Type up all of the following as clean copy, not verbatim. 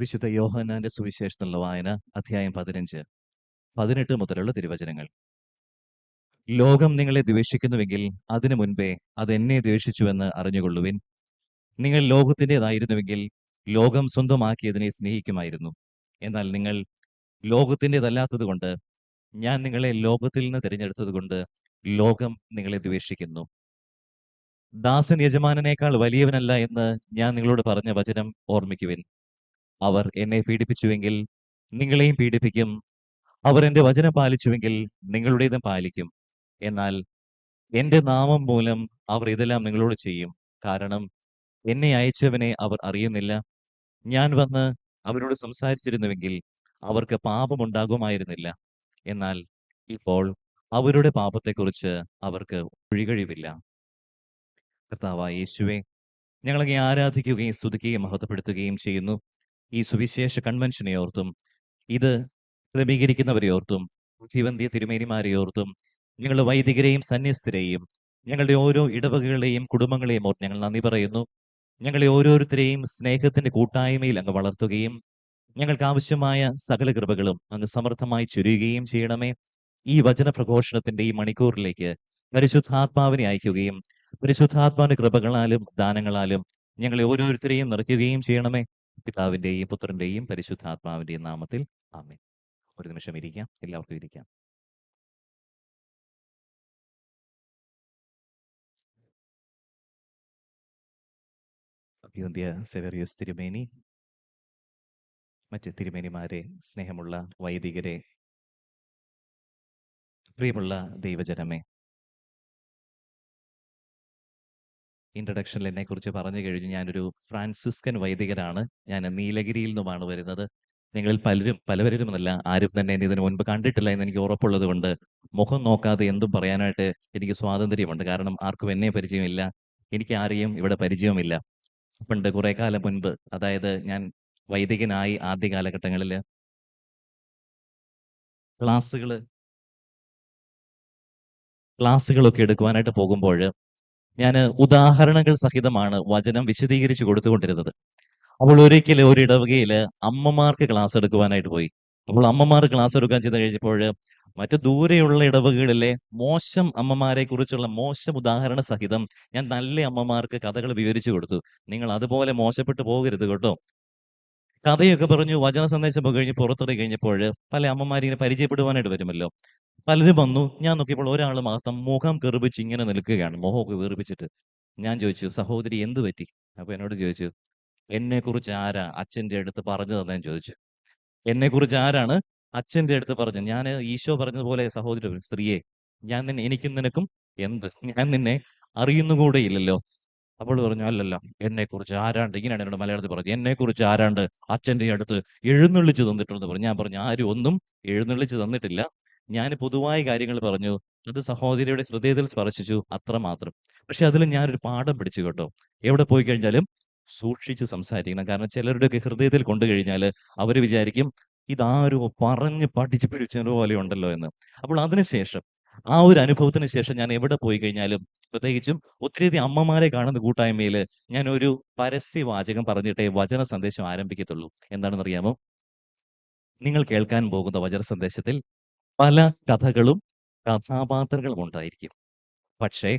വിശുദ്ധ യോഹന്നാന്റെ സുവിശേഷത്തിലുള്ള വായന അധ്യായം 15, 18 മുതലുള്ള തിരുവചനങ്ങൾ. ലോകം നിങ്ങളെ ദ്വേഷിക്കുന്നുവെങ്കിൽ അതിനു മുൻപേ അത് എന്നെ ദ്വേഷിച്ചുവെന്ന് അറിഞ്ഞുകൊള്ളുവിൻ. നിങ്ങൾ ലോകത്തിൻ്റെതായിരുന്നുവെങ്കിൽ ലോകം സ്വന്തമാക്കിയതിനെ സ്നേഹിക്കുമായിരുന്നു. എന്നാൽ നിങ്ങൾ ലോകത്തിൻ്റെതല്ലാത്തതുകൊണ്ട് ഞാൻ നിങ്ങളെ ലോകത്തിൽ നിന്ന് തിരഞ്ഞെടുത്തതുകൊണ്ട് ലോകം നിങ്ങളെ ദ്വേഷിക്കുന്നു. ദാസൻ യജമാനനേക്കാൾ വലിയവനല്ല എന്ന് ഞാൻ നിങ്ങളോട് പറഞ്ഞ വചനം ഓർമ്മിക്കുവിൻ. അവർ എന്നെ പീഡിപ്പിച്ചുവെങ്കിൽ നിങ്ങളെയും പീഡിപ്പിക്കും. അവർ എന്റെ വചനം പാലിച്ചുവെങ്കിൽ നിങ്ങളുടേതും പാലിക്കും. എന്നാൽ എന്റെ നാമം മൂലം അവർ ഇതെല്ലാം നിങ്ങളോട് ചെയ്യും. കാരണം എന്നെ അയച്ചവനെ അവർ അറിയുന്നില്ല. ഞാൻ വന്ന് അവരോട് സംസാരിച്ചിരുന്നുവെങ്കിൽ അവർക്ക് പാപമുണ്ടാകുമായിരുന്നില്ല. എന്നാൽ ഇപ്പോൾ അവരുടെ പാപത്തെക്കുറിച്ച് അവർക്ക് ഒഴികഴിവില്ല. കർത്താവായ യേശുവേ, ഞങ്ങളങ്ങേ ആരാധിക്കുകയും സ്തുതിക്കുകയും മഹത്വപ്പെടുത്തുകയും ചെയ്യുന്നു. ഈ സുവിശേഷ കൺവെൻഷനെ ഓർത്തും ഇത് ക്രമീകരിക്കുന്നവരെ ഓർത്തും ജീവന്തിയ തിരുമേനിമാരെ ഓർത്തും ഞങ്ങളുടെ വൈദികരെയും സന്യസ്തരെയും ഞങ്ങളുടെ ഓരോ ഇടവകകളെയും കുടുംബങ്ങളെയും ഓർത്ത് ഞങ്ങൾ നന്ദി പറയുന്നു. ഞങ്ങളെ ഓരോരുത്തരെയും സ്നേഹത്തിന്റെ കൂട്ടായ്മയിൽ അങ്ങ് വളർത്തുകയും ഞങ്ങൾക്ക് ആവശ്യമായ സകല കൃപകളും അങ്ങ് സമൃദ്ധമായി ചൊരിയുകയും ചെയ്യണമേ. ഈ വചന പ്രഘോഷണത്തിന്റെ ഈ മണിക്കൂറിലേക്ക് പരിശുദ്ധാത്മാവിനെ അയക്കുകയും പരിശുദ്ധാത്മാവിന്റെ കൃപകളാലും ദാനങ്ങളാലും ഞങ്ങളെ ഓരോരുത്തരെയും നിറയ്ക്കുകയും ചെയ്യണമേ. പിതാവിന്റെയും പുത്രന്റെയും പരിശുദ്ധാത്മാവിന്റെയും നാമത്തിൽ ആമേൻ. ഒരു നിമിഷം ഇരിക്കാം, എല്ലാവർക്കും ഇരിക്കാം. അഭിവന്ദ്യ സെവേറിയോസ് തിരുമേനി, മറ്റ് തിരുമേനിമാരെ, സ്നേഹമുള്ള വൈദികരെ, പ്രിയമുള്ള ദൈവജനമേ, ഇൻട്രഡക്ഷനിൽ എന്നെ കുറിച്ച് പറഞ്ഞു കഴിഞ്ഞു. ഞാനൊരു ഫ്രാൻസിസ്കൻ വൈദികനാണ്. ഞാൻ നീലഗിരിയിൽ നിന്നുമാണ് വരുന്നത്. നിങ്ങളിൽ പലവരുമല്ല, ആരും തന്നെ എന്നെ ഇതിനു മുൻപ് കണ്ടിട്ടില്ല എന്ന് എനിക്ക് ഉറപ്പുള്ളത് കൊണ്ട് മുഖം നോക്കാതെ എന്തും പറയാനായിട്ട് എനിക്ക് സ്വാതന്ത്ര്യമുണ്ട്. കാരണം ആർക്കും എന്നെ പരിചയമില്ല, എനിക്ക് ആരെയും ഇവിടെ പരിചയമില്ല. പണ്ട് കുറെ കാലം മുൻപ്, അതായത് ഞാൻ വൈദികനായി ആദ്യ കാലഘട്ടങ്ങളിൽ ക്ലാസ്സുകളൊക്കെ എടുക്കുവാനായിട്ട് പോകുമ്പോൾ ഞാൻ ഉദാഹരണങ്ങൾ സഹിതമാണ് വചനം വിശദീകരിച്ചു കൊടുത്തുകൊണ്ടിരുന്നത്. അപ്പോൾ ഒരിക്കലും ഒരു ഇടവകയിൽ അമ്മമാർക്ക് ക്ലാസ് എടുക്കുവാനായിട്ട് പോയി. അപ്പോൾ അമ്മമാർ ക്ലാസ് എടുക്കാൻ ചെയ്ത് കഴിഞ്ഞപ്പോൾ മറ്റു ദൂരെയുള്ള ഇടവകകളിലെ മോശം അമ്മമാരെ കുറിച്ചുള്ള മോശം ഉദാഹരണ സഹിതം ഞാൻ നല്ല അമ്മമാർക്ക് കഥകൾ വിവരിച്ചു കൊടുത്തു. നിങ്ങൾ അതുപോലെ മോശപ്പെട്ടു പോകരുത് കേട്ടോ. കഥയൊക്കെ പറഞ്ഞു വചന സന്ദേശം കഴിഞ്ഞ് പുറത്തിറങ്ങി കഴിഞ്ഞപ്പോൾ പല അമ്മമാരിങ്ങനെ പരിചയപ്പെടുവാനായിട്ട് വരുമല്ലോ. പലരും വന്നു. ഞാൻ നോക്കിയപ്പോൾ ഒരാൾ മാത്രം മുഖം കെറുപിച്ച് ഇങ്ങനെ നിൽക്കുകയാണ്, മുഖമൊക്കെ വീർപ്പിച്ചിട്ട്. ഞാൻ ചോദിച്ചു, സഹോദരി എന്ത് പറ്റി? അപ്പൊ എന്നോട് ചോദിച്ചു, എന്നെ കുറിച്ച് ആരാ അച്ഛന്റെ അടുത്ത് പറഞ്ഞു തന്നേന്ന് ചോദിച്ചു. എന്നെ കുറിച്ച് ആരാണ് അച്ഛന്റെ അടുത്ത് പറഞ്ഞു? ഞാൻ ഈശോ പറഞ്ഞതുപോലെ, സഹോദരി സ്ത്രീയെ, എനിക്കും നിനക്കും എന്ത്? ഞാൻ നിന്നെ അറിയുന്നുകൂടെ ഇല്ലല്ലോ. അപ്പോൾ പറഞ്ഞു, അല്ലല്ല, എന്നെ കുറിച്ച് ആരാണ്ട്, ഇങ്ങനെയാണ് എന്നോട് മലയാളത്തിൽ പറഞ്ഞു, എന്നെ കുറിച്ച് ആരാണ്ട് അച്ഛന്റെ അടുത്ത് എഴുന്നള്ളിച്ച് തന്നിട്ടുണ്ടെന്ന് പറഞ്ഞു. ഞാൻ പറഞ്ഞു, ആരും ഒന്നും എഴുന്നള്ളിച്ച് തന്നിട്ടില്ല. ഞാൻ പൊതുവായ കാര്യങ്ങൾ പറഞ്ഞു. അത് സഹോദരിയുടെ ഹൃദയത്തിൽ സ്പർശിച്ചു, അത്രമാത്രം. പക്ഷെ അതിൽ ഞാനൊരു പാഠം പിടിച്ചു കേട്ടോ. എവിടെ പോയി കഴിഞ്ഞാലും സൂക്ഷിച്ച് സംസാരിക്കണം. കാരണം ചിലരുടെയൊക്കെ ഹൃദയത്തിൽ കൊണ്ടു കഴിഞ്ഞാൽ അവർ വിചാരിക്കും ഇതാരോ പറഞ്ഞ് പഠിച്ച് പിടിച്ചത് പോലെ ഉണ്ടല്ലോ എന്ന്. അപ്പോൾ അതിനുശേഷം, ആ ഒരു അനുഭവത്തിന് ശേഷം ഞാൻ എവിടെ പോയി കഴിഞ്ഞാലും, പ്രത്യേകിച്ചും ഒത്തിരിയധികം അമ്മമാരെ കാണുന്ന കൂട്ടായ്മയിൽ, ഞാൻ ഒരു പരസ്യവാചകം പറഞ്ഞിട്ടേ വചന സന്ദേശം ആരംഭിക്കത്തുള്ളൂ. എന്താണെന്ന് അറിയാമോ? നിങ്ങൾ കേൾക്കാൻ പോകുന്ന വചന സന്ദേശത്തിൽ പല കഥകളും കഥാപാത്രങ്ങളും ഉണ്ടായിരിക്കും. പക്ഷേ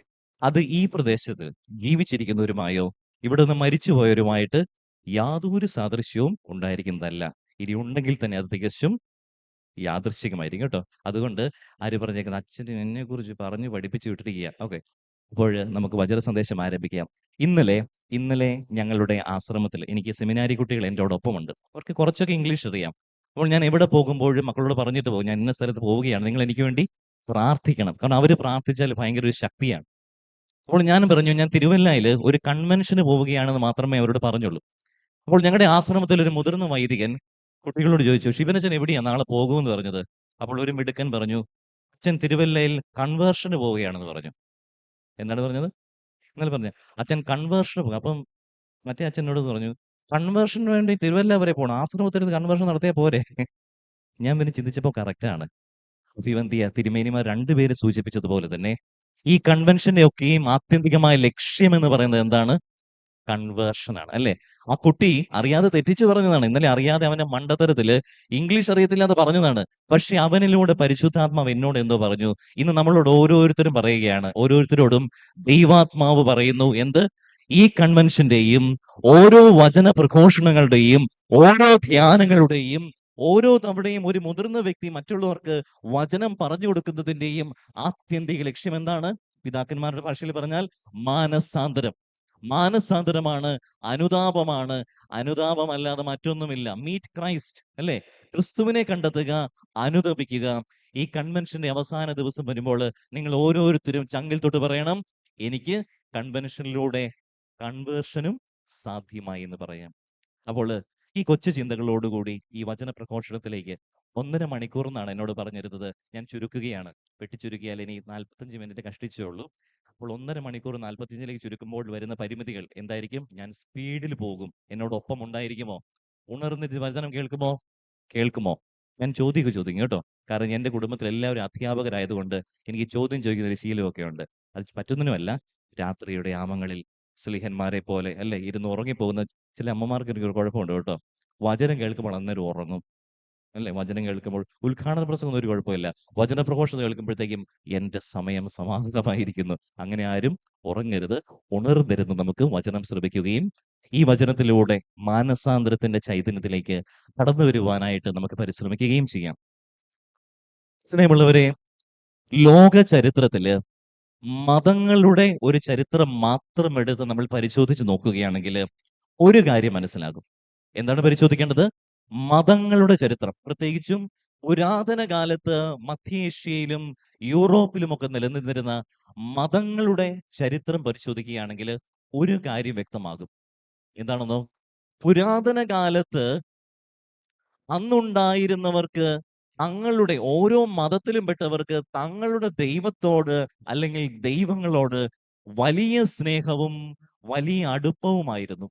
അത് ഈ പ്രദേശത്ത് ജീവിച്ചിരിക്കുന്നവരുമായോ ഇവിടെ നിന്ന് മരിച്ചുപോയവരുമായിട്ട് യാതൊരു സാദൃശ്യവും ഉണ്ടായിരിക്കുന്നതല്ല. ഇനി ഉണ്ടെങ്കിൽ തന്നെ അത് തികച്ചും യാദൃശ്ചികമായിരിക്കും കേട്ടോ. അതുകൊണ്ട് ആര് പറഞ്ഞേക്കുന്ന അച്ഛൻ എന്നെ കുറിച്ച് പറഞ്ഞു പഠിപ്പിച്ചു വിട്ടിരിക്കുക. ഓക്കെ, അപ്പോൾ നമുക്ക് വചന സന്ദേശം ആരംഭിക്കാം. ഇന്നലെ ഞങ്ങളുടെ ആശ്രമത്തിൽ എനിക്ക് സെമിനാരി കുട്ടികൾ എന്നോടൊപ്പമുണ്ട്. അവർക്ക് കുറച്ചൊക്കെ ഇംഗ്ലീഷ് അറിയാം. അപ്പോൾ ഞാൻ എവിടെ പോകുമ്പോഴും മക്കളോട് പറഞ്ഞിട്ട് പോകും, ഞാൻ ഇന്ന സ്ഥലത്ത് പോവുകയാണ്, നിങ്ങൾ എനിക്ക് വേണ്ടി പ്രാർത്ഥിക്കണം. കാരണം അവർ പ്രാർത്ഥിച്ചാൽ ഭയങ്കര ഒരു ശക്തിയാണ്. അപ്പോൾ ഞാൻ പറഞ്ഞു, ഞാൻ തിരുവല്ലയിൽ ഒരു കൺവെൻഷന് പോവുകയാണെന്ന് മാത്രമേ അവരോട് പറഞ്ഞുള്ളൂ. അപ്പോൾ ഞങ്ങളുടെ ആശ്രമത്തിൽ ഒരു മുതിർന്ന വൈദികൻ കുട്ടികളോട് ചോദിച്ചു, ശിവനച്ഛൻ എവിടെയാണ് നാളെ പോകുമെന്ന് പറഞ്ഞത്? അപ്പോൾ ഒരു മിടുക്കൻ പറഞ്ഞു, അച്ഛൻ തിരുവല്ലയിൽ കൺവേർഷന് പോവുകയാണെന്ന് പറഞ്ഞു. എന്താണ് പറഞ്ഞത്? ഇന്നലെ പറഞ്ഞു, അച്ഛൻ കൺവേർഷന് പോകും. അപ്പം മറ്റേ അച്ഛനോട് പറഞ്ഞു, കൺവേർഷന് വേണ്ടി തിരുവല്ല വരെ പോകണം, ആശ്രമത്തിൽ കൺവേർഷൻ നടത്തിയാൽ പോരെ? ഞാൻ പിന്നെ ചിന്തിച്ചപ്പോൾ കറക്റ്റാണ്. തിരുവന്തിയ തിരുമേനിമാർ രണ്ടുപേര് സൂചിപ്പിച്ചതുപോലെ തന്നെ ഈ കൺവെൻഷന്റെ ഒക്കെയും ആത്യന്തികമായ ലക്ഷ്യം എന്ന് പറയുന്നത് എന്താണ്? കൺവേർഷൻ ആണ് അല്ലേ? ആ കുട്ടി അറിയാതെ തെറ്റിച്ചു പറഞ്ഞതാണ്. ഇന്നലെ അറിയാതെ അവന്റെ മണ്ടത്തരത്തില് ഇംഗ്ലീഷ് അറിയത്തില്ലാതെ പറഞ്ഞതാണ്. പക്ഷെ അവനിലൂടെ പരിശുദ്ധാത്മാവ് എന്നോട് എന്തോ പറഞ്ഞു. ഇന്ന് നമ്മളോട് ഓരോരുത്തരും പറയുകയാണ്. ഓരോരുത്തരോടും ദൈവാത്മാവ് പറയുന്നു എന്ത്? ഈ കൺവെൻഷന്റെയും ഓരോ വചന പ്രഘോഷണങ്ങളുടെയും ഓരോ ധ്യാനങ്ങളുടെയും ഓരോ തവണയും ഒരു മുതിർന്ന വ്യക്തി മറ്റുള്ളവർക്ക് വചനം പറഞ്ഞു കൊടുക്കുന്നതിന്റെയും ആത്യന്തിക ലക്ഷ്യം എന്താണ്? പിതാക്കന്മാരുടെ ഭാഷയിൽ പറഞ്ഞാൽ മാനസാന്തരം. മാനസാന്തരമാണ്, അനുതാപമാണ്. അനുതാപമല്ലാതെ മറ്റൊന്നുമില്ല. മീറ്റ് ക്രൈസ്റ്റ് അല്ലേ? ക്രിസ്തുവിനെ കണ്ടെത്തുക, അനുതപിക്കുക. ഈ കൺവെൻഷന്റെ അവസാന ദിവസം വരുമ്പോൾ നിങ്ങൾ ഓരോരുത്തരും ചങ്കിൽ തൊട്ട് പറയണം, എനിക്ക് കൺവെൻഷനിലൂടെ കൺവേർഷനും സാധ്യമായി എന്ന് പറയാം. അപ്പോൾ ഈ കൊച്ചു ചിന്തകളോടുകൂടി ഈ വചന പ്രഘോഷണത്തിലേക്ക് 1.5 മണിക്കൂർ എന്നാണ് എന്നോട് പറഞ്ഞിരുന്നത്. ഞാൻ ചുരുക്കുകയാണ്. വെട്ടിച്ചുരുക്കിയാൽ ഇനി 45 മിനിറ്റ് കഷ്ടിച്ചേ ഉള്ളൂ. അപ്പോൾ 1.5 മണിക്കൂർ 45ലേക്ക് ചുരുക്കുമ്പോൾ വരുന്ന പരിമിതികൾ എന്തായിരിക്കും? ഞാൻ സ്പീഡിൽ പോകും. എന്നോടൊപ്പം ഉണ്ടായിരിക്കുമോ? ഉണർന്നിട്ട് വചനം കേൾക്കുമോ? കേൾക്കുമോ? ഞാൻ ചോദിക്കും കേട്ടോ. കാരണം എന്റെ കുടുംബത്തിൽ എല്ലാവരും അധ്യാപകരായതുകൊണ്ട് എനിക്ക് ചോദ്യം ചോദിക്കുന്ന ഒരു ശീലമൊക്കെ ഉണ്ട്. അത് മറ്റൊന്നിനുമല്ല, രാത്രിയുടെ യാമങ്ങളിൽ സ്ലീഹന്മാരെ പോലെ അല്ലെ ഇരുന്ന് ഉറങ്ങിപ്പോകുന്ന ചില അമ്മമാർക്ക് ഒരു കുഴപ്പമുണ്ട് കേട്ടോ. വചനം കേൾക്കുമ്പോൾ അന്നേരം ഉറങ്ങും അല്ലെ? വചനം കേൾക്കുമ്പോൾ ഉദ്ഘാടന പ്രസംഗം ഒരു കുഴപ്പമില്ല. വചന പ്രഘോഷണം കേൾക്കുമ്പോഴത്തേക്കും എന്റെ സമയം സമാഗതമായിരിക്കുന്നു. അങ്ങനെ ആരും ഉറങ്ങരുത്, ഉണർന്നിരുന്ന് നമുക്ക് വചനം ശ്രമിക്കുകയും ഈ വചനത്തിലൂടെ മാനസാന്തരത്തിന്റെ ചൈതന്യത്തിലേക്ക് കടന്നു വരുവാനായിട്ട് നമുക്ക് പരിശ്രമിക്കുകയും ചെയ്യാം. സ്നേഹമുള്ളവരെ, ലോക ചരിത്രത്തില് മതങ്ങളുടെ ഒരു ചരിത്രം മാത്രം എടുത്ത് നമ്മൾ പരിശോധിച്ച് നോക്കുകയാണെങ്കിൽ ഒരു കാര്യം മനസ്സിലാകും. എന്താണ് പരിശോധിക്കേണ്ടത്? മതങ്ങളുടെ ചരിത്രം. പ്രത്യേകിച്ചും പുരാതന കാലത്ത് മധ്യേഷ്യയിലും യൂറോപ്പിലുമൊക്കെ നിലനിന്നിരുന്ന മതങ്ങളുടെ ചരിത്രം പരിശോധിക്കുകയാണെങ്കിൽ ഒരു കാര്യം വ്യക്തമാകും. എന്താണെന്നോ? പുരാതന കാലത്ത് അന്നുണ്ടായിരുന്നവർക്ക് തങ്ങളുടെ ഓരോ മതത്തിലും പെട്ടവർക്ക് തങ്ങളുടെ ദൈവത്തോട് അല്ലെങ്കിൽ ദൈവങ്ങളോട് വലിയ സ്നേഹവും വലിയ അടുപ്പവുമായിരുന്നു.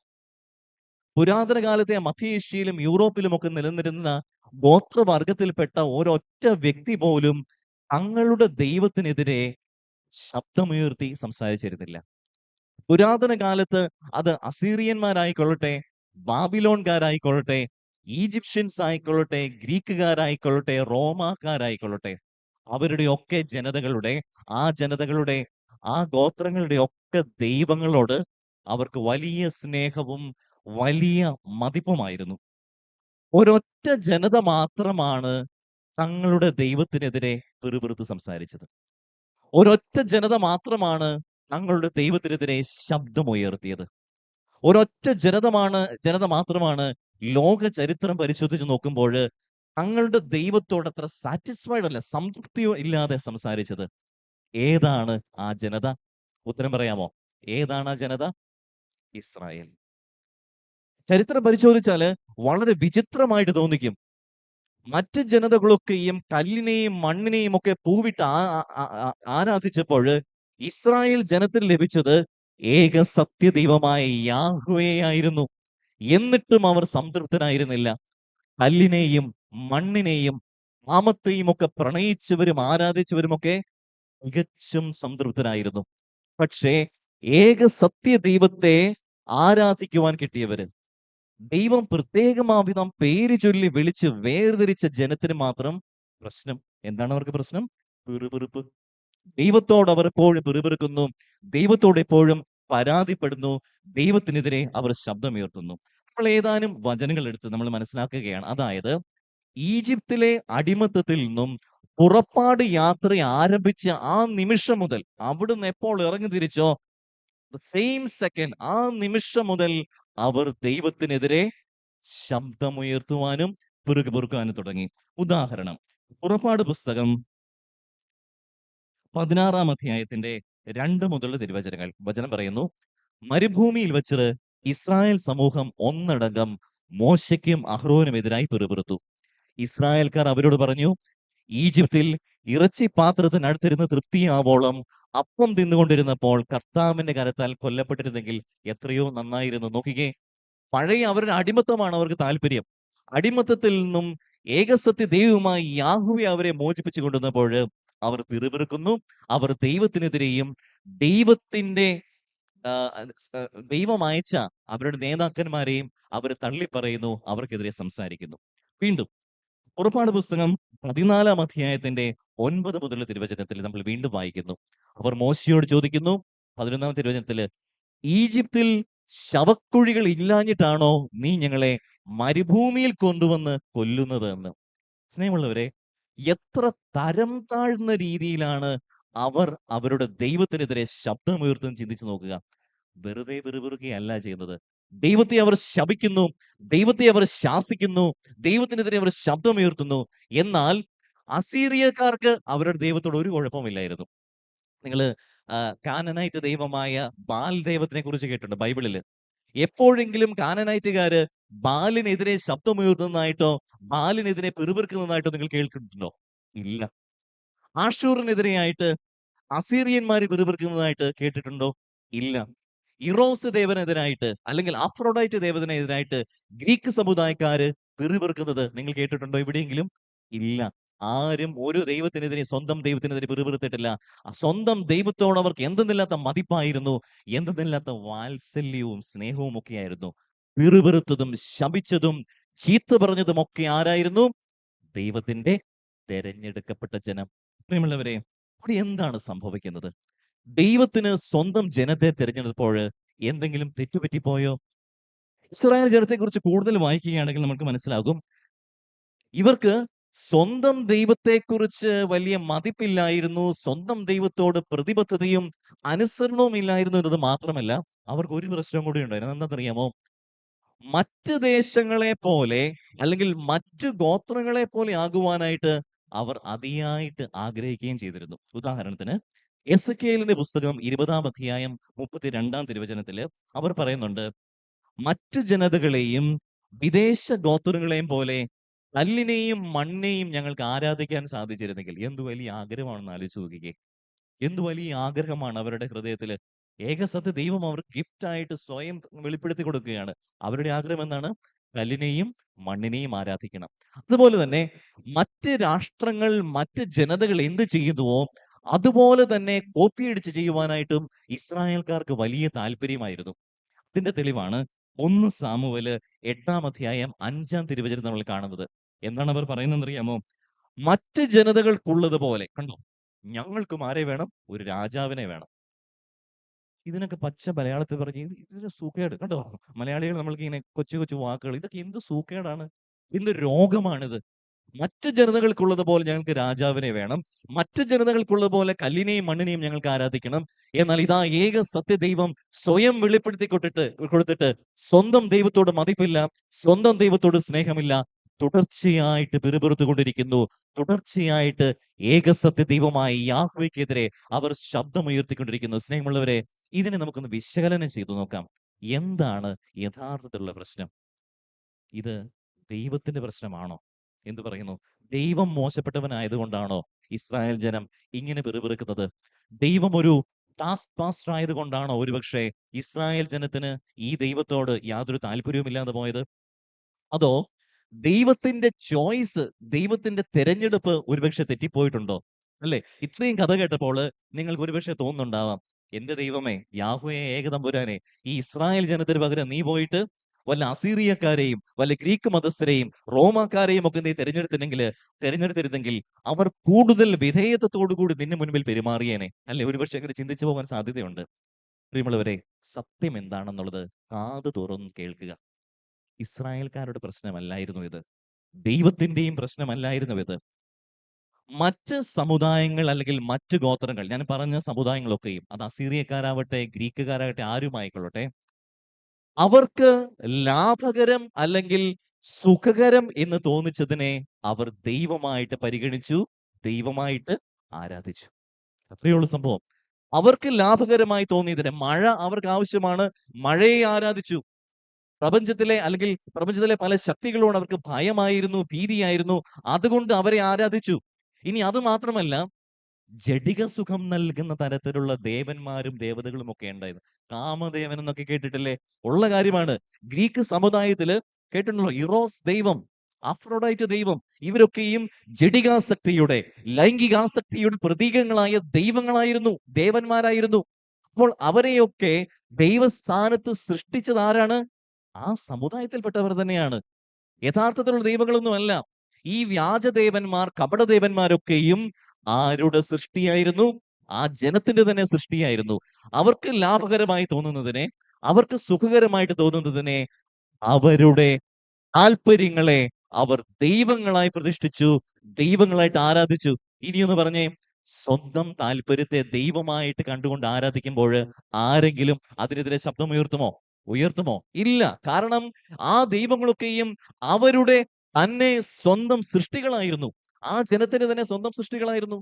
പുരാതന കാലത്തെ മധ്യേഷ്യയിലും യൂറോപ്പിലുമൊക്കെ നിലനിന്നിരുന്ന ഗോത്രവർഗത്തിൽപ്പെട്ട ഒരൊറ്റ വ്യക്തി പോലും തങ്ങളുടെ ദൈവത്തിനെതിരെ ശബ്ദമുയർത്തി സംസാരിച്ചിരുന്നില്ല. പുരാതന കാലത്ത് അത് അസീറിയന്മാരായിക്കൊള്ളട്ടെ, ബാബിലോൺകാരായിക്കൊള്ളട്ടെ, ഈജിപ്ഷ്യൻസ് ആയിക്കൊള്ളട്ടെ, ഗ്രീക്കുകാരായിക്കൊള്ളട്ടെ, റോമാക്കാരായിക്കൊള്ളട്ടെ, അവരുടെ ഒക്കെ ജനതകളുടെ ആ ഗോത്രങ്ങളുടെ ഒക്കെ ദൈവങ്ങളോട് അവർക്ക് വലിയ സ്നേഹവും വലിയ മതിപ്പുമായിരുന്നു. ഒരൊറ്റ ജനത മാത്രമാണ് തങ്ങളുടെ ദൈവത്തിനെതിരെ പിറുപിറുത്ത് സംസാരിച്ചത്. ഒരൊറ്റ ജനത മാത്രമാണ് തങ്ങളുടെ ദൈവത്തിനെതിരെ ശബ്ദമുയർത്തിയത്. ഒരൊറ്റ ജനത മാത്രമാണ് ലോക ചരിത്രം പരിശോധിച്ച് നോക്കുമ്പോൾ തങ്ങളുടെ ദൈവത്തോട് അത്ര സാറ്റിസ്ഫൈഡ് അല്ല, സംതൃപ്തിയോ ഇല്ലാതെ സംസാരിച്ചത്. ഏതാണ് ആ ജനത? ഉത്തരം പറയാമോ? ഏതാണ് ആ ജനത? ഇസ്രായേൽ. ചരിത്രം പരിശോധിച്ചാല് വളരെ വിചിത്രമായിട്ട് തോന്നിക്കും. മറ്റ് ജനതകളൊക്കെയും കല്ലിനെയും മണ്ണിനെയും ഒക്കെ പൂവിട്ട് ആരാധിച്ചപ്പോൾ ഇസ്രായേൽ ജനത്തിന് ലഭിച്ചത് ഏക സത്യദൈവമായ യാഹ്വേ ആയിരുന്നു. എന്നിട്ടും അവർ സംതൃപ്തരായിരുന്നില്ല. കല്ലിനെയും മണ്ണിനെയും നാമത്തെയും ഒക്കെ പ്രണയിച്ചവരും ആരാധിച്ചവരുമൊക്കെ തികച്ചും സംതൃപ്തരായിരുന്നു. പക്ഷേ ഏക സത്യദൈവത്തെ ആരാധിക്കുവാൻ കിട്ടിയവര്, ദൈവം പ്രത്യേകമാവിധം പേര് ചൊല്ലി വിളിച്ച് വേർതിരിച്ച ജനത്തിന് മാത്രം പ്രശ്നം. എന്താണ് അവർക്ക് പ്രശ്നം? പിറുപിറുപ്പ്. ദൈവത്തോട് അവർ എപ്പോഴും പിറുപിറുക്കുന്നു, ദൈവത്തോട് എപ്പോഴും പരാതിപ്പെടുന്നു, ദൈവത്തിനെതിരെ അവർ ശബ്ദമുയർത്തുന്നു. നമ്മൾ ഏതാനും വചനങ്ങൾ എടുത്ത് നമ്മൾ മനസ്സിലാക്കുകയാണ്. അതായത് ഈജിപ്തിലെ അടിമത്തത്തിൽ നിന്നും പുറപ്പാട് യാത്ര ആരംഭിച്ച ആ നിമിഷം മുതൽ, അവിടുന്ന് എപ്പോൾ ഇറങ്ങി തിരിച്ചോ സെയിം സെക്കൻഡ്, ആ നിമിഷം മുതൽ അവർ ദൈവത്തിനെതിരെ ശബ്ദമുയർത്തുവാനും പിറുപിറുക്കാനും തുടങ്ങി. ഉദാഹരണം, പുറപ്പാട് പുസ്തകം 16 അധ്യായത്തിന്റെ 2 മുതലുള്ള തിരുവചനങ്ങൾ. വചനം പറയുന്നു, മരുഭൂമിയിൽ വെച്ച് ഇസ്രായേൽ സമൂഹം ഒന്നടങ്കം മോശയ്ക്കും അഹ്റോനും എതിരായി പിറുപിറുത്തു. ഇസ്രായേൽക്കാർ അവരോട് പറഞ്ഞു, ഈജിപ്തിൽ ഇറച്ചി പാത്രത്തിനടുത്തിരുന്ന് തൃപ്തിയാവോളം അപ്പം തിന്നുകൊണ്ടിരുന്നപ്പോൾ കർത്താവിന്റെ കരത്താൽ കൊല്ലപ്പെട്ടിരുന്നെങ്കിൽ എത്രയോ നന്നായിരുന്നു. നോക്കിക്കേ, പഴയ അവരുടെ അടിമത്തമാണ് അവർക്ക് താല്പര്യം. അടിമത്തത്തിൽ നിന്നും ഏകസത്യ ദൈവവുമായി യാഹ്വേ അവരെ മോചിപ്പിച്ചു കൊണ്ടുവന്നപ്പോൾ അവർ പിറുപിറുക്കുന്നു. അവർ ദൈവത്തിനെതിരെയും ദൈവത്തിന്റെ ദൈവം അയച്ച അവരുടെ നേതാക്കന്മാരെയും അവർ തള്ളിപ്പറയുന്നു, അവർക്കെതിരെ സംസാരിക്കുന്നു. വീണ്ടും പുറപ്പാട് പുസ്തകം 14 അധ്യായത്തിന്റെ 9 മുതലുള്ള തിരുവചനത്തിൽ നമ്മൾ വീണ്ടും വായിക്കുന്നു. അവർ മോശയോട് ചോദിക്കുന്നു, 11 തിരുവചനത്തില്, ഈജിപ്തിൽ ശവക്കുഴികൾ ഇല്ലാഞ്ഞിട്ടാണോ നീ ഞങ്ങളെ മരുഭൂമിയിൽ കൊണ്ടുവന്ന് കൊല്ലുന്നത് എന്ന്. സ്നേഹമുള്ളവരെ, എത്ര തരം താഴ്ന്ന രീതിയിലാണ് അവർ അവരുടെ ദൈവത്തിനെതിരെ ശബ്ദമുയർത്തുന്നത് ചിന്തിച്ചു നോക്കുക. വെറുതെ പിറുപിറുക്കുകയല്ല ചെയ്യുന്നത്. ദൈവത്തെ അവർ ശപിക്കുന്നു, ദൈവത്തെ അവർ ശാസിക്കുന്നു, ദൈവത്തിനെതിരെ അവർ ശബ്ദമുയർത്തുന്നു. എന്നാൽ അസീറിയക്കാർക്ക് അവരുടെ ദൈവത്തോട് ഒരു കുഴപ്പമില്ലായിരുന്നു. നിങ്ങള് കാനനൈറ്റ് ദൈവമായ ബാൽ ദൈവത്തിനെ കുറിച്ച് കേട്ടിട്ടുണ്ട് ബൈബിളില്. എപ്പോഴെങ്കിലും കാനനൈറ്റുകാര് ബാലിനെതിരെ ശബ്ദമുയർത്തുന്നതായിട്ടോ ബാലിനെതിരെ പിറുപിറുക്കുന്നതായിട്ടോ നിങ്ങൾ കേൾക്കുന്നുണ്ടോ? ഇല്ല. ആഷൂറിനെതിരെയായിട്ട് അസീറിയന്മാര് പിറുപിറുക്കുന്നതായിട്ട് കേട്ടിട്ടുണ്ടോ? ഇല്ല. ഇറോസ് ദേവനെതിരായിട്ട് അല്ലെങ്കിൽ അഫ്രോഡൈറ്റ് ദേവനെതിരായിട്ട് ഗ്രീക്ക് സമുദായക്കാര് പിറുപിറുക്കുന്നത് നിങ്ങൾ കേട്ടിട്ടുണ്ടോ എവിടെയെങ്കിലും? ഇല്ല. ആരും ഒരു ദൈവത്തിനെതിരെ സ്വന്തം ദൈവത്തിനെതിരെ പിറുപിറുത്തിട്ടില്ല. സ്വന്തം ദൈവത്തോട് അവർക്ക് എന്തെന്നില്ലാത്ത മതിപ്പായിരുന്നു, എന്തെന്നില്ലാത്ത വാത്സല്യവും സ്നേഹവും ഒക്കെയായിരുന്നു. പിറുപിറുത്തതും ശപിച്ചതും ചീത്ത പറഞ്ഞതും ഒക്കെ ആരായിരുന്നു? ദൈവത്തിന്റെ തെരഞ്ഞെടുക്കപ്പെട്ട ജനം. പ്രിയമുള്ളവരെ, അവിടെ എന്താണ് സംഭവിക്കുന്നത്? ദൈവത്തിന് സ്വന്തം ജനത്തെ തിരഞ്ഞെടുത്തപ്പോൾ എന്തെങ്കിലും തെറ്റുപറ്റിപ്പോയോ? ഇസ്രായേൽ ജനത്തെക്കുറിച്ച് കൂടുതൽ വായിക്കുകയാണെങ്കിൽ നമുക്ക് മനസ്സിലാകും, ഇവർക്ക് സ്വന്തം ദൈവത്തെക്കുറിച്ച് വലിയ മതിപ്പില്ലായിരുന്നു, സ്വന്തം ദൈവത്തോട് പ്രതിബദ്ധതയും അനുസരണവും ഇല്ലായിരുന്നു എന്നത് മാത്രമല്ല, അവർക്ക് ഒരു പ്രശ്നം കൂടി ഉണ്ടായിരുന്നു. എന്താണെന്നറിയാമോ? മറ്റ് ദേശങ്ങളെ പോലെ അല്ലെങ്കിൽ മറ്റു ഗോത്രങ്ങളെ പോലെ ആകുവാനായിട്ട് അവർ അതിയായിട്ട് ആഗ്രഹിക്കുകയും ചെയ്തിരുന്നു. ഉദാഹരണത്തിന് എസെക്കിയേലിന്റെ പുസ്തകം 20 അധ്യായം 32 തിരുവചനത്തില് അവർ പറയുന്നുണ്ട്, മറ്റു ജനതകളെയും വിദേശ ഗോത്രങ്ങളെയും പോലെ കല്ലിനെയും മണ്ണിനെയും ഞങ്ങൾക്ക് ആരാധിക്കാൻ സാധിച്ചിരുന്നെങ്കിൽ. എന്ത് വലിയ ആഗ്രഹമാണെന്ന് ആലോചിച്ച് നോക്കിക്കേ. എന്ത് വലിയ ആഗ്രഹമാണ് അവരുടെ ഹൃദയത്തില്. ഏകസത്യ ദൈവം അവർക്ക് ഗിഫ്റ്റ് ആയിട്ട് സ്വയം വെളിപ്പെടുത്തി കൊടുക്കുകയാണ്. അവരുടെ ആഗ്രഹം എന്താണ്? കല്ലിനെയും മണ്ണിനെയും ആരാധിക്കണം. അതുപോലെ തന്നെ മറ്റ് രാഷ്ട്രങ്ങൾ, മറ്റ് ജനതകൾ എന്ത് ചെയ്യുന്നുവോ അതുപോലെ തന്നെ കോപ്പിയടിച്ച് ചെയ്യുവാനായിട്ടും ഇസ്രായേൽക്കാർക്ക് വലിയ താല്പര്യമായിരുന്നു. ഇതിന്റെ തെളിവാണ് 1 സാമുവേല് 8 അധ്യായം 5 തിരുവചനം നമ്മൾ കാണുന്നത്. എന്താണ് അവർ പറയുന്നത് അറിയാമോ? മറ്റ് ജനതകൾക്കുള്ളതുപോലെ കണ്ടോ, ഞങ്ങൾക്കും ആരെ വേണം? ഒരു രാജാവിനെ വേണം. ഇതിനൊക്കെ പച്ച മലയാളത്തിൽ പറഞ്ഞ് ഇതൊരു സൂക്കേട് കണ്ടോ. മലയാളികൾ നമ്മൾക്ക് ഇങ്ങനെ കൊച്ചു കൊച്ചു വാക്കുകൾ, ഇതൊക്കെ എന്ത് സൂക്കേടാണ്, എന്ത് രോഗമാണിത്. മറ്റു ജനതകൾക്കുള്ളത് ഞങ്ങൾക്ക് രാജാവിനെ വേണം, മറ്റു ജനതകൾക്കുള്ളത് പോലെ കല്ലിനെയും മണ്ണിനെയും ഞങ്ങൾക്ക് ആരാധിക്കണം. എന്നാൽ ഇതാ ഏക സത്യദൈവം സ്വയം വെളിപ്പെടുത്തി കൊടുത്തിട്ട് സ്വന്തം ദൈവത്തോട് മതിപ്പില്ല, സ്വന്തം ദൈവത്തോട് സ്നേഹമില്ല, തുടർച്ചയായിട്ട് പിറുപിറുത്തുകൊണ്ടിരിക്കുന്നു. തുടർച്ചയായിട്ട് ഏകസത്യ ദൈവമായ യാഹ്വേക്കെതിരെ അവർ ശബ്ദമുയർത്തിക്കൊണ്ടിരിക്കുന്നു. സ്നേഹമുള്ളവരെ, ഇതിനെ നമുക്കൊന്ന് വിശകലനം ചെയ്തു നോക്കാം. എന്താണ് യഥാർത്ഥത്തിലുള്ള പ്രശ്നം? ഇത് ദൈവത്തിന്റെ പ്രശ്നമാണോ? എന്ത് പറയുന്നു? ദൈവം മോശപ്പെട്ടവനായതുകൊണ്ടാണോ ഇസ്രായേൽ ജനം ഇങ്ങനെ പിറുപിറുക്കുന്നത്? ദൈവം ഒരു ടാസ്ക് മാസ്റ്റർ ആയതുകൊണ്ടാണോ ഒരുപക്ഷെ ഇസ്രായേൽ ജനത്തിന് ഈ ദൈവത്തോട് യാതൊരു താല്പര്യവുമില്ലാതെ പോയത്? അതോ ദൈവത്തിന്റെ ചോയ്സ്, ദൈവത്തിന്റെ തെരഞ്ഞെടുപ്പ് ഒരുപക്ഷെ തെറ്റിപ്പോയിട്ടുണ്ടോ? അല്ലേ? ഇത്രയും കഥ കേട്ടപ്പോൾ നിങ്ങൾക്ക് ഒരുപക്ഷെ തോന്നുന്നുണ്ടാവാം, എന്റെ ദൈവമേ, യാഹ്വേ ഏകതമ്പുരാനെ, ഈ ഇസ്രായേൽ ജനത്തിന് പകരം നീ പോയിട്ട് വല്ല അസീറിയക്കാരെയും വല്ല ഗ്രീക്ക് മതസ്ഥരെയും റോമാക്കാരെയും ഒക്കെ നീ തെരഞ്ഞെടുത്തിരുന്നെങ്കിൽ അവർ കൂടുതൽ വിധേയത്വത്തോടു കൂടി നിന്റെ മുൻപിൽ പെരുമാറിയേനെ. അല്ലെ? ഒരുപക്ഷെ അങ്ങനെ ചിന്തിച്ചു പോകാൻ സാധ്യതയുണ്ട്. പ്രിയമുള്ളവരെ, സത്യം എന്താണെന്നുള്ളത് കാത് തുറന്ന് കേൾക്കുക. ഇസ്രായേൽക്കാരുടെ പ്രശ്നമല്ലായിരുന്നു ഇത്. ദൈവത്തിന്റെയും പ്രശ്നമല്ലായിരുന്നു ഇത്. മറ്റ് സമുദായങ്ങൾ അല്ലെങ്കിൽ മറ്റ് ഗോത്രങ്ങൾ, ഞാൻ പറഞ്ഞ സമുദായങ്ങളൊക്കെയും, അത് അസീറിയക്കാരാവട്ടെ ഗ്രീക്കുകാരാകട്ടെ ആരുമായിക്കൊള്ളട്ടെ, അവർക്ക് ലാഭകരം അല്ലെങ്കിൽ സുഖകരം എന്ന് തോന്നിച്ചതിനെ അവർ ദൈവമായിട്ട് പരിഗണിച്ചു, ദൈവമായിട്ട് ആരാധിച്ചു. അത്രയേ ഉള്ളൂ സംഭവം. അവർക്ക് ലാഭകരമായി തോന്നിയതിനെ, മഴ അവർക്ക് ആവശ്യമാണ്, മഴയെ ആരാധിച്ചു. പ്രപഞ്ചത്തിലെ പല ശക്തികളോട് അവർക്ക് ഭയമായിരുന്നു, ഭീതിയായിരുന്നു, അതുകൊണ്ട് അവരെ ആരാധിച്ചു. ഇനി അത് മാത്രമല്ല, ജഡിക സുഖം നൽകുന്ന തരത്തിലുള്ള ദേവന്മാരും ദേവതകളും ഒക്കെ ഉണ്ടായിരുന്നു. കാമദേവൻ എന്നൊക്കെ കേട്ടിട്ടില്ലേ? ഉള്ള കാര്യമാണ്. ഗ്രീക്ക് സമുദായത്തില് കേട്ടിട്ടുണ്ടല്ലോ, ഇറോസ് ദൈവം, അഫ്രോഡൈറ്റ് ദൈവം, ഇവരൊക്കെയും ജഡികാസക്തിയുടെ, ലൈംഗികാസക്തിയുടെ പ്രതീകങ്ങളായ ദൈവങ്ങളായിരുന്നു, ദേവന്മാരായിരുന്നു. അപ്പോൾ അവരെയൊക്കെ ദൈവസ്ഥാനത്ത് സൃഷ്ടിച്ചത് ആരാണ്? ആ സമുദായത്തിൽപ്പെട്ടവർ തന്നെയാണ്. യഥാർത്ഥത്തിലുള്ള ദൈവങ്ങളൊന്നുമല്ല. ഈ വ്യാജദേവന്മാർ, കപടദേവന്മാരൊക്കെയും ആരുടെ സൃഷ്ടിയായിരുന്നു? ആ ജനത്തിന്റെ തന്നെ സൃഷ്ടിയായിരുന്നു. അവർക്ക് ലാഭകരമായി തോന്നുന്നതിനെ, അവർക്ക് സുഖകരമായിട്ട് തോന്നുന്നതിനെ, അവരുടെ താല്പര്യങ്ങളെ അവർ ദൈവങ്ങളായി പ്രതിഷ്ഠിച്ചു, ദൈവങ്ങളായിട്ട് ആരാധിച്ചു. ഇനിയൊന്ന് പറഞ്ഞേ, സ്വന്തം താല്പര്യത്തെ ദൈവമായിട്ട് കണ്ടുകൊണ്ട് ആരാധിക്കുമ്പോൾ ആരെങ്കിലും അതിനെതിരെ ശബ്ദമുയർത്തുമോ? ഉയർത്തുമോ? ഇല്ല. കാരണം ആ ദൈവങ്ങളൊക്കെയും അവരുടെ തന്നെ സ്വന്തം സൃഷ്ടികളായിരുന്നു. ആ ജനത്തിന് തന്നെ സ്വന്തം സൃഷ്ടികളായിരുന്നു.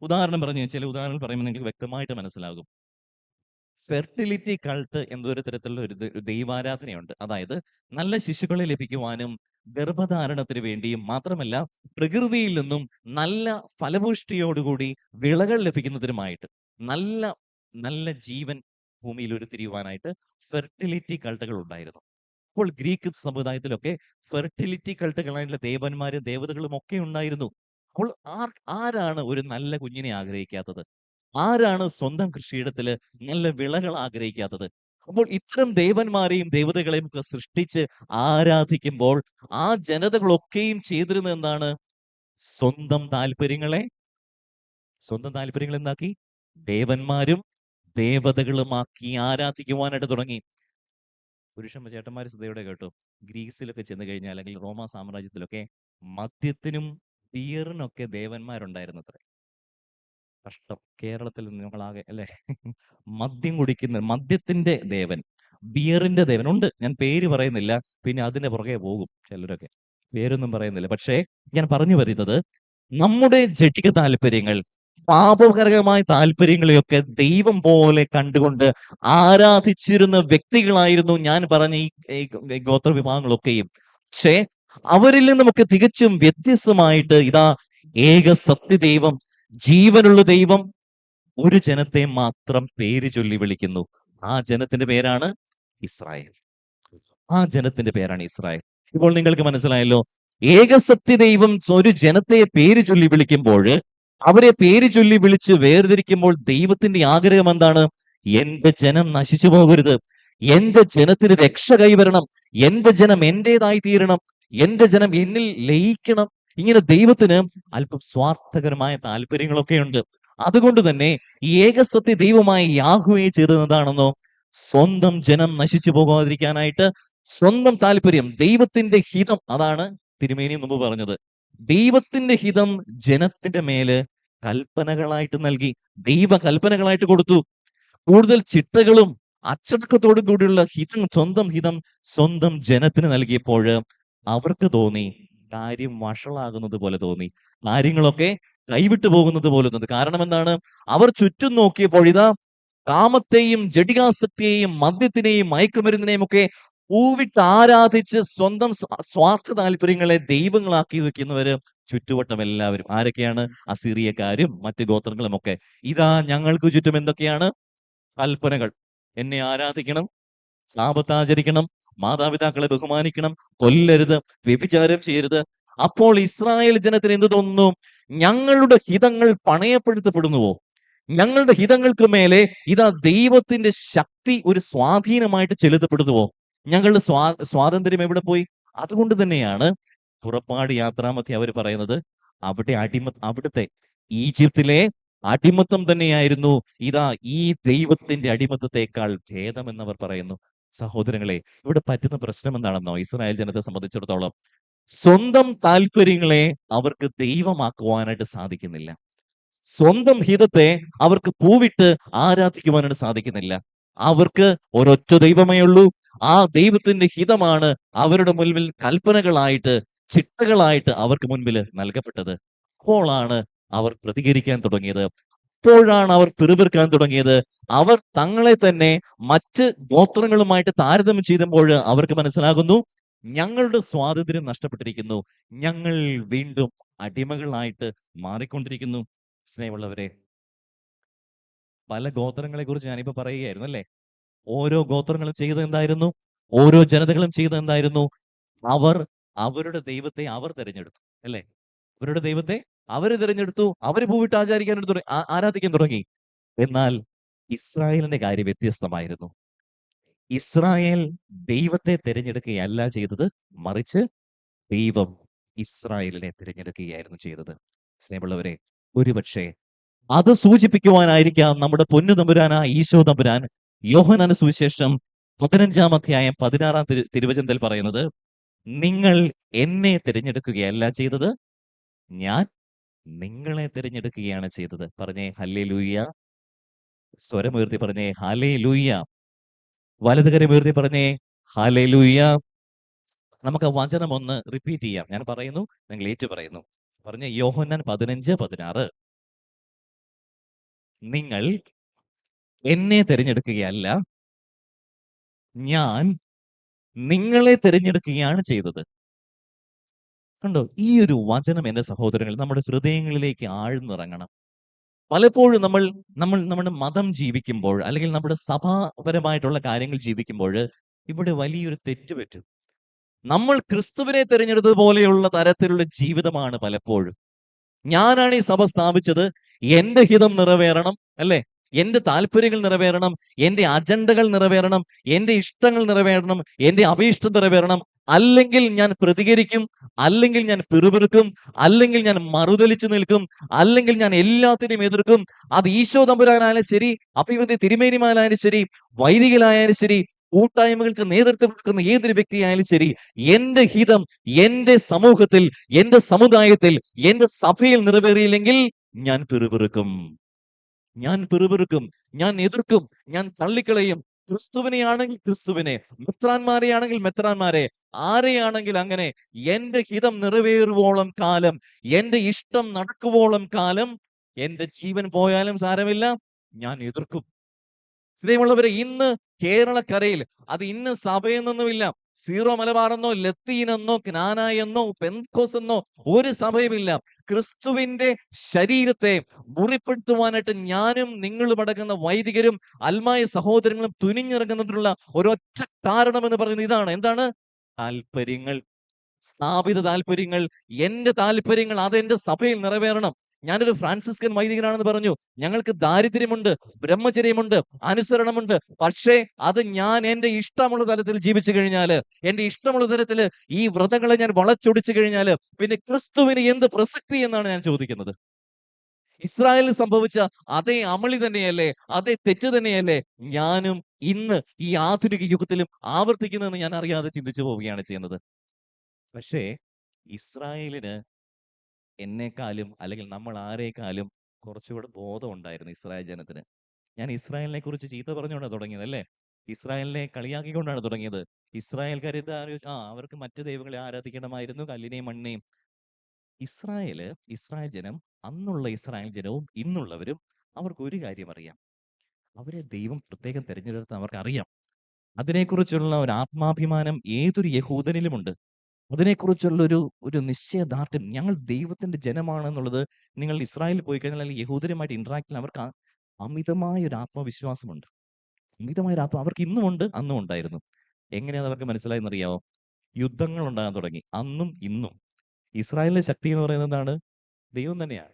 ഉദാഹരണം പറഞ്ഞു, ചില ഉദാഹരണങ്ങൾ പറയുമ്പോൾ നിങ്ങൾക്ക് വ്യക്തമായിട്ട് മനസ്സിലാകും. ഫെർട്ടിലിറ്റി കൾട്ട് എന്നൊരു തരത്തിലുള്ള ഒരു ദൈവാരാധനയുണ്ട്. അതായത് നല്ല ശിശുക്കളെ ലഭിക്കുവാനും ഗർഭധാരണത്തിന് വേണ്ടിയും മാത്രമല്ല, പ്രകൃതിയിൽ നിന്നും നല്ല ഫലപുഷ്ടിയോടുകൂടി വിളകൾ ലഭിക്കുന്നതിനുമായിട്ട് നല്ല നല്ല ജീവൻ ഭൂമിയിൽ ഉരുത്തിരിയുവാനായിട്ട് ഫെർട്ടിലിറ്റി കൾട്ടുകൾ ഉണ്ടായിരുന്നു. അപ്പോൾ ഗ്രീക്ക് സമുദായത്തിലൊക്കെ ഫെർട്ടിലിറ്റി കൾട്ടുകളായിട്ടുള്ള ദേവന്മാരും ദേവതകളും ഒക്കെ ഉണ്ടായിരുന്നു. അപ്പോൾ ആരാണ് ഒരു നല്ല കുഞ്ഞിനെ ആഗ്രഹിക്കാത്തത്? ആരാണ് സ്വന്തം കൃഷിയിടത്തില് നല്ല വിളകൾ ആഗ്രഹിക്കാത്തത്? അപ്പോൾ ഇത്തരം ദേവന്മാരെയും ദേവതകളെയും ഒക്കെ സൃഷ്ടിച്ച് ആരാധിക്കുമ്പോൾ ആ ജനതകളൊക്കെയും ചെയ്തിരുന്നത് എന്താണ്? സ്വന്തം താല്പര്യങ്ങളെ എന്താക്കി? ദേവന്മാരും ദേവതകളുമാക്കി ആരാധിക്കുവാനായിട്ട് തുടങ്ങി. ചേട്ടന്മാര് ശ്രദ്ധയോടെ കേട്ടോ. ഗ്രീസിലൊക്കെ ചെന്ന് കഴിഞ്ഞാൽ, അല്ലെങ്കിൽ റോമാ സാമ്രാജ്യത്തിലൊക്കെ മദ്യത്തിനും ബിയറിനൊക്കെ ദേവന്മാരുണ്ടായിരുന്നത്രേ. കഷ്ടം. കേരളത്തിൽ നമ്മളാകെ അല്ലേ മദ്യം കുടിക്കുന്ന മദ്യത്തിന്റെ ദേവൻ, ബിയറിന്റെ ദേവൻ ഉണ്ട്. ഞാൻ പേര് പറയുന്നില്ല, പിന്നെ അതിന്റെ പുറകെ പോകും ചിലരൊക്കെ. പേരൊന്നും പറയുന്നില്ല. പക്ഷേ ഞാൻ പറഞ്ഞു വരുന്നത്, നമ്മുടെ ജഡിക താല്പര്യങ്ങൾ, പാപകരമായ താല്പര്യങ്ങളെയൊക്കെ ദൈവം പോലെ കണ്ടുകൊണ്ട് ആരാധിച്ചിരുന്ന വ്യക്തികളായിരുന്നു ഞാൻ പറഞ്ഞ ഈ ഗോത്ര വിഭാഗങ്ങളൊക്കെയും. പക്ഷേ അവരിൽ നിന്നുമൊക്കെ തികച്ചും വ്യത്യസ്തമായിട്ട് ഇതാ ഏക സത്യദൈവം, ജീവനുള്ള ദൈവം ഒരു ജനത്തെ മാത്രം പേര് ചൊല്ലി വിളിക്കുന്നു. ആ ജനത്തിന്റെ പേരാണ് ഇസ്രായേൽ. ആ ജനത്തിന്റെ പേരാണ് ഇസ്രായേൽ. ഇപ്പോൾ നിങ്ങൾക്ക് മനസ്സിലായല്ലോ, ഏകസത്യ ദൈവം ഒരു ജനത്തെ പേര് ചൊല്ലി വിളിക്കുമ്പോൾ, അവരെ പേര് ചൊല്ലി വിളിച്ച് വേർതിരിക്കുമ്പോൾ ദൈവത്തിന്റെ ആഗ്രഹം എന്താണ്? എന്റെ ജനം നശിച്ചു പോകരുത്, എന്റെ ജനത്തിന് രക്ഷ കൈവരണം, എന്റെ ജനം എന്റേതായി തീരണം, എന്റെ ജനം എന്നിൽ ലയിക്കണം. ഇങ്ങനെ ദൈവത്തിന് അല്പം സ്വാർത്ഥകരമായ താല്പര്യങ്ങളൊക്കെ ഉണ്ട്. അതുകൊണ്ട് തന്നെ ഈ ഏകസത്യ ദൈവമായ യാഹ്വയെ ചെയ്തതാണെന്നോ, സ്വന്തം ജനം നശിച്ചു പോകാതിരിക്കാനായിട്ട് സ്വന്തം താല്പര്യം, ദൈവത്തിന്റെ ഹിതം, അതാണ് തിരുമേനി മുമ്പ് പറഞ്ഞത്. ദൈവത്തിന്റെ ഹിതം ജനത്തിന്റെ മേല് കൽപ്പനകളായിട്ട് നൽകി, ദൈവ കൽപ്പനകളായിട്ട് കൊടുത്തു. കൂടുതൽ ചിട്ടകളും അച്ചടക്കത്തോടും കൂടിയുള്ള സ്വന്തം ഹിതം സ്വന്തം ജനത്തിന് നൽകിയപ്പോൾ അവർക്ക് തോന്നി കാര്യം വഷളാകുന്നത് പോലെ തോന്നി, കാര്യങ്ങളൊക്കെ കൈവിട്ടു പോകുന്നത് പോലെ തോന്നി. കാരണം എന്താണ്? അവർ ചുറ്റും നോക്കിയപ്പോൾ ഇതാ കാമത്തെയും ജഡികാസക്തിയെയും മദ്യത്തിനെയും മയക്കുമരുന്നിനെയും ഒക്കെ പൂവിട്ട് ആരാധിച്ച് സ്വന്തം സ്വാർത്ഥ താല്പര്യങ്ങളെ ദൈവങ്ങളാക്കി വെക്കുന്നവര് ചുറ്റുവട്ടം എല്ലാവരും. ആരൊക്കെയാണ്? അസീറിയക്കാരും മറ്റു ഗോത്രങ്ങളും ഒക്കെ. ഇതാ ഞങ്ങൾക്ക് ചുറ്റും എന്തൊക്കെയാണ് കൽപ്പനകൾ? എന്നെ ആരാധിക്കണം, സാപത്താചരിക്കണം, മാതാപിതാക്കളെ ബഹുമാനിക്കണം, കൊല്ലരുത്, വ്യഭിചാരം ചെയ്യരുത്. അപ്പോൾ ഇസ്രായേൽ ജനത്തിന് എന്ത് തോന്നുന്നു? ഞങ്ങളുടെ ഹിതങ്ങൾ പണയപ്പെടുത്തപ്പെടുന്നുവോ? ഞങ്ങളുടെ ഹിതങ്ങൾക്ക് മേലെ ഇതാ ദൈവത്തിന്റെ ശക്തി ഒരു സ്വാധീനമായിട്ട് ചെലുത്തപ്പെടുന്നുവോ? ഞങ്ങളുടെ സ്വാതന്ത്ര്യം എവിടെ പോയി? അതുകൊണ്ട് തന്നെയാണ് പുറപ്പാട് യാത്രാമധ്യേ അവർ പറയുന്നത്, അവിടുത്തെ ഈജിപ്തിലെ അടിമത്തം തന്നെയായിരുന്നു ഇതാ ഈ ദൈവത്തിന്റെ അടിമത്തത്തെക്കാൾ ഭേദമെന്നവർ പറയുന്നു. സഹോദരങ്ങളെ, ഇവിടെ പറ്റുന്ന പ്രശ്നം എന്താണെന്നോ? ഇസ്രായേൽ ജനത്തെ സംബന്ധിച്ചിടത്തോളം സ്വന്തം താല്പര്യങ്ങളെ അവർക്ക് ദൈവമാക്കുവാനായിട്ട് സാധിക്കുന്നില്ല. സ്വന്തം ഹിതത്തെ അവർക്ക് പൂവിട്ട് ആരാധിക്കുവാനായിട്ട് സാധിക്കുന്നില്ല. അവർക്ക് ഒരൊറ്റ ദൈവമേ ഉള്ളൂ. ആ ദൈവത്തിന്റെ ഹിതമാണ് അവരുടെ മുൻപിൽ കൽപ്പനകളായിട്ട്, ചിട്ടകളായിട്ട് അവർക്ക് മുൻപിൽ നൽകപ്പെട്ടത്. അപ്പോഴാണ് അവർ പ്രതികരിക്കാൻ തുടങ്ങിയത്. അപ്പോഴാണ് അവർ പിറുപിറുക്കാൻ തുടങ്ങിയത്. അവർ തങ്ങളെ തന്നെ മറ്റ് ഗോത്രങ്ങളുമായിട്ട് താരതമ്യം ചെയ്തപ്പോൾ അവർക്ക് മനസ്സിലാകുന്നു, ഞങ്ങളുടെ സ്വാതന്ത്ര്യം നഷ്ടപ്പെട്ടിരിക്കുന്നു, ഞങ്ങൾ വീണ്ടും അടിമകളായിട്ട് മാറിക്കൊണ്ടിരിക്കുന്നു. സ്നേഹമുള്ളവരെ, പല ഗോത്രങ്ങളെ കുറിച്ച് ഞാനിപ്പോ പറയുകയായിരുന്നു അല്ലേ? ഓരോ ഗോത്രങ്ങളും ചെയ്തത് എന്തായിരുന്നു? ഓരോ ജനതകളും ചെയ്തത് എന്തായിരുന്നു? അവർ അവരുടെ ദൈവത്തെ അവർ തെരഞ്ഞെടുത്തു അല്ലേ? അവരുടെ ദൈവത്തെ അവര് തിരഞ്ഞെടുത്തു, അവര് പൂവിട്ട് ആരാധിക്കാൻ തുടങ്ങി. എന്നാൽ ഇസ്രായേലിന്റെ കാര്യം വ്യത്യസ്തമായിരുന്നു. ഇസ്രായേൽ ദൈവത്തെ തിരഞ്ഞെടുക്കുകയല്ല ചെയ്തത്, മറിച്ച് ദൈവം ഇസ്രായേലിനെ തിരഞ്ഞെടുക്കുകയായിരുന്നു ചെയ്തത്. സ്നേഹമുള്ളവരെ, ഒരുപക്ഷെ അത് സൂചിപ്പിക്കുവാനായിരിക്കാം നമ്മുടെ പൊന്നു തമ്പുരാനായ ഈശോ തമ്പുരാൻ യോഹന്നാന്റെ സുവിശേഷം 15-ാം അധ്യായം 16-ാം തിരുവചനത്തിൽ പറയുന്നത്, നിങ്ങൾ എന്നെ തിരഞ്ഞെടുക്കുകയല്ല ചെയ്തത്, ഞാൻ നിങ്ങളെ തിരഞ്ഞെടുക്കുകയാണ് ചെയ്തത്. പറഞ്ഞേ ഹല്ലേലൂയ. സ്വരമുയർത്തി പറഞ്ഞേ ഹല്ലേലൂയ. വലതുകരമുയർത്തി പറഞ്ഞേ ഹല്ലേലൂയ. നമുക്ക് വചനം ഒന്ന് റിപ്പീറ്റ് ചെയ്യാം. ഞാൻ പറയുന്നു, നിങ്ങൾ ഏറ്റു പറയുന്നു. പറഞ്ഞ യോഹന്നാൻ 15:16. നിങ്ങൾ എന്നെ തിരഞ്ഞെടുക്കുകയല്ല, ഞാൻ നിങ്ങളെ തിരഞ്ഞെടുക്കുകയാണ് ചെയ്തത്. കണ്ടോ? ഈ ഒരു വചനം എന്റെ സഹോദരങ്ങൾ നമ്മുടെ ഹൃദയങ്ങളിലേക്ക് ആഴ്ന്നിറങ്ങണം. പലപ്പോഴും നമ്മൾ നമ്മൾ നമ്മുടെ മതം ജീവിക്കുമ്പോൾ, അല്ലെങ്കിൽ നമ്മുടെ സഭാപരമായിട്ടുള്ള കാര്യങ്ങൾ ജീവിക്കുമ്പോൾ ഇവിടെ വലിയൊരു തെറ്റ് പറ്റും. നമ്മൾ ക്രിസ്തുവിനെ തിരഞ്ഞെടുത്തതുപോലെയുള്ള തരത്തിലുള്ള ജീവിതമാണ് പലപ്പോഴും. ഞാനാണ് ഈ സഭ സ്ഥാപിച്ചത്, എന്റെ ഹിതം നിറവേറണം, അല്ലെ? എന്റെ താല്പര്യങ്ങൾ നിറവേറണം, എന്റെ അജണ്ടകൾ നിറവേറണം, എന്റെ ഇഷ്ടങ്ങൾ നിറവേറണം, എന്റെ അഭീഷ്ടം നിറവേറണം. അല്ലെങ്കിൽ ഞാൻ പ്രതികരിക്കും, അല്ലെങ്കിൽ ഞാൻ പിറുപിറുക്കും, അല്ലെങ്കിൽ ഞാൻ മറുതലിച്ചു നിൽക്കും, അല്ലെങ്കിൽ ഞാൻ എല്ലാത്തിനെയും എതിർക്കും. അത് ഈശോ തമ്പുരാനായാലും ശരി, അഭിവൃദ്ധി തിരുമേനിമാരായാലും ശരി, വൈദികരായാലും ശരി, കൂട്ടായ്മകൾക്ക് നേതൃത്വം കൊടുക്കുന്ന ഏതൊരു വ്യക്തിയായാലും ശരി, എന്റെ ഹിതം എന്റെ സമൂഹത്തിൽ, എന്റെ സമുദായത്തിൽ, എന്റെ സഭയിൽ നിറവേറിയില്ലെങ്കിൽ ഞാൻ പിറുപിറുക്കും, ഞാൻ എതിർക്കും, ഞാൻ തള്ളിക്കളയും. ക്രിസ്തുവിനെയാണെങ്കിൽ ക്രിസ്തുവിനെ, മെത്രാന്മാരെയാണെങ്കിൽ മെത്രാന്മാരെ, ആരെയാണെങ്കിൽ അങ്ങനെ. എന്റെ ഹിതം നിറവേറുവോളം കാലം, എന്റെ ഇഷ്ടം നടക്കുവോളം കാലം, എന്റെ ജീവൻ പോയാലും സാരമില്ല, ഞാൻ എതിർക്കും. സ്നേഹമുള്ളവരെ, ഇന്ന് കേരളക്കരയിൽ അത് ഇന്ന് സഭയെന്നൊന്നുമില്ല. സീറോ മലബാറെന്നോ, ലത്തീനെന്നോ, ജ്ഞാനായെന്നോ, പെന്തക്കോസ് എന്നോ ഒരു സഭയുമില്ല. ക്രിസ്തുവിന്റെ ശരീരത്തെ മുറിപ്പെടുത്തുവാനായിട്ട് ഞാനും നിങ്ങളും അടങ്ങുന്ന വൈദികരും അൽമായ സഹോദരങ്ങളും തുനിഞ്ഞിറങ്ങുന്നതിനുള്ള ഒരൊറ്റ കാരണം എന്ന് പറയുന്നത് ഇതാണ്. എന്താണ്? താല്പര്യങ്ങൾ, സ്ഥാപിത താല്പര്യങ്ങൾ. എന്റെ താല്പര്യങ്ങൾ അതെന്റെ സഭയിൽ നിറവേറണം. ഞാനൊരു ഫ്രാൻസിസ്കൻ വൈദികനാണെന്ന് പറഞ്ഞു. ഞങ്ങൾക്ക് ദാരിദ്ര്യമുണ്ട്, ബ്രഹ്മചര്യമുണ്ട്, അനുസരണമുണ്ട്. പക്ഷേ അത് ഞാൻ എന്റെ ഇഷ്ടമുള്ള തലത്തിൽ ജീവിച്ചു കഴിഞ്ഞാല്, എന്റെ ഇഷ്ടമുള്ള തരത്തിൽ ഈ വ്രതങ്ങളെ ഞാൻ വളച്ചൊടിച്ചു കഴിഞ്ഞാല്, പിന്നെ ക്രിസ്തുവിന് എന്ത് പ്രസക്തി എന്നാണ് ഞാൻ ചോദിക്കുന്നത്. ഇസ്രായേലിൽ സംഭവിച്ച അതേ അമളി തന്നെയല്ലേ, അതേ തെറ്റ് തന്നെയല്ലേ ഞാനും ഇന്ന് ഈ ആധുനിക യുഗത്തിലും ആവർത്തിക്കുന്നതെന്ന് ഞാൻ അറിയാതെ ചിന്തിച്ചു പോവുകയാണ് ചെയ്യുന്നത്. പക്ഷേ ഇസ്രായേലിന് എന്നെക്കാളും, അല്ലെങ്കിൽ നമ്മൾ ആരേക്കാളും കുറച്ചുകൂടെ ബോധം ഉണ്ടായിരുന്നു ഇസ്രായേൽ ജനത്തിന്. ഞാൻ ഇസ്രായേലിനെ കുറിച്ച് ചീത്ത പറഞ്ഞുകൊണ്ടാണ് തുടങ്ങിയത്, അല്ലേ? ഇസ്രായേലിനെ കളിയാക്കിക്കൊണ്ടാണ് തുടങ്ങിയത്. ഇസ്രായേൽക്കാർ അവർക്ക് മറ്റു ദൈവങ്ങളെ ആരാധിക്കണമായിരുന്നു, കല്ലിനെയും മണ്ണിനെയും. ഇസ്രായേൽ ജനം, അന്നുള്ള ഇസ്രായേൽ ജനവും ഇന്നുള്ളവരും, അവർക്ക് ഒരു കാര്യം അറിയാം. അവരെ ദൈവം പ്രത്യേകം തിരഞ്ഞെടുത്ത് അവർക്ക് അറിയാം. അതിനെക്കുറിച്ചുള്ള ഒരു ആത്മാഭിമാനം ഏതൊരു യഹൂദനിലുമുണ്ട്. അതിനെക്കുറിച്ചുള്ള ഒരു നിശ്ചയദാർഢ്യം, ഞങ്ങൾ ദൈവത്തിന്റെ ജനമാണെന്നുള്ളത്. നിങ്ങൾ ഇസ്രായേലിൽ പോയി കഴിഞ്ഞാൽ, അല്ലെങ്കിൽ യഹൂദരുമായിട്ട് ഇന്ററാക്ട് ചെയ്യാൻ അവർക്ക് അമിതമായ ഒരു ആത്മവിശ്വാസമുണ്ട്. അമിതമായ ഒരു അവർക്ക് ഇന്നുമുണ്ട്, അന്നും ഉണ്ടായിരുന്നു. എങ്ങനെയാണ് അവർക്ക് മനസ്സിലായെന്നറിയാമോ? യുദ്ധങ്ങൾ ഉണ്ടാകാൻ തുടങ്ങി. അന്നും ഇന്നും ഇസ്രായേലിന്റെ ശക്തി എന്ന് പറയുന്നത് എന്താണ്? ദൈവം തന്നെയാണ്.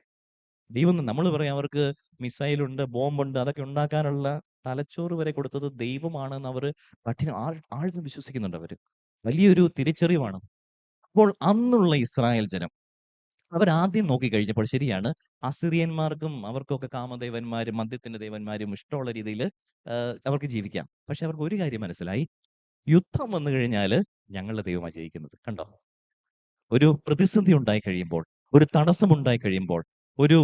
ദൈവം, നമ്മൾ പറയാം അവർക്ക് മിസൈലുണ്ട്, ബോംബുണ്ട്, അതൊക്കെ ഉണ്ടാക്കാനുള്ള തലച്ചോറ് വരെ കൊടുത്തത് ദൈവമാണെന്ന് അവർ ആഴ്ന്ന് വിശ്വസിക്കുന്നുണ്ട്. അവര് വലിയൊരു തിരിച്ചറിവാണ്. അപ്പോൾ അന്നുള്ള ഇസ്രായേൽ ജനം അവരാദ്യം നോക്കിക്കഴിഞ്ഞപ്പോൾ, ശരിയാണ്, അസിറിയന്മാർക്കും അവർക്കൊക്കെ കാമദേവന്മാരും മദ്യത്തിന്റെ ദേവന്മാരും ഇഷ്ടമുള്ള രീതിയിൽ അവർക്ക് ജീവിക്കാം. പക്ഷെ അവർക്ക് ഒരു കാര്യം മനസ്സിലായി, യുദ്ധം വന്നു കഴിഞ്ഞാൽ ഞങ്ങളുടെ ദൈവമായി ജയിക്കുന്നത്. കണ്ടോ? ഒരു പ്രതിസന്ധി ഉണ്ടായി കഴിയുമ്പോൾ, ഒരു തടസ്സം ഉണ്ടായി കഴിയുമ്പോൾ, ഒരു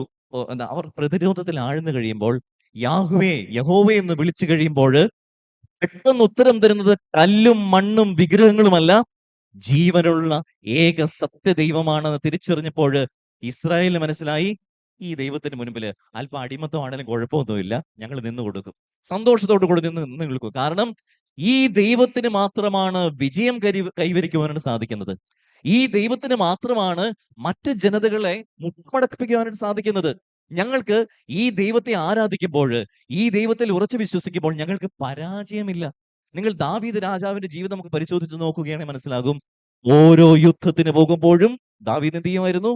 അവർ പ്രതിരോധത്തിൽ ആഴ്ന്നു കഴിയുമ്പോൾ, യഹോവേ എന്ന് വിളിച്ചു കഴിയുമ്പോൾ പെട്ടെന്ന് ഉത്തരം തരുന്നത് കല്ലും മണ്ണും വിഗ്രഹങ്ങളുമല്ല, ജീവനുള്ള ഏക സത്യദൈവമാണെന്ന് തിരിച്ചറിഞ്ഞപ്പോൾ ഇസ്രായേലിന് മനസ്സിലായി, ഈ ദൈവത്തിന് മുൻപിൽ അല്പം അടിമത്തമാണെങ്കിലും കുഴപ്പമൊന്നുമില്ല, ഞങ്ങൾ നിന്നു കൊടുക്കും, സന്തോഷത്തോടു കൂടി നിന്ന് നിൽക്കും. കാരണം ഈ ദൈവത്തിന് മാത്രമാണ് വിജയം കൈവരിക്കുവാനായിട്ട് സാധിക്കുന്നത്. ഈ ദൈവത്തിന് മാത്രമാണ് മറ്റ് ജനതകളെ മുട്ടുമടക്കിപ്പിക്കുവാനായിട്ട് സാധിക്കുന്നത്. ഞങ്ങൾക്ക് ഈ ദൈവത്തെ ആരാധിക്കുമ്പോൾ, ഈ ദൈവത്തിൽ ഉറച്ചു വിശ്വസിക്കുമ്പോൾ ഞങ്ങൾക്ക് പരാജയമില്ല. നിങ്ങൾ ദാവീദ് രാജാവിന്റെ ജീവിതം നമുക്ക് പരിശോധിച്ച് നോക്കുകയാണെങ്കിൽ മനസ്സിലാകും. ഓരോ യുദ്ധത്തിന് പോകുമ്പോഴും ദാവീദ് എന്ത് ചെയ്യുമായിരുന്നു?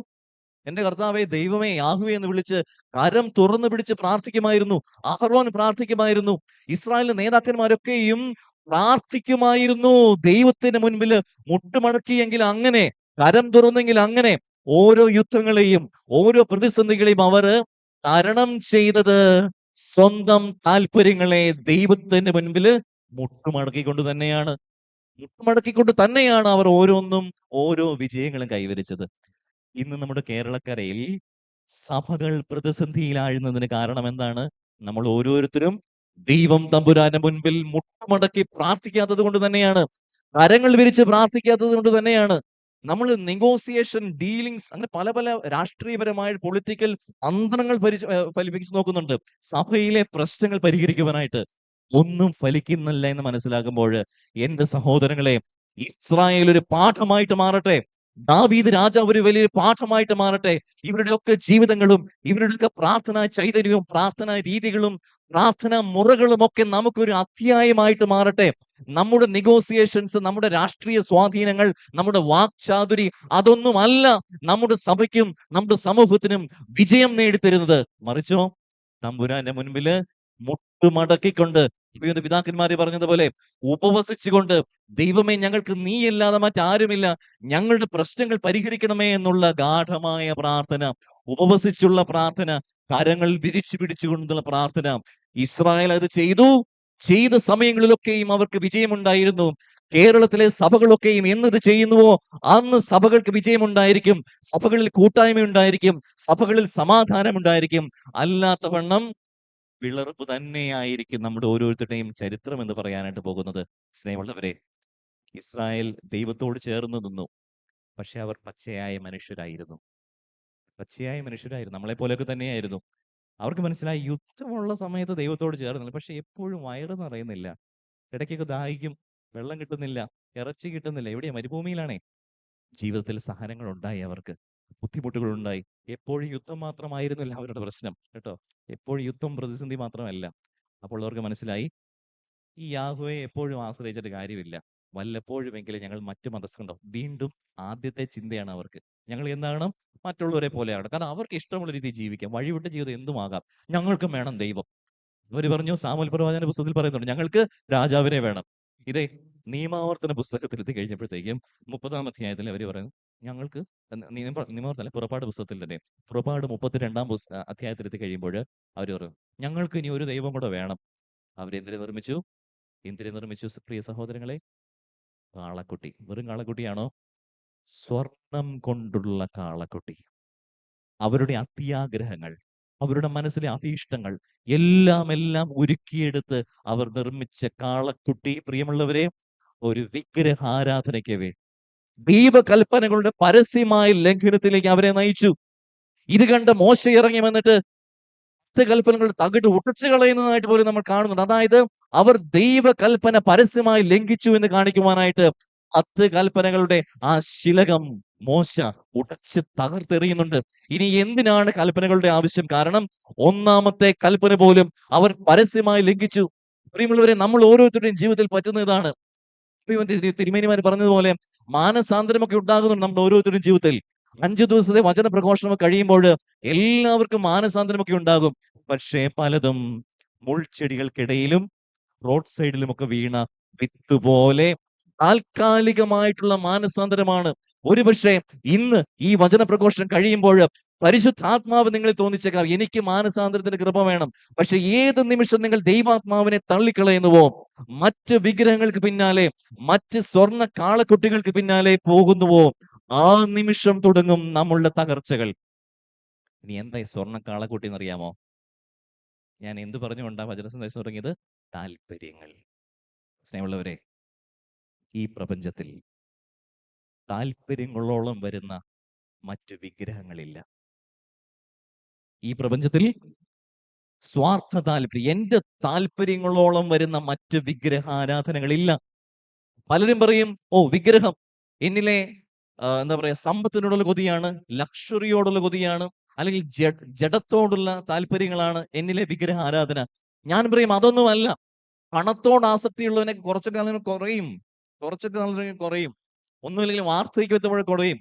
എന്റെ കർത്താവേ, ദൈവമേ, യാഹ്വേ എന്ന് വിളിച്ച് കരം തുറന്നു പിടിച്ച് പ്രാർത്ഥിക്കുമായിരുന്നു. അഹരോൻ പ്രാർത്ഥിക്കുമായിരുന്നു. ഇസ്രായേലിലെ നേതാക്കന്മാരൊക്കെയും പ്രാർത്ഥിക്കുമായിരുന്നു. ദൈവത്തിന്റെ മുൻപിൽ മുട്ടുമടക്കിയെങ്കിൽ അങ്ങനെ, കരം തുറന്നെങ്കിൽ അങ്ങനെ, ഓരോ യുദ്ധങ്ങളെയും ഓരോ പ്രതിസന്ധികളെയും അവർ തരണം ചെയ്തത് സ്വന്തം താല്പര്യങ്ങളെ ദൈവത്തിന്റെ മുൻപിൽ മുട്ടുമടക്കിക്കൊണ്ട് തന്നെയാണ്. മുട്ടുമടക്കിക്കൊണ്ട് തന്നെയാണ് അവർ ഓരോന്നും ഓരോ വിജയങ്ങളും കൈവരിച്ചത്. ഇന്ന് നമ്മുടെ കേരളക്കരയിൽ സഭകൾ പ്രതിസന്ധിയിലാഴുന്നതിന് കാരണം എന്താണ്? നമ്മൾ ഓരോരുത്തരും ദൈവം തമ്പുരാന്റെ മുൻപിൽ മുട്ടുമടക്കി പ്രാർത്ഥിക്കാത്തത് കൊണ്ട് തന്നെയാണ്. കരങ്ങൾ വിരിച്ച് പ്രാർത്ഥിക്കാത്തത് കൊണ്ട് തന്നെയാണ്. നമ്മൾ നെഗോസിയേഷൻ, ഡീലിങ്സ്, അങ്ങനെ പല പല രാഷ്ട്രീയപരമായ പൊളിറ്റിക്കൽ തന്ത്രങ്ങൾ ഫലിപ്പിച്ച് നോക്കുന്നുണ്ട് സഭയിലെ പ്രശ്നങ്ങൾ പരിഹരിക്കുവാനായിട്ട്. ഒന്നും ഫലിക്കുന്നില്ല എന്ന് മനസ്സിലാകുമ്പോൾ എന്റെ സഹോദരങ്ങളെ, ഇസ്രായേൽ ഒരു പാഠമായിട്ട് മാറട്ടെ. ദാവീദ് രാജാവ് ഒരു വലിയൊരു പാഠമായിട്ട് മാറട്ടെ. ഇവരുടെയൊക്കെ ജീവിതങ്ങളും ഇവരുടെയൊക്കെ പ്രാർത്ഥനാ ചൈതന്യവും പ്രാർത്ഥനാ രീതികളും പ്രാർത്ഥനാ മുറകളും ഒക്കെ നമുക്കൊരു അധ്യായമായിട്ട് മാറട്ടെ. നമ്മുടെ നെഗോസിയേഷൻസ്, നമ്മുടെ രാഷ്ട്രീയ സ്വാധീനങ്ങൾ, നമ്മുടെ വാക്ചാതുരി, അതൊന്നുമല്ല നമ്മുടെ സഭയ്ക്കും നമ്മുടെ സമൂഹത്തിനും വിജയം നേടിത്തരുന്നത്. മറിച്ചോ തമ്പുരാന്റെ മുൻപില് മുട്ടുമടക്കിക്കൊണ്ട് പിതാക്കന്മാരെ പറഞ്ഞതുപോലെ ഉപവസിച്ചുകൊണ്ട്, ദൈവമേ ഞങ്ങൾക്ക് നീയല്ലാതെ മറ്റാരുമില്ല, ഞങ്ങളുടെ പ്രശ്നങ്ങൾ പരിഹരിക്കണമേ എന്നുള്ള ഗാഠമായ പ്രാർത്ഥന, ഉപവസിച്ചുള്ള പ്രാർത്ഥന, കരങ്ങൾ വിരിച്ചു പിടിച്ചുകൊണ്ടുള്ള പ്രാർത്ഥന. ഇസ്രായേൽ അത് ചെയ്തു. ചെയ്ത സമയങ്ങളിലൊക്കെയും അവർക്ക് വിജയമുണ്ടായിരുന്നു. കേരളത്തിലെ സഭകളൊക്കെയും എന്നത് ചെയ്യുന്നുവോ അന്ന് സഭകൾക്ക് വിജയമുണ്ടായിരിക്കും, സഭകളിൽ കൂട്ടായ്മ ഉണ്ടായിരിക്കും, സഭകളിൽ സമാധാനം ഉണ്ടായിരിക്കും. അല്ലാത്തവണ്ണം പിളർപ്പ് തന്നെയായിരിക്കും നമ്മുടെ ഓരോരുത്തരുടെയും ചരിത്രം എന്ന് പറയാനായിട്ട് പോകുന്നത്. സ്നേഹമുള്ളവരെ, ഇസ്രായേൽ ദൈവത്തോട് ചേർന്ന് നിന്നു. പക്ഷെ അവർ പച്ചയായ മനുഷ്യരായിരുന്നു. പച്ചയായ മനുഷ്യരായിരുന്നു, നമ്മളെ പോലെയൊക്കെ തന്നെയായിരുന്നു. അവർക്ക് മനസ്സിലായി യുദ്ധമുള്ള സമയത്ത് ദൈവത്തോട് ചേർന്നില്ല, പക്ഷെ എപ്പോഴും വയറ് നിറയുന്നില്ല, ഇടയ്ക്കൊക്കെ ദാഹിക്കും, വെള്ളം കിട്ടുന്നില്ല, ഇറച്ചി കിട്ടുന്നില്ല. എവിടെയാ? മരുഭൂമിയിലാണേ. ജീവിതത്തിൽ സഹനങ്ങൾ ഉണ്ടായി, അവർക്ക് ബുദ്ധിമുട്ടുകൾ ഉണ്ടായി. എപ്പോഴും യുദ്ധം മാത്രമായിരുന്നില്ല അവരുടെ പ്രശ്നം കേട്ടോ. എപ്പോഴും യുദ്ധം പ്രതിസന്ധി മാത്രമല്ല. അപ്പോൾ അവർക്ക് മനസ്സിലായി ഈ യാഹോവയെ എപ്പോഴും ആശ്രയിച്ചിട്ട് കാര്യമില്ല, വല്ലപ്പോഴുമെങ്കിലും ഞങ്ങൾ മറ്റു മതസ്ഥരുണ്ടോ. വീണ്ടും ആദ്യത്തെ ചിന്തയാണ് അവർക്ക്, ഞങ്ങൾ എന്താണ്? മറ്റുള്ളവരെ പോലെയാണ്. കാരണം അവർക്ക് ഇഷ്ടമുള്ള രീതിയിൽ ജീവിക്കാം, വഴിവിട്ട ജീവിതം എന്തുമാകാം, ഞങ്ങൾക്കും വേണം ദൈവം. അവർ പറഞ്ഞു, സാമുവേൽ പ്രവാചകന്റെ പുസ്തകത്തിൽ പറയുന്നുണ്ട്, ഞങ്ങൾക്ക് രാജാവിനെ വേണം. ഇതേ നിയമാവർത്തന പുസ്തകത്തിൽ എത്തി കഴിഞ്ഞപ്പോഴത്തേക്കും 30-ാം അധ്യായത്തിൽ അവർ പറയുന്നു, ഞങ്ങൾക്ക് നിയമാവർത്തന പുറപ്പാട് പുസ്തകത്തിൽ തന്നെ പുറപ്പാട് 32-ാം അധ്യായത്തിൽ എത്തി കഴിയുമ്പോൾ അവർ പറഞ്ഞു, ഞങ്ങൾക്ക് ഇനി ഒരു ദൈവം കൂടെ വേണം. അവരെന്തിനെ നിർമ്മിച്ചു? എന്തിനെ നിർമ്മിച്ചു പ്രിയ സഹോദരങ്ങളെ? കാളക്കുട്ടി. വെറും കാളക്കുട്ടിയാണോ? സ്വർണം കൊണ്ടുള്ള കാളക്കുട്ടി. അവരുടെ അത്യാഗ്രഹങ്ങൾ, അവരുടെ മനസ്സിലെ അഭീഷ്ടങ്ങൾ എല്ലാം ഒരുക്കിയെടുത്ത് അവർ നിർമ്മിച്ച കാളക്കുട്ടി, പ്രിയമുള്ളവരെ, ഒരു വിഗ്രഹാരാധനയ്ക്ക് വേണ്ടി ദൈവകൽപ്പനകളുടെ പരസ്യമായ ലംഘനത്തിലേക്ക് അവരെ നയിച്ചു. ഇത് കണ്ട് മോശ ഇറങ്ങി വന്നിട്ട് കൽപ്പനകളുടെ തകിട് ഉടച്ചു കളയുന്നതായിട്ട് പോലും നമ്മൾ കാണുന്നുണ്ട്. അതായത് അവർ ദൈവകൽപ്പന പരസ്യമായി ലംഘിച്ചു എന്ന് കാണിക്കുവാനായിട്ട് 10 കൽപ്പനകളുടെ ആ ശിലകം മോശ ഉടച്ച് തകർത്തെറിയുന്നുണ്ട്. ഇനി എന്തിനാണ് കൽപ്പനകളുടെ ആവശ്യം? കാരണം 1-ാമത്തെ കൽപ്പന പോലും അവർ പരസ്യമായി ലംഘിച്ചു. പ്രിയമുള്ളവരെ, നമ്മൾ ഓരോരുത്തരുടെയും ജീവിതത്തിൽ പറ്റുന്ന ഇതാണ്. തിരുമേനിമാർ പറഞ്ഞതുപോലെ മാനസാന്തരമൊക്കെ ഉണ്ടാകുന്നുണ്ട് നമ്മുടെ ഓരോരുത്തരുടെയും ജീവിതത്തിൽ. 5 ദിവസത്തെ വചന പ്രഘോഷണം കഴിയുമ്പോൾ എല്ലാവർക്കും മാനസാന്തരമൊക്കെ ഉണ്ടാകും. പക്ഷേ പലതും മുൾച്ചെടികൾക്കിടയിലും റോഡ് സൈഡിലും ഒക്കെ വീണ വിത്ത് പോലെ താൽക്കാലികമായിട്ടുള്ള മാനസാന്തരമാണ്. ഒരുപക്ഷെ ഇന്ന് ഈ വചന പ്രഘോഷണം കഴിയുമ്പോൾ പരിശുദ്ധാത്മാവ് നിങ്ങളെ തോന്നിച്ചേക്കാം, എനിക്ക് മാനസാന്തരത്തിന്റെ കൃപ വേണം. പക്ഷെ ഏത് നിമിഷം നിങ്ങൾ ദൈവാത്മാവിനെ തള്ളിക്കളയുന്നുവോ, മറ്റ് വിഗ്രഹങ്ങൾക്ക് പിന്നാലെ, മറ്റ് സ്വർണ്ണ കാളക്കുട്ടികൾക്ക് പിന്നാലെ പോകുന്നുവോ, ആ നിമിഷം തുടങ്ങും നമ്മളുടെ തകർച്ചകൾ. ഇനി എന്താ ഈ സ്വർണ്ണ കാളക്കുട്ടി എന്നറിയാമോ? ഞാൻ എന്ത് പറഞ്ഞുകൊണ്ടാ വചന സന്ദേശം തുടങ്ങിയത്? താല്പര്യങ്ങൾ. സ്നേഹമുള്ളവരെ, ഈ പ്രപഞ്ചത്തിൽ താല്പര്യങ്ങളോളം വരുന്ന മറ്റ് വിഗ്രഹങ്ങളില്ല. ഈ പ്രപഞ്ചത്തിൽ സ്വാർത്ഥ താല്പര്യം, എന്റെ താല്പര്യങ്ങളോളം വരുന്ന മറ്റ് വിഗ്രഹാരാധനകളില്ല. പലരും പറയും, ഓ വിഗ്രഹം എന്നിലെ എന്താ പറയാ, സമ്പത്തിനോടുള്ള കൊതിയാണ്, ലക്ഷറിയോടുള്ള കൊതിയാണ്, അല്ലെങ്കിൽ ജഡത്തോടുള്ള താല്പര്യങ്ങളാണ് എന്നിലെ വിഗ്രഹ ആരാധന. ഞാൻ പറയും അതൊന്നുമല്ല. പണത്തോട് ആസക്തിയുള്ളവനെ കുറച്ചു കാലം കുറയും, ഒന്നുമില്ലെങ്കിൽ വാർദ്ധക്യം എത്തുമ്പോൾ കുറയും.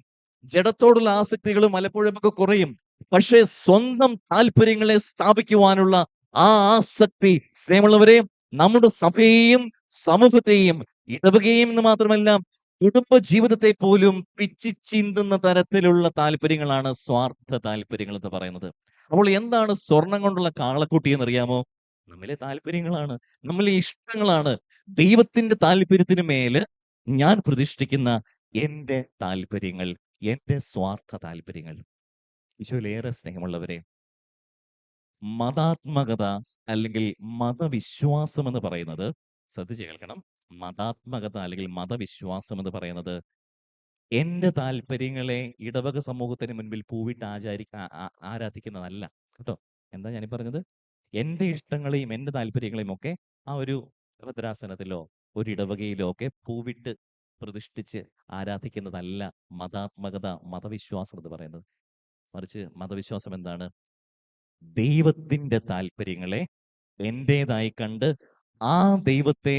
ജഡത്തോടുള്ള ആസക്തികളും പലപ്പോഴും ഒക്കെ കുറയും. പക്ഷേ സ്വന്തം താല്പര്യങ്ങളെ സ്ഥാപിക്കുവാനുള്ള ആ ആസക്തി, സ്നേഹമുള്ളവരെ, നമ്മുടെ സഭയെയും സമൂഹത്തെയും ഇടവകയും എന്ന് മാത്രമല്ല കുടുംബ ജീവിതത്തെ പോലും പിച്ചി ചീന്തുന്ന തരത്തിലുള്ള താല്പര്യങ്ങളാണ് സ്വാർത്ഥ താല്പര്യങ്ങൾ എന്ന് പറയുന്നത്. അപ്പോൾ എന്താണ് സ്വർണം കൊണ്ടുള്ള കാളക്കുട്ടി എന്നറിയാമോ? നമ്മിലെ താല്പര്യങ്ങളാണ്, നമ്മിലെ ഇഷ്ടങ്ങളാണ്. ദൈവത്തിന്റെ താല്പര്യത്തിന് മേല് ഞാൻ പ്രതിഷ്ഠിക്കുന്ന എന്റെ താല്പര്യങ്ങൾ, എന്റെ സ്വാർത്ഥ താല്പര്യങ്ങൾ. ഈശോയിലേറെ സ്നേഹമുള്ളവരെ, മതാത്മകത അല്ലെങ്കിൽ മതവിശ്വാസം എന്ന് പറയുന്നത്, ശ്രദ്ധിച്ച് കേൾക്കണം, മതാത്മകത അല്ലെങ്കിൽ മതവിശ്വാസം എന്ന് പറയുന്നത് എന്റെ താല്പര്യങ്ങളെ ഇടവക സമൂഹത്തിന് മുൻപിൽ പൂവിട്ട് ആരാധിക്കുന്നതല്ല കേട്ടോ. എന്താ ഞാനീ പറഞ്ഞത്? എന്റെ ഇഷ്ടങ്ങളെയും എന്റെ താല്പര്യങ്ങളെയും ഒക്കെ ആ ഒരു ഭദ്രാസനത്തിലോ ഒരു ഇടവകയിലോ ഒക്കെ പൂവിട്ട് പ്രതിഷ്ഠിച്ച് ആരാധിക്കുന്നതല്ല മതാത്മകത, മതവിശ്വാസം എന്ന് പറയുന്നത്. മറിച്ച് മതവിശ്വാസം എന്താണ്? ദൈവത്തിന്റെ താല്പര്യങ്ങളെ എന്റേതായി കണ്ട് ആ ദൈവത്തെ,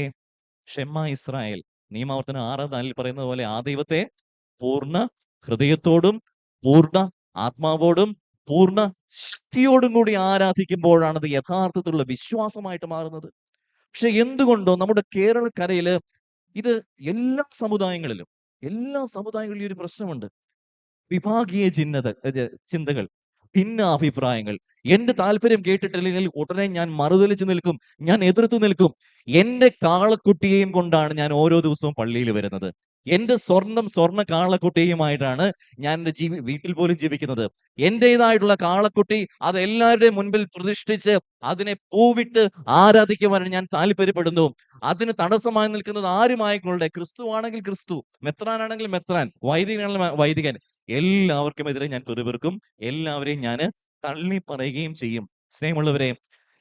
ഷെമ്മ ഇസ്രായേൽ, നിയമാവർത്തനം 6:4 പറയുന്നത് പോലെ ആ ദൈവത്തെ പൂർണ്ണ ഹൃദയത്തോടും പൂർണ്ണ ആത്മാവോടും പൂർണ്ണ ശക്തിയോടും കൂടി ആരാധിക്കുമ്പോഴാണ് അത് യഥാർത്ഥത്തിലുള്ള വിശ്വാസമായിട്ട് മാറുന്നത്. പക്ഷെ എന്തുകൊണ്ടോ നമ്മുടെ കേരളക്കരയില് ഇത് എല്ലാ സമുദായങ്ങളിലും ഈ ഒരു പ്രശ്നമുണ്ട്. വിഭാഗീയ ചിന്തകൾ, ഭിന്ന അഭിപ്രായങ്ങൾ. എന്റെ താല്പര്യം കേട്ടിട്ടില്ലെങ്കിൽ ഉടനെ ഞാൻ മറുതലിച്ചു നിൽക്കും, ഞാൻ എതിർത്ത് നിൽക്കും. എന്റെ കാളക്കുട്ടിയെയും കൊണ്ടാണ് ഞാൻ ഓരോ ദിവസവും പള്ളിയിൽ വരുന്നത്. എന്റെ സ്വർണ്ണ കാളക്കുട്ടിയുമായിട്ടാണ് ഞാൻ എന്റെ വീട്ടിൽ പോലും ജീവിക്കുന്നത്. എന്റേതായിട്ടുള്ള കാളക്കുട്ടി അത് എല്ലാവരുടെയും മുൻപിൽ പ്രതിഷ്ഠിച്ച് അതിനെ പൂവിട്ട് ആരാധിക്കുവാൻ ഞാൻ താല്പര്യപ്പെടുന്നു. അതിന് തടസ്സമായി നിൽക്കുന്നത് ആരുമായിക്കൊള്ളട്ടെ, ക്രിസ്തു ആണെങ്കിൽ ക്രിസ്തു, മെത്രാനാണെങ്കിൽ മെത്രാൻ, വൈദികനാണെങ്കിൽ വൈദികൻ, എല്ലാവർക്കും എതിരെ ഞാൻ പിറുപിറുക്കും, എല്ലാവരെയും ഞാൻ തള്ളി പറയുകയും ചെയ്യും. സ്നേഹമുള്ളവരെ,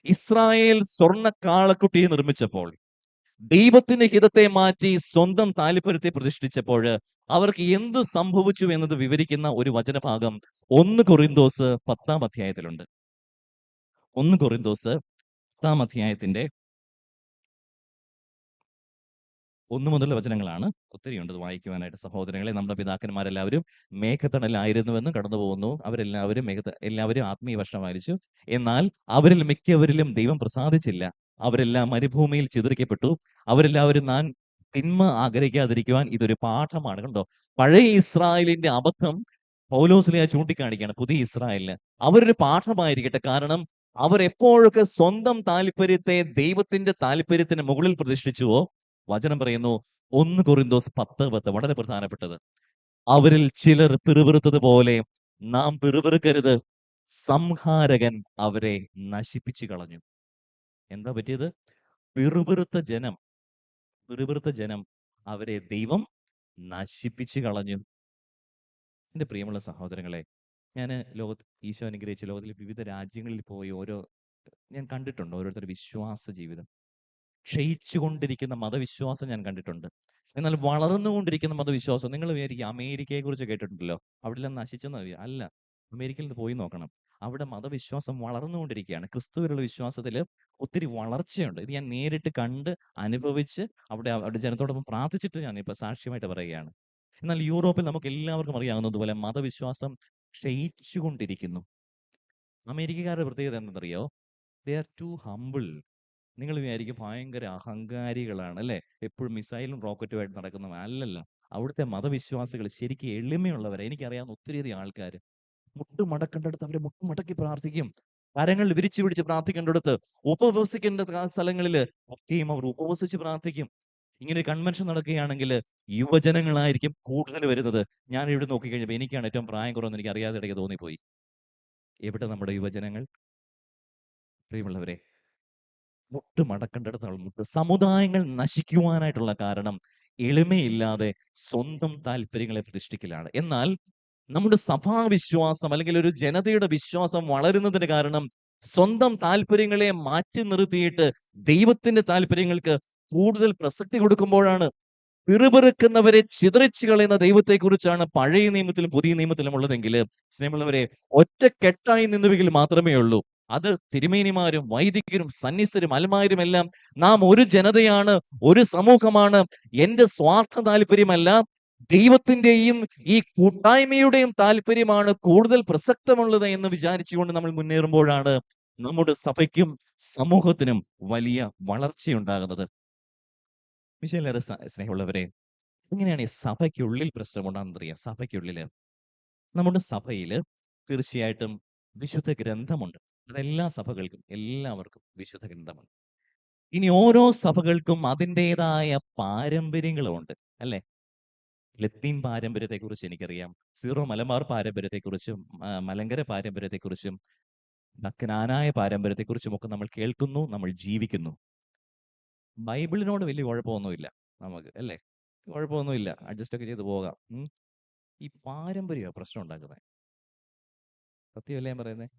ഇസ്രായേൽ സ്വർണ്ണ കാളക്കുട്ടിയെ നിർമ്മിച്ചപ്പോൾ, ദൈവത്തിന്റെ ഹിതത്തെ മാറ്റി സ്വന്തം താല്പര്യത്തെ പ്രതിഷ്ഠിച്ചപ്പോൾ അവർക്ക് എന്ത് സംഭവിച്ചു എന്നത് വിവരിക്കുന്ന ഒരു വചനഭാഗം 1 കൊറിന്തോസ് 10-ാം അധ്യായത്തിലുണ്ട്. 1 കൊറിന്തോസ് 10-ാം അധ്യായത്തിന്റെ 1 മുതലുള്ള വചനങ്ങളാണ്. ഒത്തിരിയുണ്ട് അത് വായിക്കുവാനായിട്ട്. സഹോദരങ്ങളെ, നമ്മുടെ പിതാക്കന്മാരെല്ലാവരും മേഘത്തണലായിരുന്നുവെന്ന് കടന്നു പോകുന്നു. അവരെല്ലാവരും എല്ലാവരും ആത്മീയ ഭക്ഷണം വായിച്ചു. എന്നാൽ അവരിൽ മിക്കവരിലും ദൈവം പ്രസാദിച്ചില്ല. അവരെല്ലാം മരുഭൂമിയിൽ ചിതറിക്കപ്പെട്ടു. അവരെല്ലാവരും തിന്മ ആഗ്രഹിക്കാതിരിക്കുവാൻ ഇതൊരു പാഠമാണ്. കണ്ടോ, പഴയ ഇസ്രായേലിന്റെ അബദ്ധം പൗലോസ്ലീഹ ചൂണ്ടിക്കാണിക്കുകയാണ് പുതിയ ഇസ്രായേലിന്. അവരൊരു പാഠമായിരിക്കട്ടെ. കാരണം അവർ എപ്പോഴൊക്കെ സ്വന്തം താല്പര്യത്തെ ദൈവത്തിന്റെ താല്പര്യത്തിന് മുകളിൽ പ്രതിഷ്ഠിച്ചുവോ, വചനം പറയുന്നു 1 കൊറിന്തോസ് 10:10 വളരെ പ്രധാനപ്പെട്ടത്, അവരിൽ ചിലർ പിറുപിറുത്തതുപോലെ നാം പിറുപിറുക്കരുത്, സംഹാരകൻ അവരെ നശിപ്പിച്ചു കളഞ്ഞു. എന്താ പറ്റിയത്? പിറുപിറുത്ത ജനം അവരെ ദൈവം നശിപ്പിച്ചു കളഞ്ഞു. എന്റെ പ്രിയമുള്ള സഹോദരങ്ങളെ, ഞാൻ ഈശോ അനുഗ്രഹിച്ച ലോകത്തിലെ വിവിധ രാജ്യങ്ങളിൽ പോയി ഞാൻ കണ്ടിട്ടുണ്ട് ഓരോരുത്തരുടെ വിശ്വാസ ജീവിതം. ക്ഷയിച്ചുകൊണ്ടിരിക്കുന്ന മതവിശ്വാസം ഞാൻ കണ്ടിട്ടുണ്ട്. എന്നാൽ വളർന്നുകൊണ്ടിരിക്കുന്ന മതവിശ്വാസം, നിങ്ങൾ വിചാരിക്കുക അമേരിക്കയെ കുറിച്ച് കേട്ടിട്ടുണ്ടല്ലോ, അവിടെ എല്ലാം നശിച്ചെന്ന് അല്ല. അമേരിക്കയിൽ നിന്ന് പോയി നോക്കണം. അവിടെ മതവിശ്വാസം വളർന്നുകൊണ്ടിരിക്കുകയാണ്. ക്രിസ്തുവിലുള്ള വിശ്വാസത്തിൽ ഒത്തിരി വളർച്ചയുണ്ട്. ഇത് ഞാൻ നേരിട്ട് കണ്ട് അനുഭവിച്ച് അവിടെ ജനത്തോടൊപ്പം പ്രാർത്ഥിച്ചിട്ട് ഞാൻ ഇപ്പൊ സാക്ഷ്യമായിട്ട് പറയുകയാണ്. എന്നാൽ യൂറോപ്പിൽ നമുക്ക് എല്ലാവർക്കും അറിയാവുന്നതുപോലെ മതവിശ്വാസം ക്ഷയിച്ചുകൊണ്ടിരിക്കുന്നു. അമേരിക്കക്കാരുടെ പ്രത്യേകത എന്തെന്നറിയോ? They are too humble. നിങ്ങൾ വിചാരിക്കും ഭയങ്കര അഹങ്കാരികളാണ് അല്ലെ, എപ്പോഴും മിസൈലും റോക്കറ്റുമായിട്ട് നടക്കുന്ന. അല്ലല്ല, അവിടുത്തെ മതവിശ്വാസികൾ ശരിക്കും എളിമയുള്ളവരെ. എനിക്കറിയാവുന്ന ഒത്തിരിയധികം ആൾക്കാർ മുട്ടുമടക്കേണ്ടടുത്ത് അവർ മുട്ടുമടക്കി പ്രാർത്ഥിക്കും. കരങ്ങൾ വിരിച്ചു പിടിച്ച് പ്രാർത്ഥിക്കേണ്ടടുത്ത്, ഉപവസിക്കേണ്ട സ്ഥലങ്ങളിൽ ഒക്കെയും അവർ ഉപവസിച്ച് പ്രാർത്ഥിക്കും. ഇങ്ങനെ കൺവെൻഷൻ നടക്കുകയാണെങ്കിൽ യുവജനങ്ങളായിരിക്കും കൂടുതൽ വരുന്നത്. ഞാൻ ഇവിടെ നോക്കിക്കഴിഞ്ഞപ്പോൾ എനിക്കാണ് ഏറ്റവും പ്രായം കുറവെന്ന് എനിക്ക് അറിയാതെ ഇടയ്ക്ക് തോന്നിപ്പോയി. എവിടെ നമ്മുടെ യുവജനങ്ങൾ? പ്രിയമുള്ളവരെ, മുട്ട് സമുദായങ്ങൾ നശിക്കുവാനായിട്ടുള്ള കാരണം എളിമയില്ലാതെ സ്വന്തം താല്പര്യങ്ങളെ പ്രതിഷ്ഠിക്കലാണ്. എന്നാൽ നമ്മുടെ സഭാവിശ്വാസം അല്ലെങ്കിൽ ഒരു ജനതയുടെ വിശ്വാസം വളരുന്നതിന് കാരണം സ്വന്തം താല്പര്യങ്ങളെ മാറ്റി നിർത്തിയിട്ട് ദൈവത്തിന്റെ താല്പര്യങ്ങൾക്ക് കൂടുതൽ പ്രസക്തി കൊടുക്കുമ്പോഴാണ്. പിറുപിറുക്കുന്നവരെ ചിതറിച്ചു കളയുന്ന ദൈവത്തെക്കുറിച്ചാണ് പഴയ നിയമത്തിലും പുതിയ നിയമത്തിലും ഉള്ളതെങ്കിൽ, സ്നേഹമുള്ളവരെ, ഒറ്റക്കെട്ടായി നിന്നുവെങ്കിൽ മാത്രമേ ഉള്ളൂ. അത് തിരുമേനിമാരും വൈദികരും സന്യസ്തരും അൽമാരും എല്ലാം നാം ഒരു ജനതയാണ്, ഒരു സമൂഹമാണ്. എന്റെ സ്വാർത്ഥ താല്പര്യമല്ല, ദൈവത്തിന്റെയും ഈ കൂട്ടായ്മയുടെയും താല്പര്യമാണ് കൂടുതൽ പ്രസക്തമുള്ളത് എന്ന് വിചാരിച്ചുകൊണ്ട് നമ്മൾ മുന്നേറുമ്പോഴാണ് നമ്മുടെ സഭയ്ക്കും സമൂഹത്തിനും വലിയ വളർച്ചയുണ്ടാകുന്നത്. വിശേലറെ സ്നേഹമുള്ളവരെ, എങ്ങനെയാണ് ഈ സഭയ്ക്കുള്ളിൽ പ്രശ്നമുണ്ടാകുന്നറിയാം? സഭയ്ക്കുള്ളില് നമ്മുടെ സഭയില് തീർച്ചയായിട്ടും വിശുദ്ധ ഗ്രന്ഥമുണ്ട്. അതെല്ലാ സഭകൾക്കും എല്ലാവർക്കും വിശുദ്ധ ഗ്രന്ഥമുണ്ട്. ഇനി ഓരോ സഭകൾക്കും അതിൻ്റെതായ പാരമ്പര്യങ്ങളുമുണ്ട്, അല്ലേ? ലത്തീൻ പാരമ്പര്യത്തെക്കുറിച്ച് എനിക്കറിയാം. സീറോ മലബാർ പാരമ്പര്യത്തെക്കുറിച്ചും മലങ്കര പാരമ്പര്യത്തെക്കുറിച്ചും ക്നാനായ പാരമ്പര്യത്തെക്കുറിച്ചുമൊക്കെ നമ്മൾ കേൾക്കുന്നു, നമ്മൾ ജീവിക്കുന്നു. ബൈബിളിനോട് വലിയ കുഴപ്പമൊന്നുമില്ല നമുക്ക്, അല്ലേ? കുഴപ്പമൊന്നുമില്ല, അഡ്ജസ്റ്റ് ഒക്കെ ചെയ്ത് പോകാം. ഈ പാരമ്പര്യമാണ് പ്രശ്നം ഉണ്ടാക്കുന്നത്. സത്യമല്ലേ ഞാൻ പറയുന്നത്?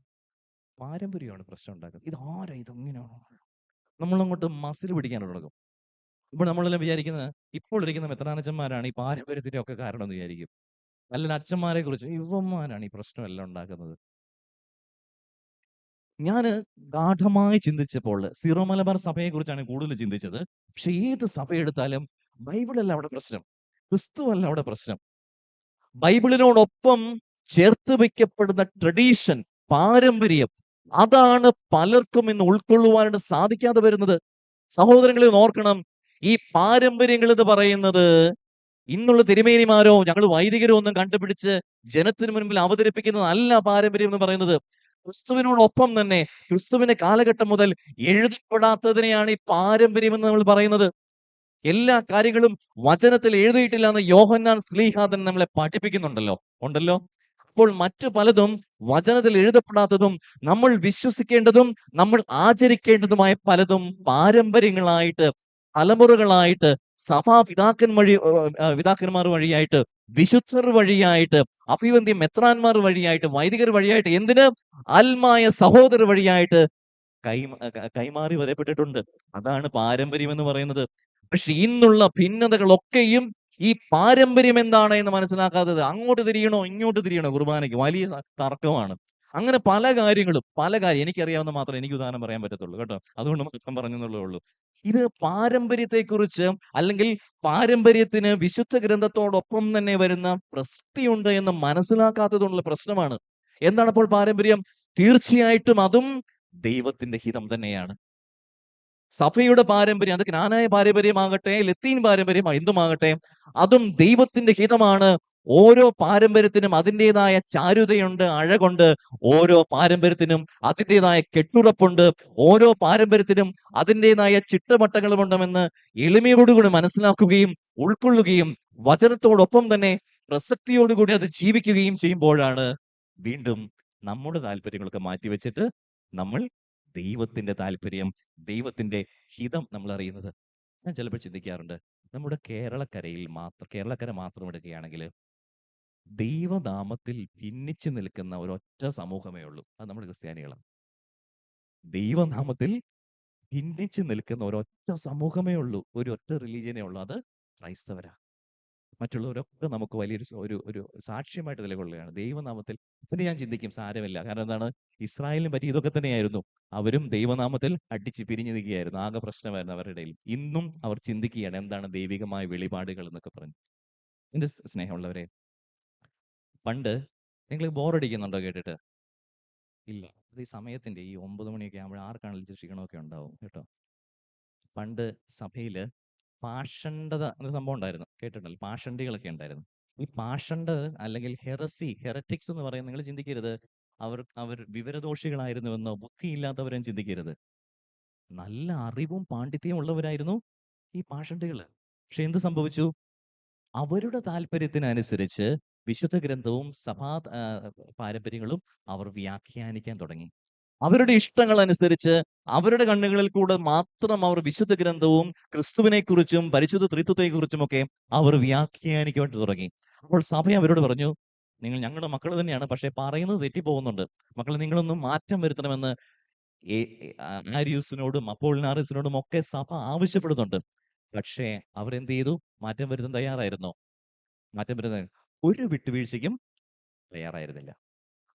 പാരമ്പര്യമാണ് പ്രശ്നം ഉണ്ടാക്കുന്നത്. ഇതാരാ ഇതെങ്ങനെയാണോ നമ്മളങ്ങോട്ട് മസിൽ പിടിക്കാൻ തുടങ്ങും. ഇപ്പോൾ നമ്മളെല്ലാം വിചാരിക്കുന്നത് ഇപ്പോൾ ഇരിക്കുന്ന മെത്രാനച്ചന്മാരാണ് ഈ പാരമ്പര്യത്തിന്റെ ഒക്കെ കാരണം എന്ന് വിചാരിക്കും. അല്ലെങ്കിൽ അച്ഛന്മാരെ കുറിച്ച് ഇവന്മാരാണ് ഈ പ്രശ്നം എല്ലാം ഉണ്ടാക്കുന്നത്. ഞാൻ ഗാഠമായി ചിന്തിച്ചപ്പോൾ സീറോ മലബാർ സഭയെ കുറിച്ചാണ് കൂടുതൽ ചിന്തിച്ചത്. പക്ഷെ ഏത് സഭ എടുത്താലും ബൈബിളല്ല അവിടെ പ്രശ്നം, ക്രിസ്തുവല്ല അവിടെ പ്രശ്നം. ബൈബിളിനോടൊപ്പം ചേർത്ത് വെക്കപ്പെടുന്ന ട്രഡീഷൻ, പാരമ്പര്യം, അതാണ് പലർക്കും ഇന്ന് ഉൾക്കൊള്ളുവാനായിട്ട് സാധിക്കാതെ വരുന്നത്. സഹോദരങ്ങളെ ഓർക്കണം, ഈ പാരമ്പര്യങ്ങൾ എന്ന് പറയുന്നത് ഇന്നുള്ള തിരുമേനിമാരോ ഞങ്ങൾ വൈദികരോ ഒന്നും കണ്ടുപിടിച്ച് ജനത്തിന് മുൻപിൽ അവതരിപ്പിക്കുന്നതല്ല പാരമ്പര്യം എന്ന് പറയുന്നത്. ക്രിസ്തുവിനോടൊപ്പം തന്നെ ക്രിസ്തുവിന്റെ കാലഘട്ടം മുതൽ എഴുതപ്പെടാത്തതിനെയാണ് ഈ പാരമ്പര്യം എന്ന് നമ്മൾ പറയുന്നത്. എല്ലാ കാര്യങ്ങളും വചനത്തിൽ എഴുതിയിട്ടില്ല എന്ന് യോഹന്നാൻ ശ്ലീഹാതൻ നമ്മളെ പഠിപ്പിക്കുന്നുണ്ടല്ലോ, ഉണ്ടല്ലോ. അപ്പോൾ മറ്റു പലതും വചനത്തിൽ എഴുതപ്പെടാത്തതും നമ്മൾ വിശ്വസിക്കേണ്ടതും നമ്മൾ ആചരിക്കേണ്ടതുമായ പലതും പാരമ്പര്യങ്ങളായിട്ട്, തലമുറകളായിട്ട്, സഭാ പിതാക്കന്മാർ വഴിയായിട്ട്, വിശുദ്ധർ വഴിയായിട്ട്, അഭിവന്ദ്യ മെത്രാന്മാർ വഴിയായിട്ട്, വൈദികർ വഴിയായിട്ട്, എന്തിന് ആത്മായ സഹോദരർ വഴിയായിട്ട് കൈമാറി വരപ്പെട്ടിട്ടുണ്ട്. അതാണ് പാരമ്പര്യം എന്ന് പറയുന്നത്. പക്ഷെ ഇന്നുള്ള ഭിന്നതകളൊക്കെയും ഈ പാരമ്പര്യം എന്താണ് എന്ന് മനസ്സിലാക്കാത്തത്. അങ്ങോട്ട് തിരിയണോ ഇങ്ങോട്ട് തിരിയണോ കുർബാനയ്ക്ക് വലിയ തർക്കമാണ്. അങ്ങനെ പല കാര്യങ്ങളും എനിക്കറിയാവുന്ന മാത്രമേ എനിക്ക് ഉദാഹരണം പറയാൻ പറ്റത്തുള്ളൂ കേട്ടോ. അതുകൊണ്ട് മാത്രം പറഞ്ഞെന്നുള്ളേ ഉള്ളൂ. ഇത് പാരമ്പര്യത്തെക്കുറിച്ച്, അല്ലെങ്കിൽ പാരമ്പര്യത്തിന് വിശുദ്ധ ഗ്രന്ഥത്തോടൊപ്പം തന്നെ വരുന്ന പ്രസക്തിയുണ്ട് എന്ന് മനസ്സിലാക്കാത്തതുകൊണ്ടുള്ള പ്രശ്നമാണ്. എന്താണ് അപ്പോൾ പാരമ്പര്യം? തീർച്ചയായിട്ടും അതും ദൈവത്തിന്റെ ഹിതം തന്നെയാണ്. സഭയുടെ പാരമ്പര്യം, അത് ക്നാനായ പാരമ്പര്യമാകട്ടെ, ലത്തീൻ പാരമ്പര്യം എന്തുമാകട്ടെ, അതും ദൈവത്തിന്റെ ഹിതമാണ്. ഓരോ പാരമ്പര്യത്തിനും അതിൻ്റെതായ ചാരുതയുണ്ട്, അഴകുണ്ട്. ഓരോ പാരമ്പര്യത്തിനും അതിൻ്റെതായ കെട്ടുറപ്പുണ്ട്. ഓരോ പാരമ്പര്യത്തിനും അതിൻ്റെതായ ചിട്ടവട്ടങ്ങളുമുണ്ടെന്ന് എളിമയോടുകൂടി മനസ്സിലാക്കുകയും ഉൾക്കൊള്ളുകയും വചനത്തോടൊപ്പം തന്നെ പ്രസക്തിയോടുകൂടി അത് ജീവിക്കുകയും ചെയ്യുമ്പോഴാണ് വീണ്ടും നമ്മുടെ താല്പര്യങ്ങളൊക്കെ മാറ്റിവെച്ചിട്ട് നമ്മൾ ദൈവത്തിന്റെ താല്പര്യം, ദൈവത്തിന്റെ ഹിതം നമ്മൾ അറിയുന്നത്. ഞാൻ ചിലപ്പോൾ ചിന്തിക്കാറുണ്ട്, നമ്മുടെ കേരളക്കര മാത്രം എടുക്കുകയാണെങ്കിൽ ദൈവനാമത്തിൽ ഭിന്നിച്ചു നിൽക്കുന്ന ഒരൊറ്റ സമൂഹമേ ഉള്ളൂ. അത് നമ്മുടെ ക്രിസ്ത്യാനികളാണ്. ദൈവനാമത്തിൽ ഭിന്നിച്ചു നിൽക്കുന്ന ഒരൊറ്റ സമൂഹമേ ഉള്ളൂ, ഒരൊറ്റ റിലീജിയനേ ഉള്ളൂ, അത് ക്രൈസ്തവരാ. മറ്റുള്ളവരൊക്കെ നമുക്ക് വലിയൊരു ഒരു സാക്ഷ്യമായിട്ട് നിലകൊള്ളുകയാണ് ദൈവനാമത്തിൽ. പിന്നെ ഞാൻ ചിന്തിക്കും, സാരമില്ല, കാരണം എന്താണ്, ഇസ്രായേലിന് പറ്റി ഇതൊക്കെ തന്നെയായിരുന്നു. അവരും ദൈവനാമത്തിൽ അടിച്ച് പിരിഞ്ഞു നിൽക്കുകയായിരുന്നു. ആകെ പ്രശ്നമായിരുന്നു അവരുടെ ഇടയിൽ. ഇന്നും അവർ ചിന്തിക്കുകയാണ് എന്താണ് ദൈവികമായ വെളിപാടുകൾ എന്നൊക്കെ പറഞ്ഞു. എന്റെ സ്നേഹമുള്ളവരെ, പണ്ട് നിങ്ങൾ ബോറടിക്കുന്നുണ്ടോ കേട്ടിട്ട്? ഇല്ല. അത് ഈ സമയത്തിന്റെ ഈ 9 മണിയൊക്കെ ആകുമ്പോൾ ആർക്കാണെങ്കിലും ക്ഷീണമൊക്കെ ഉണ്ടാവും കേട്ടോ. പണ്ട് സഭയില് പാഷണ്ഡത എന്നൊരു സംഭവം ഉണ്ടായിരുന്നു, കേട്ടിട്ടുണ്ടല്ലോ. പാഷണ്ഡികളൊക്കെ ഉണ്ടായിരുന്നു. ഈ പാഷണ്ഡ് അല്ലെങ്കിൽ ഹെററ്റിക്സ് എന്ന് പറയുന്നത് നിങ്ങൾ ചിന്തിക്കരുത് അവർ വിവരദോഷികളായിരുന്നുവെന്നോ ബുദ്ധിയില്ലാത്തവരെയും ചിന്തിക്കരുത്. നല്ല അറിവും പാണ്ഡിത്യവും ഉള്ളവരായിരുന്നു ഈ പാഷണ്ഡികള്. പക്ഷെ എന്ത് സംഭവിച്ചു? അവരുടെ താല്പര്യത്തിനനുസരിച്ച് വിശുദ്ധ ഗ്രന്ഥവും സഭാ പാരമ്പര്യങ്ങളും അവർ വ്യാഖ്യാനിക്കാൻ തുടങ്ങി. അവരുടെ ഇഷ്ടങ്ങൾ അനുസരിച്ച് അവരുടെ കണ്ണുകളിൽ കൂടെ മാത്രം അവർ വിശുദ്ധ ഗ്രന്ഥവും ക്രിസ്തുവിനെ കുറിച്ചും പരിശുദ്ധ ത്രിത്വത്തെക്കുറിച്ചും ഒക്കെ അവർ വ്യാഖ്യാനിക്കാൻ തുടങ്ങി. അപ്പോൾ സഭ അവരോട് പറഞ്ഞു, നിങ്ങൾ ഞങ്ങളുടെ മക്കൾ തന്നെയാണ്, പക്ഷെ പറയുന്നത് തെറ്റിപ്പോകുന്നുണ്ട്. മക്കളെ, നിങ്ങളൊന്നും മാറ്റം വരുത്തണമെന്ന് ആരിയൂസിനോടും അപ്പോളിനാറിസിനോടും ഒക്കെ സഭ ആവശ്യപ്പെടുന്നുണ്ട്. പക്ഷേ അവരെന്ത് ചെയ്തു? മാറ്റം വരുത്താൻ തയ്യാറായിരുന്നോ? മാറ്റം വരുത്താൻ ഒരു വിട്ടുവീഴ്ചയ്ക്കും തയ്യാറായിരുന്നില്ല.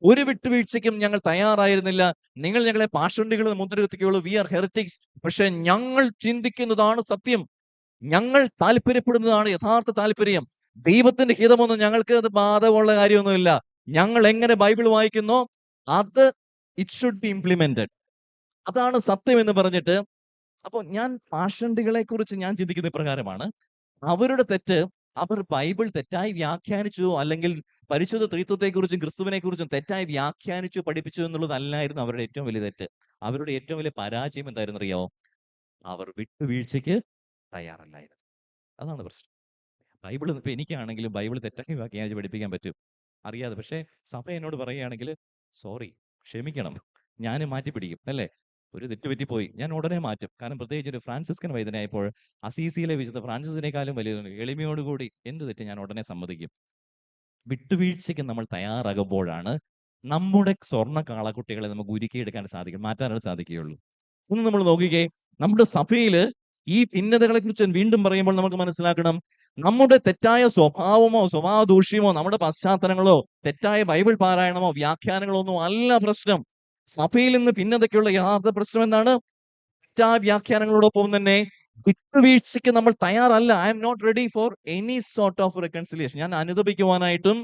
ഒരു വിട്ടുവീഴ്ചയ്ക്കും ഞങ്ങൾ തയ്യാറായിരുന്നില്ല. നിങ്ങൾ ഞങ്ങളെ പാഷണ്ഡികൾ മുദ്രകുത്തിക്കുള്ളൂ, വി ആർ ഹെറിറ്റിക്സ്. പക്ഷെ ഞങ്ങൾ ചിന്തിക്കുന്നതാണ് സത്യം, ഞങ്ങൾ താല്പര്യപ്പെടുന്നതാണ് യഥാർത്ഥ താല്പര്യം. ദൈവത്തിന്റെ ഹിതമൊന്നും ഞങ്ങൾക്ക് അത് ബാധകമുള്ള കാര്യമൊന്നുമില്ല. ഞങ്ങൾ എങ്ങനെ ബൈബിൾ വായിക്കുന്നോ അത് ഇറ്റ് ഷുഡ് ബി ഇംപ്ലിമെന്റഡ്. അതാണ് സത്യം എന്ന് പറഞ്ഞിട്ട്, അപ്പൊ ഞാൻ പാഷണ്ഡികളെ കുറിച്ച് ഞാൻ ചിന്തിക്കുന്ന ഇപ്രകാരമാണ്. അവരുടെ തെറ്റ്, അവർ ബൈബിൾ തെറ്റായി വ്യാഖ്യാനിച്ചു, അല്ലെങ്കിൽ പരിശുദ്ധ ത്രിത്വത്തെക്കുറിച്ചും ക്രിസ്തുവിനെ കുറിച്ചും തെറ്റായി വ്യാഖ്യാനിച്ചു പഠിപ്പിച്ചു എന്നുള്ളതല്ലായിരുന്നു അവരുടെ ഏറ്റവും വലിയ തെറ്റ്. അവരുടെ ഏറ്റവും വലിയ പരാജയം എന്തായിരുന്നു അറിയാമോ? അവർ വിട്ടുവീഴ്ചയ്ക്ക് തയ്യാറല്ലായിരുന്നു. അതാണ് പ്രശ്നം. ബൈബിൾ ഇപ്പൊ എനിക്കാണെങ്കിലും ബൈബിൾ തെറ്റായി വ്യാഖ്യാനിച്ച് പഠിപ്പിക്കാൻ പറ്റും, അറിയാതെ. പക്ഷേ സഭ എന്നോട് പറയുകയാണെങ്കിൽ സോറി, ക്ഷമിക്കണം, ഞാൻ മാറ്റിപ്പിടിക്കും, അല്ലേ? ഒരു തെറ്റ് പറ്റിപ്പോയി, ഞാൻ ഉടനെ മാറ്റും. കാരണം പ്രത്യേകിച്ച് ഒരു ഫ്രാൻസിസ്കൻ വൈദ്യനായപ്പോൾ അസീസിയിലെ വിശുദ്ധ ഫ്രാൻസിസിനേക്കാളും വലിയ എളിമയോടുകൂടി എന്ത് തെറ്റ് ഞാൻ ഉടനെ സമ്മതിക്കും. വിട്ടുവീഴ്ചയ്ക്ക് നമ്മൾ തയ്യാറാകുമ്പോഴാണ് നമ്മുടെ സ്വർണ്ണ കാളക്കുട്ടികളെ നമുക്ക് ഉരുക്കിയെടുക്കാൻ സാധിക്കും, മാറ്റാനായിട്ട് സാധിക്കുകയുള്ളൂ. ഒന്ന് നമ്മൾ നോക്കിക്കേ, നമ്മുടെ സഭയില് ഈ ഭിന്നതകളെ കുറിച്ച് വീണ്ടും പറയുമ്പോൾ നമുക്ക് മനസ്സിലാക്കണം, നമ്മുടെ തെറ്റായ സ്വഭാവമോ സ്വഭാവ ദൂഷ്യമോ നമ്മുടെ പശ്ചാത്തലങ്ങളോ തെറ്റായ ബൈബിൾ പാരായണമോ വ്യാഖ്യാനങ്ങളോ ഒന്നും അല്ല പ്രശ്നം. സഭയിൽ നിന്ന് ഭിന്നതയ്ക്കുള്ള യഥാർത്ഥ പ്രശ്നം എന്താണ്? തെറ്റായ വ്യാഖ്യാനങ്ങളോടൊപ്പം തന്നെ വിട്ടുവീഴ്ചയ്ക്ക് നമ്മൾ തയ്യാറല്ല. I am not ready for any sort of reconciliation. ഞാൻ അനുദപിക്കുവാനായിട്ടും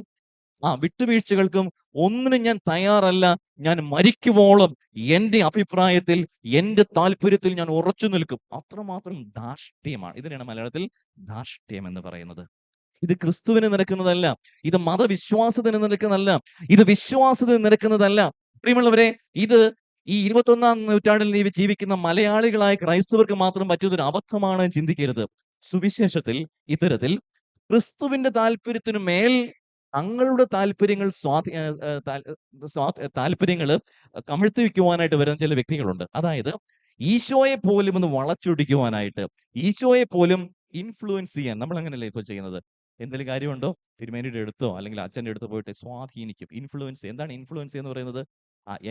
വിട്ടുവീഴ്ചകൾക്കും ഒന്നിനും ഞാൻ തയ്യാറല്ല. ഞാൻ മരിക്കുവോളം എന്റെ അഭിപ്രായത്തിൽ, എന്റെ താല്പര്യത്തിൽ ഞാൻ ഉറച്ചു നിൽക്കും. അത്രമാത്രം ധാർഷ്ട്യമാണ്. ഇതിനാണ് മലയാളത്തിൽ ധാർഷ്ട്യം എന്ന് പറയുന്നത്. ഇത് ക്രിസ്തുവിന് നിരക്കുന്നതല്ല, ഇത് മതവിശ്വാസത്തിന് നിരക്കുന്നതല്ല, ഇത് വിശ്വാസത്തിന് നിരക്കുന്നതല്ല. പ്രിയമുള്ളവരെ, ഇത് ഈ 21-ാം നൂറ്റാണ്ടിൽ ജീവിക്കുന്ന മലയാളികളായ ക്രൈസ്തവർക്ക് മാത്രം പറ്റുന്നൊരു അബദ്ധമാണ് ചിന്തിക്കരുത്. സുവിശേഷത്തിൽ ഇത്തരത്തിൽ ക്രിസ്തുവിന്റെ താല്പര്യത്തിനു മേൽ തങ്ങളുടെ താല്പര്യങ്ങൾ താല്പര്യങ്ങൾ കമിഴ്ത്തി വെക്കുവാനായിട്ട് വരുന്ന ചില വ്യക്തികളുണ്ട്. അതായത് ഈശോയെ പോലും ഒന്ന് വളച്ചൊടിക്കുവാനായിട്ട്, ഈശോയെ പോലും ഇൻഫ്ലുവൻസ് ചെയ്യാൻ. നമ്മൾ അങ്ങനെയല്ലേ ഇപ്പോൾ ചെയ്യുന്നത്? എന്തെങ്കിലും കാര്യമുണ്ടോ, തിരുമേനിയുടെ അടുത്തോ അല്ലെങ്കിൽ അച്ഛൻ്റെ അടുത്ത് പോയിട്ട് സ്വാധീനിക്കും. ഇൻഫ്ലുവൻസ്. എന്താണ് ഇൻഫ്ലുവൻസ് എന്ന് പറയുന്നത്?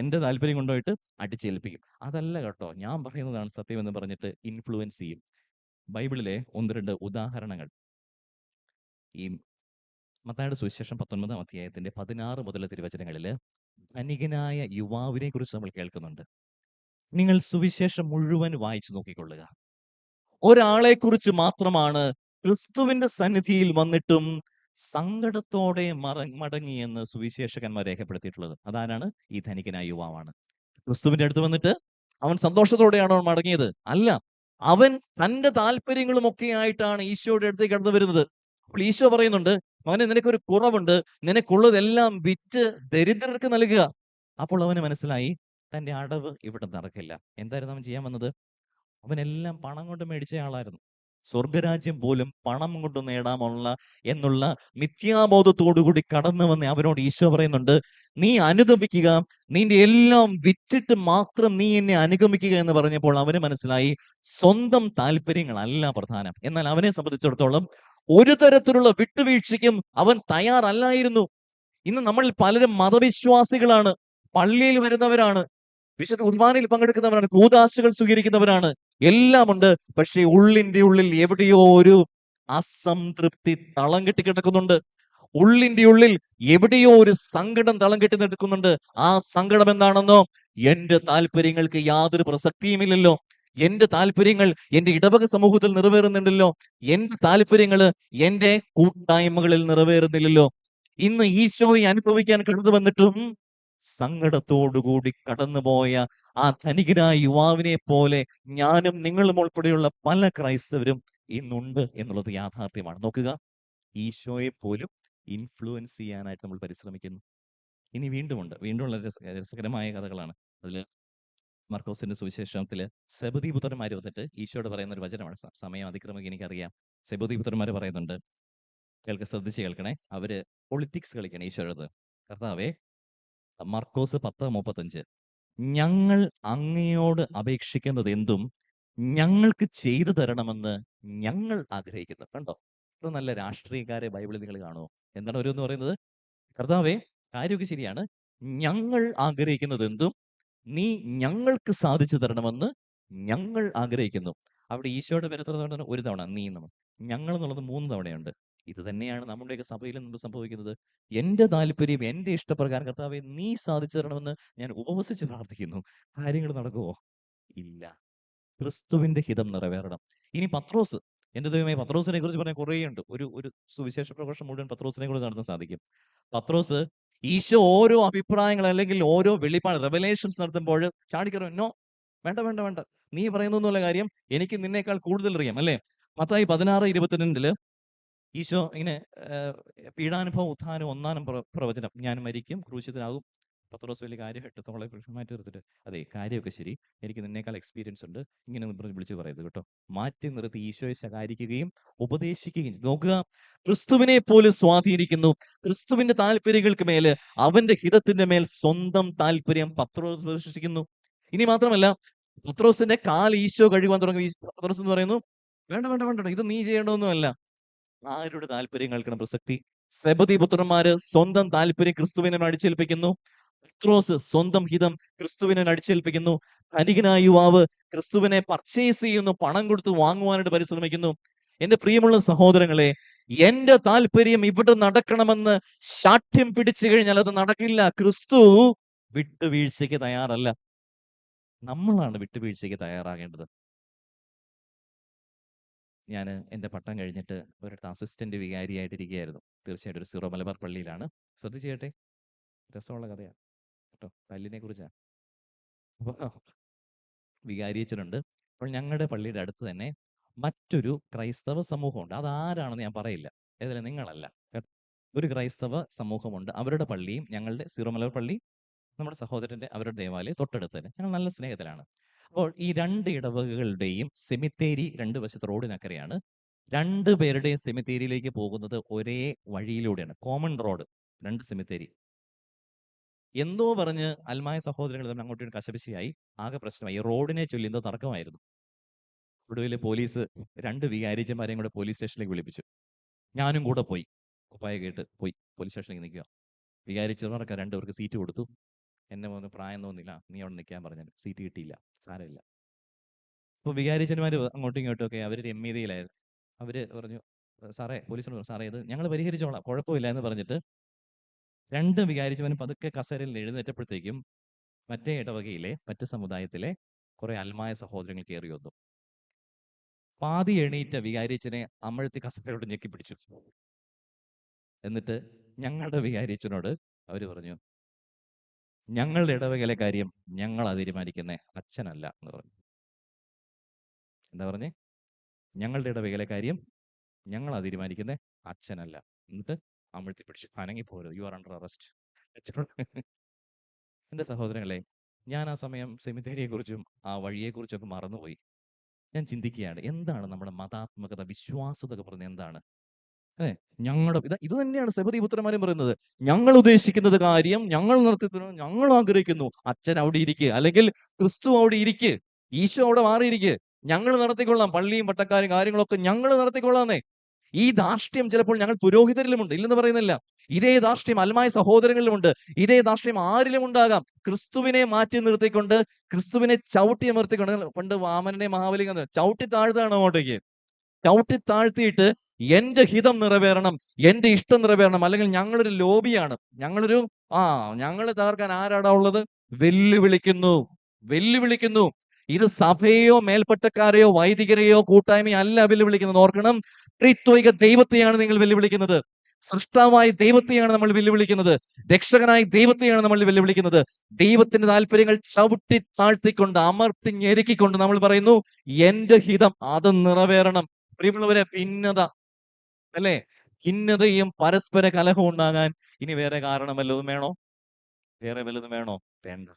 എന്റെ താല്പര്യം കൊണ്ടുപോയിട്ട് അടിച്ചേൽപ്പിക്കും. അതല്ല കേട്ടോ, ഞാൻ പറയുന്നതാണ് സത്യം എന്ന് പറഞ്ഞിട്ട് ഇൻഫ്ലുവൻസ് ചെയ്യും. ബൈബിളിലെ 1-2 ഉദാഹരണങ്ങൾ. ഈ മത്തായിയുടെ സുവിശേഷം 19-ാം അധ്യായത്തിന്റെ 16 മുതൽ തിരുവചനങ്ങളില് ധനികനായ യുവാവിനെ കുറിച്ച് നമ്മൾ കേൾക്കുന്നുണ്ട്. നിങ്ങൾ സുവിശേഷം മുഴുവൻ വായിച്ചു നോക്കിക്കൊള്ളുക. ഒരാളെ കുറിച്ച് മാത്രമാണ് ക്രിസ്തുവിന്റെ സന്നിധിയിൽ വന്നിട്ടും സങ്കടത്തോടെ മടങ്ങിയെന്ന് സുവിശേഷകന്മാർ രേഖപ്പെടുത്തിയിട്ടുള്ളത്. അതാരാണ്? ഈ ധനികനായ യുവാവാണ്. ക്രിസ്തുവിന്റെ അടുത്ത് വന്നിട്ട് അവൻ സന്തോഷത്തോടെയാണോ മടങ്ങിയത്? അല്ല. അവൻ തന്റെ താല്പര്യങ്ങളും ഒക്കെ ആയിട്ടാണ് ഈശോയുടെ അടുത്തേക്ക് കടന്നു വരുന്നത്. അപ്പോൾ ഈശോ പറയുന്നുണ്ട്, മകനെ, നിനക്കൊരു കുറവുണ്ട്, നിനക്കുള്ളതെല്ലാം വിറ്റ് ദരിദ്രർക്ക് നൽകുക. അപ്പോൾ അവന് മനസ്സിലായി തന്റെ അടവ് ഇവിടെ നടക്കില്ല. എന്തായിരുന്നു അവൻ ചെയ്യാൻ വന്നത്? അവനെല്ലാം പണം കൊണ്ട് മേടിച്ച ആളായിരുന്നു. സ്വർഗരാജ്യം പോലും പണം കൊണ്ട് നേടാമുള്ള എന്നുള്ള മിഥ്യാബോധത്തോടുകൂടി കടന്നു വന്ന് അവനോട് ഈശോ പറയുന്നുണ്ട്, നീ അനുഗമിക്കുക, നിന്റെ എല്ലാം വിറ്റിട്ട് മാത്രം നീ എന്നെ അനുഗമിക്കുക എന്ന് പറഞ്ഞപ്പോൾ അവന് മനസ്സിലായി സ്വന്തം താല്പര്യങ്ങളല്ല പ്രധാനം. എന്നാൽ അവനെ സംബന്ധിച്ചിടത്തോളം ഒരു തരത്തിലുള്ള വിട്ടുവീഴ്ചയ്ക്കും അവൻ തയ്യാറല്ലായിരുന്നു. ഇന്ന് നമ്മൾ പലരും മതവിശ്വാസികളാണ്, പള്ളിയിൽ വരുന്നവരാണ്, വിശുദ്ധ കുർബാനയിൽ പങ്കെടുക്കുന്നവരാണ്, കൂദാശകൾ സ്വീകരിക്കുന്നവരാണ്, എല്ലാം ഉണ്ട്. പക്ഷേ ഉള്ളിന്റെ ഉള്ളിൽ എവിടെയോ ഒരു അസംതൃപ്തി തളം കെട്ടി കിടക്കുന്നുണ്ട്. ഉള്ളിന്റെ ഉള്ളിൽ എവിടെയോ ഒരു സങ്കടം തളം കെട്ടി നിൽക്കുന്നുണ്ട്. ആ സങ്കടം എന്താണെന്നോ? എന്റെ താല്പര്യങ്ങൾക്ക് യാതൊരു പ്രസക്തിയുമില്ലല്ലോ, എന്റെ താല്പര്യങ്ങൾ എന്റെ ഇടവക സമൂഹത്തിൽ നിറവേറുന്നുണ്ടല്ലോ, എന്റെ താല്പര്യങ്ങള് എന്റെ കൂട്ടായ്മകളിൽ നിറവേറുന്നില്ലല്ലോ. ഇന്ന് ഈശോയെ അനുഭവിക്കാൻ കടന്നു വന്നിട്ടും സങ്കടത്തോടുകൂടി കടന്നുപോയ ആ ധനികനായ യുവാവിനെ പോലെ ഞാനും നിങ്ങളും ഉൾപ്പെടെയുള്ള പല ക്രൈസ്തവരും ഇന്നുണ്ട് എന്നുള്ളത് യാഥാർത്ഥ്യമാണ്. നോക്കുക, ഈശോയെ പോലും ഇൻഫ്ലുവൻസ് ചെയ്യാനായിട്ട് നമ്മൾ പരിശ്രമിക്കുന്നു. ഇനി വീണ്ടും ഉള്ള രസകരമായ കഥകളാണ്. അതിൽ മർക്കോസിന്റെ സുവിശേഷത്തില് സെബദീ പുത്രന്മാർ വന്നിട്ട് ഈശോയോട് പറയുന്ന ഒരു വചനമാണ്. സമയം അതിക്രമിക്കുക എനിക്കറിയാം. സെബദീ പുത്രന്മാർ പറയുന്നുണ്ട്, ശ്രദ്ധിച്ച് കേൾക്കണേ. അവര് പൊളിറ്റിക്സ് കളിക്കണം ഈശോയോട്. കർത്താവേ, മർക്കോസ് 10:35, ഞങ്ങൾ അങ്ങയോട് അപേക്ഷിക്കുന്നത് എന്തും ഞങ്ങൾക്ക് ചെയ്തു തരണമെന്ന് ഞങ്ങൾ ആഗ്രഹിക്കുന്നു. കണ്ടോ, ഇത്ര നല്ല രാഷ്ട്രീയക്കാരെ ബൈബിളിൽ നിങ്ങൾ കാണുമോ? എന്താണ് ഓരോന്ന് പറയുന്നത്? കർത്താവേ, കാര്യമൊക്കെ ശരിയാണ്, ഞങ്ങൾ ആഗ്രഹിക്കുന്നത് എന്തും നീ ഞങ്ങൾക്ക് സാധിച്ചു തരണമെന്ന് ഞങ്ങൾ ആഗ്രഹിക്കുന്നു. അവിടെ ഈശോയുടെ പേര് എത്ര തവണ? ഒരു തവണ. നീ എന്നും ഞങ്ങൾ എന്നുള്ളത് 3 തവണയുണ്ട്. ഇത് തന്നെയാണ് നമ്മുടെയൊക്കെ സഭയിൽ മുമ്പ് സംഭവിക്കുന്നത്. എന്റെ താല്പര്യം, എന്റെ ഇഷ്ടപ്രകാരം കർത്താവെ നീ സാധിച്ചു തരണമെന്ന് ഞാൻ ഉപവസിച്ച് പ്രാർത്ഥിക്കുന്നു. കാര്യങ്ങൾ നടക്കുമോ? ഇല്ല. ക്രിസ്തുവിന്റെ ഹിതം നിറവേറണം. ഇനി പത്രോസ്, എന്റെ ദൈവമേ, പത്രോസിനെ കുറിച്ച് പറയാൻ കുറേയുണ്ട്. ഒരു സുവിശേഷ പ്രഘോഷം മുഴുവൻ പത്രോസിനെ കുറിച്ച് നടത്താൻ സാധിക്കും. പത്രോസ്, ഈശോ ഓരോ അഭിപ്രായങ്ങൾ അല്ലെങ്കിൽ ഓരോ വെളിപ്പാട് റെവലേഷൻസ് നടത്തുമ്പോൾ ചാടിക്കറോ, നോ, വേണ്ട വേണ്ട വേണ്ട, നീ പറയുന്നൊന്നുമല്ല കാര്യം, എനിക്ക് നിന്നേക്കാൾ കൂടുതൽ അറിയാം അല്ലേ. മത്തായി 16:22 ഈശോ ഇങ്ങനെ പീഡാനുഭവം ഉത്ഥാനം 1-ാം പ്രവചനം, ഞാൻ മരിക്കും, ക്രൂശിതനാകും. പത്രോസ് വലിയ കാര്യമായിട്ട് തോളെ മാറ്റി നിർത്തിട്ട്, അതെ കാര്യമൊക്കെ ശരി, എനിക്ക് നിന്നേക്കാൾ എക്സ്പീരിയൻസ് ഉണ്ട്, ഇങ്ങനെ വിളിച്ചു പറയരുത് കേട്ടോ. മാറ്റി നിർത്തി ഈശോയെ ശകാരിക്കുകയും ഉപദേശിക്കുകയും ചെയ്തു. നോക്കുക, ക്രിസ്തുവിനെ പോലും സ്വാധീനിക്കുന്നു. ക്രിസ്തുവിന്റെ താല്പര്യങ്ങൾക്ക് മേല്, അവന്റെ ഹിതത്തിന്റെ മേൽ സ്വന്തം താല്പര്യം പത്രോസ് പ്രദർശിക്കുന്നു. ഇനി മാത്രമല്ല, പത്രോസിന്റെ കാൽ ഈശോ കഴുകുവാൻ തുടങ്ങി. പത്രോസ് എന്ന് പറയുന്നു, വേണ്ട വേണ്ട വേണ്ട, ഇത് നീ ചെയ്യേണ്ടതൊന്നുമല്ല. ആരുടെ താല്പര്യങ്ങൾക്കാണ് പ്രസക്തി? സെബദി പുത്രന്മാര് സ്വന്തം താല്പര്യം ക്രിസ്തുവിനെ അടിച്ചേൽപ്പിക്കുന്നു. പത്രോസ് സ്വന്തം ഹിതം ക്രിസ്തുവിനെ അടിച്ചേൽപ്പിക്കുന്നു. ധനികനായ യുവാവ് ക്രിസ്തുവിനെ പർച്ചേസ് ചെയ്യുന്നു, പണം കൊടുത്ത് വാങ്ങുവാനായിട്ട് പരിശ്രമിക്കുന്നു. എന്റെ പ്രിയമുള്ള സഹോദരങ്ങളെ, എന്റെ താല്പര്യം ഇവിടെ നടക്കണമെന്ന് ശാഠ്യം പിടിച്ചു കഴിഞ്ഞാൽ അത് നടക്കില്ല. ക്രിസ്തു വിട്ടുവീഴ്ചയ്ക്ക് തയ്യാറല്ല. നമ്മളാണ് വിട്ടുവീഴ്ചയ്ക്ക് തയ്യാറാകേണ്ടത്. ഞാൻ എൻ്റെ പട്ടം കഴിഞ്ഞിട്ട് ഒരിടത്ത് അസിസ്റ്റന്റ് വികാരിയായിട്ടിരിക്കുകയായിരുന്നു. തീർച്ചയായിട്ടും ഒരു സീറോ മലബാർ പള്ളിയിലാണ്. ശ്രദ്ധിച്ചു കേട്ടെ, രസമുള്ള കഥയാണ് കേട്ടോ, കല്ലിനെ കുറിച്ചാണ്. അപ്പോൾ വികാരിയച്ചനുണ്ട്. അപ്പോൾ ഞങ്ങളുടെ പള്ളിയുടെ അടുത്ത് തന്നെ മറ്റൊരു ക്രൈസ്തവ സമൂഹമുണ്ട്. അതാരാണെന്ന് ഞാൻ പറയില്ല, ഏതായാലും നിങ്ങളല്ല. ഒരു ക്രൈസ്തവ സമൂഹമുണ്ട്. അവരുടെ പള്ളിയും ഞങ്ങളുടെ സീറോ മലബാർ പള്ളി, നമ്മുടെ സഹോദരന്റെ അവരുടെ ദേവാലയം തൊട്ടടുത്ത് തന്നെ. ഞങ്ങൾ നല്ല സ്നേഹത്തിലാണ്. അപ്പോൾ ഈ രണ്ട് ഇടവകകളുടെയും സെമിത്തേരി രണ്ട് വശത്ത് റോഡിനക്കരെയാണ്. രണ്ടുപേരുടെയും സെമിത്തേരിയിലേക്ക് പോകുന്നത് ഒരേ വഴിയിലൂടെയാണ്, കോമൺ റോഡ്, രണ്ട് സെമിത്തേരി. എന്തോ പറഞ്ഞ് അൽമായ സഹോദരങ്ങൾ തമ്മിൽ അങ്ങോട്ടും കശപിശയായി, ആകെ പ്രശ്നമായി. റോഡിനെ ചൊല്ലി എന്തോ തർക്കമായിരുന്നു. ഒടുവിൽ പോലീസ് രണ്ട് വികാരിച്ചന്മാരെയും കൂടെ പോലീസ് സ്റ്റേഷനിലേക്ക് വിളിപ്പിച്ചു. ഞാനും കൂടെ പോയി, കുപ്പായ കേട്ട് പോയി പോലീസ് സ്റ്റേഷനിലേക്ക് നിൽക്കുക. വികാരിച്ചവർക്ക് രണ്ടുപേർക്ക് സീറ്റ് കൊടുത്തു. എന്നെ ഒന്ന് പ്രായം തോന്നില്ല, നീ അവിടെ നിൽക്കാൻ പറഞ്ഞു. സീറ്റ് കിട്ടിയില്ല, സാരമില്ല. അപ്പോൾ വികാരിച്ചന്മാർ അങ്ങോട്ടും ഇങ്ങോട്ടും ഒക്കെ അവർ രമ്യതയിലായിരുന്നു. അവര് പറഞ്ഞു, സാറേ, പോലീസിനോട് പറഞ്ഞു, സാറേ ഇത് ഞങ്ങൾ പരിഹരിച്ചോളാം, കുഴപ്പമില്ല എന്ന് പറഞ്ഞിട്ട് രണ്ട് വികാരിച്ചവനും പതുക്കെ കസേരയിൽ എഴുന്നേറ്റപ്പോഴത്തേക്കും മറ്റേ ഇടവകയിലെ മറ്റ് സമുദായത്തിലെ കുറെ അൽമായ സഹോദരങ്ങൾ കയറി വന്നു. പാതി എണീറ്റ വികാരിച്ചനെ അമ്മഴത്തി കസേരയോട് ഞെക്കി പിടിച്ചു. എന്നിട്ട് ഞങ്ങളുടെ വികാരിച്ചനോട് അവര് പറഞ്ഞു, ഞങ്ങളുടെ ഇടവകയിലെ കാര്യം ഞങ്ങളാ തീരുമാനിക്കുന്നേ, അച്ഛനല്ല എന്ന് പറഞ്ഞു. എന്താ പറഞ്ഞേ? ഞങ്ങളുടെ ഇടവകയിലെ കാര്യം ഞങ്ങളാ തീരുമാനിക്കുന്നേ, അച്ഛനല്ല. എന്നിട്ട് അമഴ്ത്തി പിടിച്ചു, അനങ്ങി പോരോ, യു ആർ അണ്ടർ അറസ്റ്റ്. എൻ്റെ സഹോദരങ്ങളെ, ഞാൻ ആ സമയം സെമിത്തേരിയെ കുറിച്ചും ആ വഴിയെക്കുറിച്ചൊക്കെ മറന്നുപോയി. ഞാൻ ചിന്തിക്കുകയാണ്, എന്താണ് നമ്മുടെ മതാത്മകത, വിശ്വാസത ഒക്കെ പറയുന്നത് എന്താണ്? ഞങ്ങളുടെ ഇത് തന്നെയാണ് സെബദി പുത്രന്മാരും പറയുന്നത്. ഞങ്ങൾ ഉദ്ദേശിക്കുന്നത് കാര്യം ഞങ്ങൾ നടത്തിത്തരും, ഞങ്ങൾ ആഗ്രഹിക്കുന്നു. അച്ഛൻ അവിടെ ഇരിക്കുക, അല്ലെങ്കിൽ ക്രിസ്തു അവിടെ ഇരിക്കുക, ഈശോ അവിടെ മാറിയിരിക്കുക, ഞങ്ങൾ നടത്തിക്കൊള്ളാം, പള്ളിയും പട്ടക്കാരും കാര്യങ്ങളൊക്കെ ഞങ്ങൾ നടത്തിക്കൊള്ളാന്നേ. ഈ ധാർഷ്ട്യം ചിലപ്പോൾ ഞങ്ങൾ പുരോഹിതരിലുമുണ്ട്, ഇല്ലെന്ന് പറയുന്നില്ല. ഇതേ ധാർഷ്ട്യം അൽമായ സഹോദരങ്ങളിലുമുണ്ട്, ഇതേ ധാർഷ്ട്യം ആരിലും ഉണ്ടാകാം. ക്രിസ്തുവിനെ മാറ്റി നിർത്തിക്കൊണ്ട്, ക്രിസ്തുവിനെ ചവിട്ടി അമർത്തിക്കൊണ്ട്, പണ്ട് വാമനനെ മഹാബലി ചവിട്ടി താഴ്ത്താണ് അങ്ങോട്ടേക്ക്. ചവിട്ടി താഴ്ത്തിയിട്ട് എന്റെ ഹിതം നിറവേറണം, എന്റെ ഇഷ്ടം നിറവേറണം, അല്ലെങ്കിൽ ഞങ്ങളൊരു ലോബിയാണ്, ഞങ്ങൾ തകർക്കാൻ ആരാടാ ഉള്ളത്? വെല്ലുവിളിക്കുന്നു. ഇത് സഭയെയോ മേൽപ്പട്ടക്കാരെയോ വൈദികരെയോ കൂട്ടായ്മയോ അല്ല വെല്ലുവിളിക്കുന്നത്. ഓർക്കണം, ത്രിത്വൈക ദൈവത്തെയാണ് നിങ്ങൾ വെല്ലുവിളിക്കുന്നത്. സൃഷ്ടാവായ ദൈവത്തെയാണ് നമ്മൾ വെല്ലുവിളിക്കുന്നത്. രക്ഷകനായ ദൈവത്തെയാണ് നമ്മൾ വെല്ലുവിളിക്കുന്നത്. ദൈവത്തിന്റെ താല്പര്യങ്ങൾ ചവിട്ടി താഴ്ത്തിക്കൊണ്ട്, അമർത്തി ഞെരുക്കിക്കൊണ്ട് നമ്മൾ പറയുന്നു, എന്റെ ഹിതം അത് നിറവേറണം. പ്രിയമുള്ളവരെ, ഭിന്നത അല്ലേ, ഭിന്നതയും പരസ്പര കലഹം ഉണ്ടാകാൻ ഇനി വേറെ കാരണം വല്ലതും വേണോ? വേണ്ട.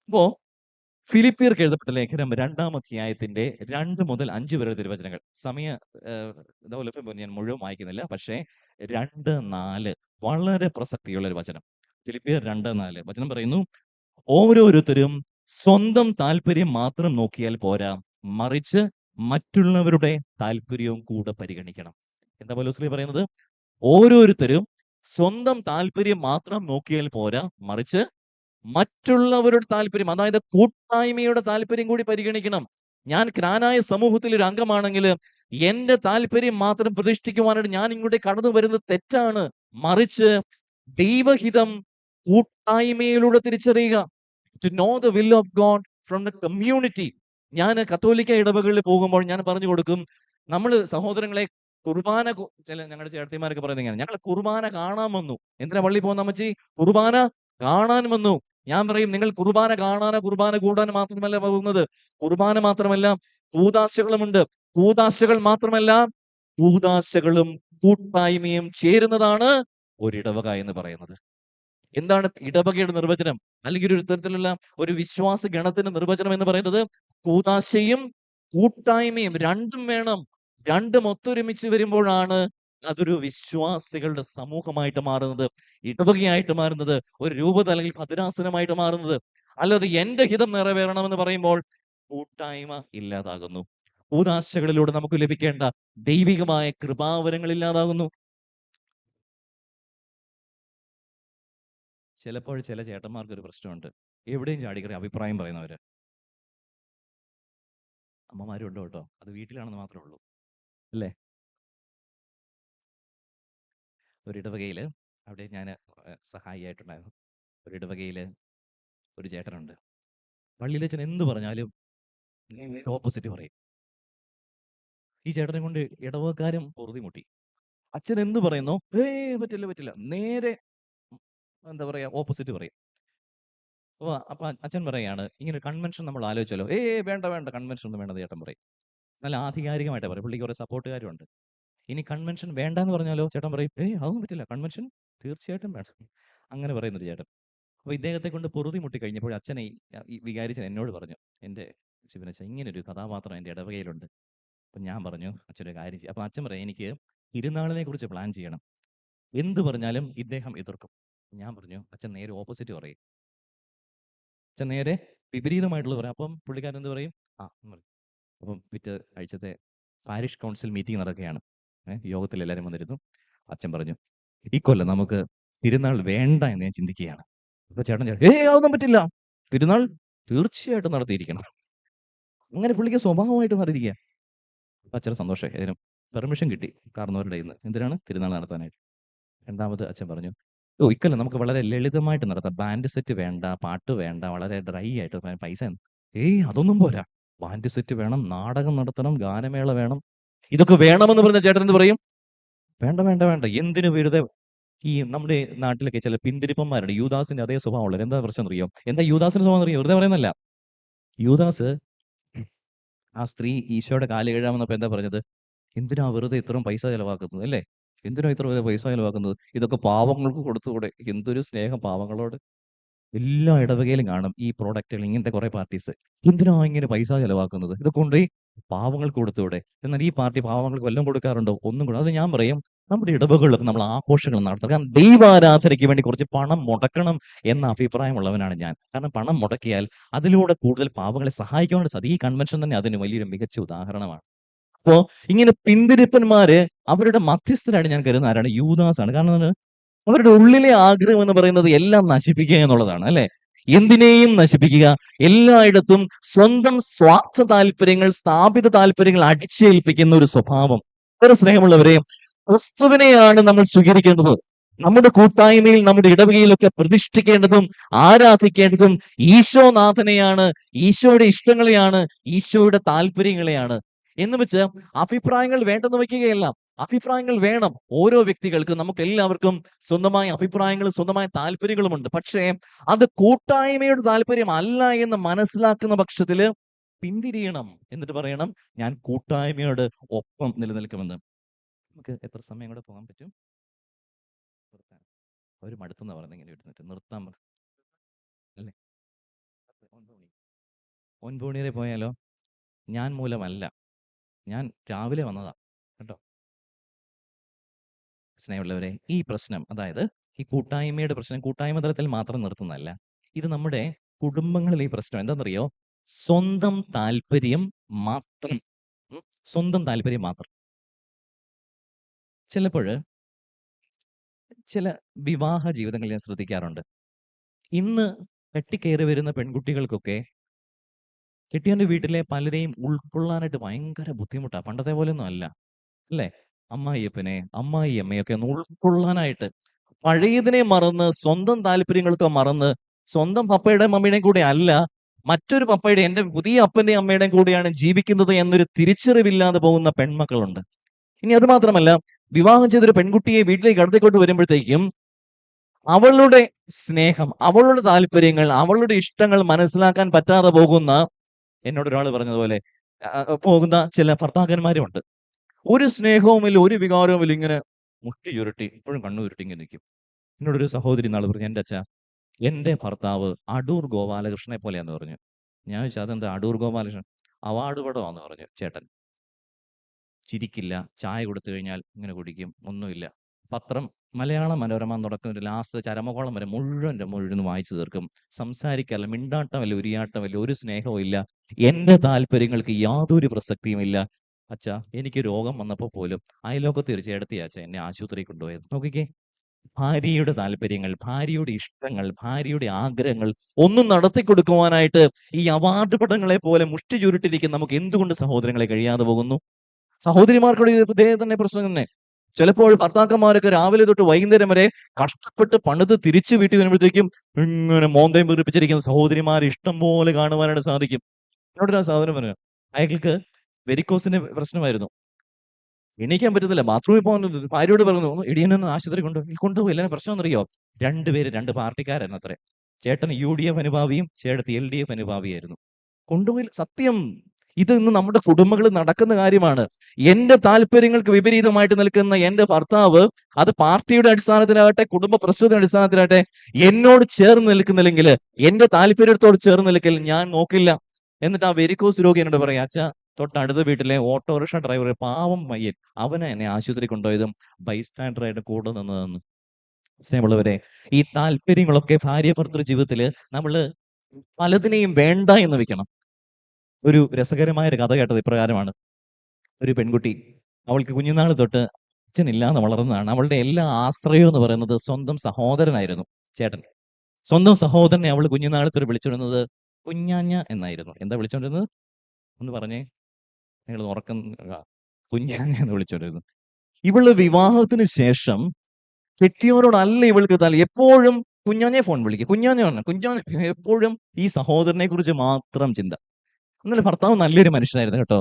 അപ്പോ ഫിലിപ്പിയർക്ക് എഴുതപ്പെട്ട ലേഖനം 2-ാം അധ്യായത്തിന്റെ 2 മുതൽ 5 വരെ തിരുവചനങ്ങൾ, ഞാൻ മുഴുവൻ വായിക്കുന്നില്ല, പക്ഷേ 2-4 വളരെ പ്രസക്തിയുള്ള ഒരു വചനം. ഫിലിപ്പിയർ 2:4 വചനം പറയുന്നു, ഓരോരുത്തരും സ്വന്തം താല്പര്യം മാത്രം നോക്കിയാൽ പോരാ, മറിച്ച് മറ്റുള്ളവരുടെ താല്പര്യവും കൂടെ പരിഗണിക്കണം. എന്താ പൗലോസ് പറയുന്നത്? ഓരോരുത്തരും സ്വന്തം താല്പര്യം മാത്രം നോക്കിയാൽ പോരാ, മറിച്ച് മറ്റുള്ളവരുടെ താല്പര്യം, അതായത് കൂട്ടായ്മയുടെ താല്പര്യം കൂടി പരിഗണിക്കണം. ഞാൻ ക്നാനായ സമൂഹത്തിൽ ഒരു അംഗമാണെങ്കിൽ എന്റെ താല്പര്യം മാത്രം പ്രതിഷ്ഠിക്കുവാനായിട്ട് ഞാൻ ഇങ്ങോട്ട് കടന്നു വരുന്നത് തെറ്റാണ്. മറിച്ച് ദൈവഹിതം കൂട്ടായ്മയിലൂടെ തിരിച്ചറിയുക. To know the will of God from the community. ഞാൻ കത്തോലിക്ക ഇടവകളിൽ പോകുമ്പോൾ ഞാൻ പറഞ്ഞു കൊടുക്കും, നമ്മൾ സഹോദരങ്ങളെ കുർബാന, ഞങ്ങളുടെ ചേട്ടത്തിമാരൊക്കെ പറയുന്നത് ഇങ്ങനെ, ഞങ്ങൾ കുർബാന കാണാൻ വന്നു. എന്തിനാ പള്ളി പോകുന്ന അമ്മച്ചി? കുർബാന കാണാൻ വന്നു. ഞാൻ പറയും, നിങ്ങൾ കുർബാന കാണാനോ കുർബാന കൂടാനോ മാത്രമല്ല പോകുന്നത്. കുർബാന മാത്രമല്ല, കൂദാശകളുമുണ്ട്. കൂദാശകൾ മാത്രമല്ല, കൂദാശകളും കൂട്ടായ്മയും ചേരുന്നതാണ് ഒരിടവക എന്ന് പറയുന്നത്. എന്താണ് ഇടവകയുടെ നിർവചനം, അല്ലെങ്കിൽ ഒരു തരത്തിലുള്ള ഒരു വിശ്വാസ ഗണത്തിന്റെ നിർവചനം എന്ന് പറയുന്നത്? കൂദാശയും കൂട്ടായ്മയും രണ്ടും വേണം. രണ്ടും ഒത്തൊരുമിച്ച് വരുമ്പോഴാണ് അതൊരു വിശ്വാസികളുടെ സമൂഹമായിട്ട് മാറുന്നത്, ഇടവകയായിട്ട് മാറുന്നത്, ഒരു രൂപത അല്ലെങ്കിൽ ഭദ്രാസനമായിട്ട് മാറുന്നത്. അല്ലാതെ എന്റെ ഹിതം നിറവേറണമെന്ന് പറയുമ്പോൾ കൂട്ടായ്മ ഇല്ലാതാകുന്നു. കൂദാശകളിലൂടെ നമുക്ക് ലഭിക്കേണ്ട ദൈവികമായ കൃപാവരങ്ങൾ ഇല്ലാതാകുന്നു. ചിലപ്പോൾ ചില ചേട്ടന്മാർക്ക് ഒരു പ്രശ്നമുണ്ട്, എവിടെയും ചാടിക്കറി അഭിപ്രായം പറയുന്നവര്. അമ്മമാരും ഉണ്ടോ കേട്ടോ, അത് വീട്ടിലാണെന്ന് മാത്രമേ ഉള്ളൂ അല്ലേ? ഒരിടവകയില് അവിടെ ഞാൻ സഹായിയായിട്ടുണ്ടായിരുന്നു. ഒരിടവകയില് ഒരു ചേട്ടനുണ്ട്. പള്ളിയിലച്ഛൻ എന്ത് പറഞ്ഞാലും ഓപ്പോസിറ്റ് പറയും. ഈ ചേട്ടനെ കൊണ്ട് ഇടവകക്കാരും പൊറുതിമുട്ടി. അച്ഛൻ എന്ത് പറയുന്നു, പറ്റില്ല പറ്റില്ല, നേരെ എന്താ പറയാ, ഓപ്പോസിറ്റ് പറയും. അപ്പൊ അച്ഛൻ പറയാണ്, ഇങ്ങനെ കൺവെൻഷൻ നമ്മൾ ആലോചിച്ചല്ലോ. വേണ്ട വേണ്ട, കൺവെൻഷൻ ഒന്നും വേണ്ടത് ചേട്ടൻ പറയും. നല്ല ആധികാരികമായിട്ട് പറയും. പുള്ളിക്ക് കുറെ സപ്പോർട്ടുകാരും ഉണ്ട്. ഇനി കൺവെൻഷൻ വേണ്ട എന്ന് പറഞ്ഞാലോ ചേട്ടൻ പറയും, അതൊന്നും പറ്റില്ല, കൺവെൻഷൻ തീർച്ചയായിട്ടും വേണം. അങ്ങനെ പറയുന്നൊരു ചേട്ടൻ. അപ്പൊ ഇദ്ദേഹത്തെ കൊണ്ട് പൊറുതി മുട്ടി കഴിഞ്ഞപ്പോൾ അച്ഛനെ ഈ വികാരിച്ചൻ എന്നോട് പറഞ്ഞു, എൻ്റെ ശിവനച്ഛൻ, ഇങ്ങനെ ഒരു കഥാപാത്രം എൻ്റെ ഇടവകയിലുണ്ട്. അപ്പൊ ഞാൻ പറഞ്ഞു, അച്ഛൻ്റെ കാര്യം ചെയ്യും. അപ്പൊ അച്ഛൻ പറയാം, എനിക്ക് തിരുനാളിനെ കുറിച്ച് പ്ലാൻ ചെയ്യണം, എന്ത് പറഞ്ഞാലും ഇദ്ദേഹം എതിർക്കും. ഞാൻ പറഞ്ഞു, അച്ഛൻ നേരെ ഓപ്പോസിറ്റ് പറയും. അച്ഛൻ നേരെ വിപരീതമായിട്ടുള്ളത് പറയാം. അപ്പം പുള്ളിക്കാരൻ എന്ത് പറയും, അപ്പം പിറ്റേ ആഴ്ചത്തെ പാരിഷ് കൗൺസിൽ മീറ്റിംഗ് നടക്കുകയാണ്. യോഗത്തിൽ എല്ലാവരും വന്നിരുന്നു. അച്ഛൻ പറഞ്ഞു, ഈ കൊല്ലം നമുക്ക് തിരുനാൾ വേണ്ട എന്ന് ഞാൻ ചിന്തിക്കുകയാണ്. അപ്പൊ ചേട്ടൻ അതൊന്നും പറ്റില്ല, തിരുനാൾ തീർച്ചയായിട്ടും നടത്തിയിരിക്കണം. അങ്ങനെ പുള്ളിക്ക് സ്വഭാവമായിട്ട് മാറിയിരിക്കുക. അച്ഛന് സന്തോഷമായി, അതിന് പെർമിഷൻ കിട്ടി കാരണവരുടെ ഇന്ന്. എന്തിനാണ്? തിരുനാൾ നടത്താനായിട്ട്. രണ്ടാമത് അച്ഛൻ പറഞ്ഞു, ഇക്കൊല്ലം നമുക്ക് വളരെ ലളിതമായിട്ട് നടത്താം, ബാൻഡ് സെറ്റ് വേണ്ട, പാട്ട് വേണ്ട, വളരെ ഡ്രൈ ആയിട്ട്. പൈസ അതൊന്നും പോരാ, ബാൻഡ് സെറ്റ് വേണം, നാടകം നടത്തണം, ഗാനമേള വേണം. ഇതൊക്കെ വേണമെന്ന് പറഞ്ഞ ചേട്ടൻ എന്ത് പറയും? വേണ്ട വേണ്ട വേണ്ട, എന്തിനു വെറുതെ. ഈ നമ്മുടെ നാട്ടിലൊക്കെ ചില പിന്തിരിപ്പന്മാരുടെ, യൂദാസിന്റെ അതേ സ്വഭാവമുള്ളത്. എന്താ പ്രശ്നം അറിയോ? എന്താ യൂദാസിന്റെ സ്വഭാവം അറിയോ? വെറുതെ പറയുന്നല്ല. യൂദാസ് ആ സ്ത്രീ ഈശോയുടെ കാല് കഴുകാമെന്നപ്പോ എന്താ പറഞ്ഞത്? എന്തിനാ വെറുതെ ഇത്രയും പൈസ ചെലവാക്കുന്നത്, അല്ലേ? എന്തിനാ ഇത്ര വെറുതെ പൈസ ചെലവാക്കുന്നത്? ഇതൊക്കെ പാവങ്ങൾക്ക് കൊടുത്തുകൂടെ? എന്തൊരു സ്നേഹം പാവങ്ങളോട്. എല്ലാ ഇടവകയിലും കാണും ഈ പ്രോഡക്റ്റുകൾ, ഇങ്ങനത്തെ കുറെ പാർട്ടീസ്. എന്തിനാ ഇങ്ങനെ പൈസ ചെലവാക്കുന്നത്? ഇതൊക്കെ കൊണ്ടുപോയി പാവങ്ങൾക്ക് കൊടുത്തുകൂടെ? എന്നാൽ ഈ പാർട്ടി പാവങ്ങൾക്ക് വല്ലതും കൊടുക്കാറുണ്ടോ? ഒന്നും കൂടെ. അത് ഞാൻ പറയും, നമ്മുടെ ഇടവകളിലൊക്കെ നമ്മൾ ആഘോഷങ്ങൾ നടത്തണം. കാരണം ദൈവാരാധനയ്ക്ക് വേണ്ടി കുറച്ച് പണം മുടക്കണം എന്ന അഭിപ്രായമുള്ളവനാണ് ഞാൻ. കാരണം പണം മുടക്കിയാൽ അതിലൂടെ കൂടുതൽ പാവങ്ങളെ സഹായിക്കാനുള്ള സാധ്യത. ഈ കൺവെൻഷൻ തന്നെ അതിന് വലിയൊരു മികച്ച ഉദാഹരണമാണ്. അപ്പോ ഇങ്ങനെ പിന്തിരിപ്പന്മാര്, അവരുടെ മധ്യസ്ഥരാണ് ഞാൻ കരുതുന്ന ആരാണ്? യൂദാസാണ്. കാരണം അവരുടെ ഉള്ളിലെ ആഗ്രഹം എന്ന് പറയുന്നത് എല്ലാം നശിപ്പിക്കുക എന്നുള്ളതാണ്, അല്ലെ? എന്തിനേയും നശിപ്പിക്കുക, എല്ലായിടത്തും സ്വന്തം സ്വാർത്ഥ താല്പര്യങ്ങൾ, സ്ഥാപിത താല്പര്യങ്ങൾ അടിച്ചേൽപ്പിക്കുന്ന ഒരു സ്വഭാവം. വളരെ സ്നേഹമുള്ളവരെ, ക്രിസ്തുവിനെയാണ് നമ്മൾ സ്വീകരിക്കേണ്ടത്. നമ്മുടെ കൂട്ടായ്മയിൽ, നമ്മുടെ ഇടവകയിലൊക്കെ പ്രതിഷ്ഠിക്കേണ്ടതും ആരാധിക്കേണ്ടതും ഈശോനാഥനെയാണ്, ഈശോയുടെ ഇഷ്ടങ്ങളെയാണ്, ഈശോയുടെ താല്പര്യങ്ങളെയാണ്. എന്ന് വെച്ച് അഭിപ്രായങ്ങൾ വേണ്ടെന്ന് വയ്ക്കുകയല്ല. അഭിപ്രായങ്ങൾ വേണം. ഓരോ വ്യക്തികൾക്കും, നമുക്ക് എല്ലാവർക്കും സ്വന്തമായ അഭിപ്രായങ്ങളും സ്വന്തമായ താല്പര്യങ്ങളുമുണ്ട്. പക്ഷേ അത് കൂട്ടായ്മയുടെ താല്പര്യം അല്ല എന്ന് മനസ്സിലാക്കുന്ന പക്ഷത്തില് പിന്തിരിയണം. എന്നിട്ട് പറയണം, ഞാൻ കൂട്ടായ്മയോട് ഒപ്പം നിലനിൽക്കുമെന്ന്. നമുക്ക് എത്ര സമയം കൂടെ പോകാൻ പറ്റും? ഒരു മടുത്തെന്ന് പറയുന്നത്, ഇങ്ങനെ എടുത്തിട്ട് നിർത്താൻ അല്ലേ? 9 മണി വരെ പോയാലോ? ഞാൻ മൂലമല്ല, ഞാൻ രാവിലെ വന്നതാ കേട്ടോ. സ്നേഹമുള്ളവരെ, ഈ പ്രശ്നം, അതായത് ഈ കൂട്ടായ്മയുടെ പ്രശ്നം, കൂട്ടായ്മ തലത്തിൽ മാത്രം നിർത്തുന്നതല്ല. ഇത് നമ്മുടെ കുടുംബങ്ങളിൽ ഈ പ്രശ്നം എന്താണെന്നറിയോ? സ്വന്തം താല്പര്യം മാത്രം. സ്വന്തം താല്പര്യം മാത്രം. ചിലപ്പോൾ ചില വിവാഹ ജീവിതങ്ങൾ ഞാൻ ശ്രദ്ധിക്കാറുണ്ട്. ഇന്ന് കെട്ടിക്കയറി വരുന്ന പെൺകുട്ടികൾക്കൊക്കെ കെട്ടിയവന്റെ വീട്ടിലെ പലരെയും ഉൾക്കൊള്ളാനായിട്ട് ഭയങ്കര ബുദ്ധിമുട്ടാണ്. പണ്ടത്തെ പോലെയൊന്നും അല്ല, അല്ലേ? അമ്മായിയപ്പനെ, അമ്മായിയമ്മയൊക്കെ ഒന്ന് ഉൾക്കൊള്ളാനായിട്ട് പഴയതിനെ മറന്ന്, സ്വന്തം താല്പര്യങ്ങളൊക്കെ മറന്ന്, സ്വന്തം പപ്പയുടെയും മമ്മിയുടെയും കൂടെ അല്ല, മറ്റൊരു പപ്പയുടെ, എൻ്റെ പുതിയ അപ്പന്റെയും അമ്മയുടെയും കൂടെയാണ് ജീവിക്കുന്നത് എന്നൊരു തിരിച്ചറിവില്ലാതെ പോകുന്ന പെൺമക്കളുണ്ട്. ഇനി അത് മാത്രമല്ല, വിവാഹം ചെയ്തൊരു പെൺകുട്ടിയെ വീട്ടിലേക്ക് അടുത്തേക്കോട്ട് വരുമ്പോഴത്തേക്കും അവളുടെ സ്നേഹം, അവളുടെ താല്പര്യങ്ങൾ, അവളുടെ ഇഷ്ടങ്ങൾ മനസ്സിലാക്കാൻ പറ്റാതെ പോകുന്ന, എന്നോട് ഒരാൾ പറഞ്ഞതുപോലെ പോകുന്ന ചില ഭർത്താക്കന്മാരുമുണ്ട്. ഒരു സ്നേഹവുമില്ല, ഒരു വികാരവുമില്ല, ഇങ്ങനെ മുഷ്ടി ചുരുട്ടി ഇപ്പോഴും കണ്ണു ചുരുട്ടി ഇങ്ങനെ നിൽക്കും. എന്നോടൊരു സഹോദരി നാളെ പറഞ്ഞു, എൻ്റെ അച്ഛാ, എൻ്റെ ഭർത്താവ് അടൂർ ഗോപാലകൃഷ്ണനെ പോലെയാന്ന് പറഞ്ഞു. ഞാൻ ചോദിച്ചു, അതെന്താ അടൂർ ഗോപാലകൃഷ്ണൻ? അവാർഡ് പടമാന്ന് പറഞ്ഞു ചേട്ടൻ. ചിരിക്കില്ല, ചായ കൊടുത്തു കഴിഞ്ഞാൽ ഇങ്ങനെ കുടിക്കും, ഒന്നുമില്ല. പത്രം മലയാള മനോരമ നടക്കുന്ന ഒരു ലാസ്റ്റ് ചരമകോളം വരെ മുഴുവൻ വായിച്ചു തീർക്കും. സംസാരിക്കാറില്ല, മിണ്ടാട്ടമില്ല, ഉരിയാട്ടമില്ല, ഒരു സ്നേഹവും ഇല്ല. എൻ്റെ താല്പര്യങ്ങൾക്ക് യാതൊരു പ്രസക്തിയുമില്ല. അച്ഛാ, എനിക്ക് രോഗം വന്നപ്പോൾ പോലും അയലോക്കത്തെ ഒരു ചേട്ടത്തി അച്ഛാ എന്നെ ആശുപത്രിയിൽ കൊണ്ടുപോയത്. നോക്കിക്കേ, ഭാര്യയുടെ താല്പര്യങ്ങൾ, ഭാര്യയുടെ ഇഷ്ടങ്ങൾ, ഭാര്യയുടെ ആഗ്രഹങ്ങൾ ഒന്നും നടത്തി കൊടുക്കുവാനായിട്ട് ഈ അവാർഡ് പടങ്ങളെ പോലെ മുഷ്ടി ചുരുട്ടിരിക്കുന്ന നമുക്ക് എന്തുകൊണ്ട് സഹോദരങ്ങളെ കഴിയാതെ പോകുന്നു? സഹോദരിമാർക്കുള്ള ഇതേ തന്നെ പ്രശ്നം തന്നെ. ചിലപ്പോൾ ഭർത്താക്കന്മാരൊക്കെ രാവിലെ തൊട്ട് വൈകുന്നേരം വരെ കഷ്ടപ്പെട്ട് പണിത് തിരിച്ചു വീട്ടിൽ വരുമ്പോഴത്തേക്കും ഇങ്ങനെ മോന്തയും വീർപ്പിച്ചിരിക്കുന്ന സഹോദരിമാരെ ഇഷ്ടം പോലെ കാണുവാനായിട്ട് സാധിക്കും. എന്നോടൊരു സഹോദരൻ പറഞ്ഞു, അയാൾക്ക് വെരിക്കോസിന്റെ പ്രശ്നമായിരുന്നു. എണീക്കാൻ പറ്റത്തില്ല, ബാത്റൂമിൽ പോകാൻ ഭാര്യയോട് പറഞ്ഞു, ഇടിയനൊന്ന് ആശുപത്രി കൊണ്ടുപോയി. എല്ലാവരും പ്രശ്നം എന്നറിയോ? രണ്ടുപേര് രണ്ട് പാർട്ടിക്കാരായിരുന്നു അത്രേ. ചേട്ടൻ UDF അനുഭാവിയും ചേട്ടത്തി LDF അനുഭാവിയായിരുന്നു. കൊണ്ടുപോയി. സത്യം, ഇത് ഇന്ന് നമ്മുടെ കുടുംബങ്ങളിൽ നടക്കുന്ന കാര്യമാണ്. എന്റെ താല്പര്യങ്ങൾക്ക് വിപരീതമായിട്ട് നിൽക്കുന്ന എന്റെ ഭർത്താവ്, അത് പാർട്ടിയുടെ അടിസ്ഥാനത്തിലാകട്ടെ, കുടുംബ പ്രശ്നത്തിന്റെ അടിസ്ഥാനത്തിലാകട്ടെ, എന്നോട് ചേർന്ന് നിൽക്കുന്നില്ലെങ്കിൽ, എന്റെ താല്പര്യത്തോട് ചേർന്ന് നിൽക്കൽ ഞാൻ നോക്കില്ല. എന്നിട്ട് ആ വെരിക്കോസ് രോഗി എന്നോട് പറയാം, അച്ഛാ, തൊട്ടടുത്ത വീട്ടിലെ ഓട്ടോറിക്ഷ ഡ്രൈവർ, പാവം പയ്യൻ, അവനെ എന്നെ ആശുപത്രി കൊണ്ടുപോയതും ബൈസ്റ്റാൻഡറായിട്ട് കൂടെ നിന്നതെന്ന്. സ്നേഹമുള്ളവരെ, ഈ താല്പര്യങ്ങളൊക്കെ ഭാര്യ ഭർത്തൃ ജീവിതത്തില് നമ്മൾ പലതിനെയും വേണ്ട എന്ന് വെക്കണം. ഒരു രസകരമായ ഒരു കഥ കേട്ടത് ഇപ്രകാരമാണ്. ഒരു പെൺകുട്ടി, അവൾക്ക് കുഞ്ഞുനാൾ തൊട്ട് അച്ഛനില്ലാതെ വളർന്നതാണ്. അവളുടെ എല്ലാ ആശ്രയവും എന്ന് പറയുന്നത് സ്വന്തം സഹോദരനായിരുന്നു, ചേട്ടൻ. സ്വന്തം സഹോദരനെ അവൾ കുഞ്ഞുനാൾ തൊട്ട് വിളിച്ചുകൊണ്ടിരുന്നത് കുഞ്ഞാഞ്ഞ എന്നായിരുന്നു. എന്താ വിളിച്ചോണ്ടിരുന്നത്? ഒന്ന് പറഞ്ഞേ, നിങ്ങൾ ഉറക്കം. കുഞ്ഞാഞ്ഞ എന്ന് വിളിച്ചോണ്ടിരുന്നു. ഇവള് വിവാഹത്തിന് ശേഷം കെട്ടിയോരോടല്ല ഇവൾക്ക് എപ്പോഴും കുഞ്ഞാഞ്ഞെ ഫോൺ വിളിക്കുക, കുഞ്ഞാഞ്ഞ എപ്പോഴും ഈ സഹോദരനെ കുറിച്ച് മാത്രം ചിന്ത. എന്നാലും ഭർത്താവ് നല്ലൊരു മനുഷ്യനായിരുന്നു കേട്ടോ.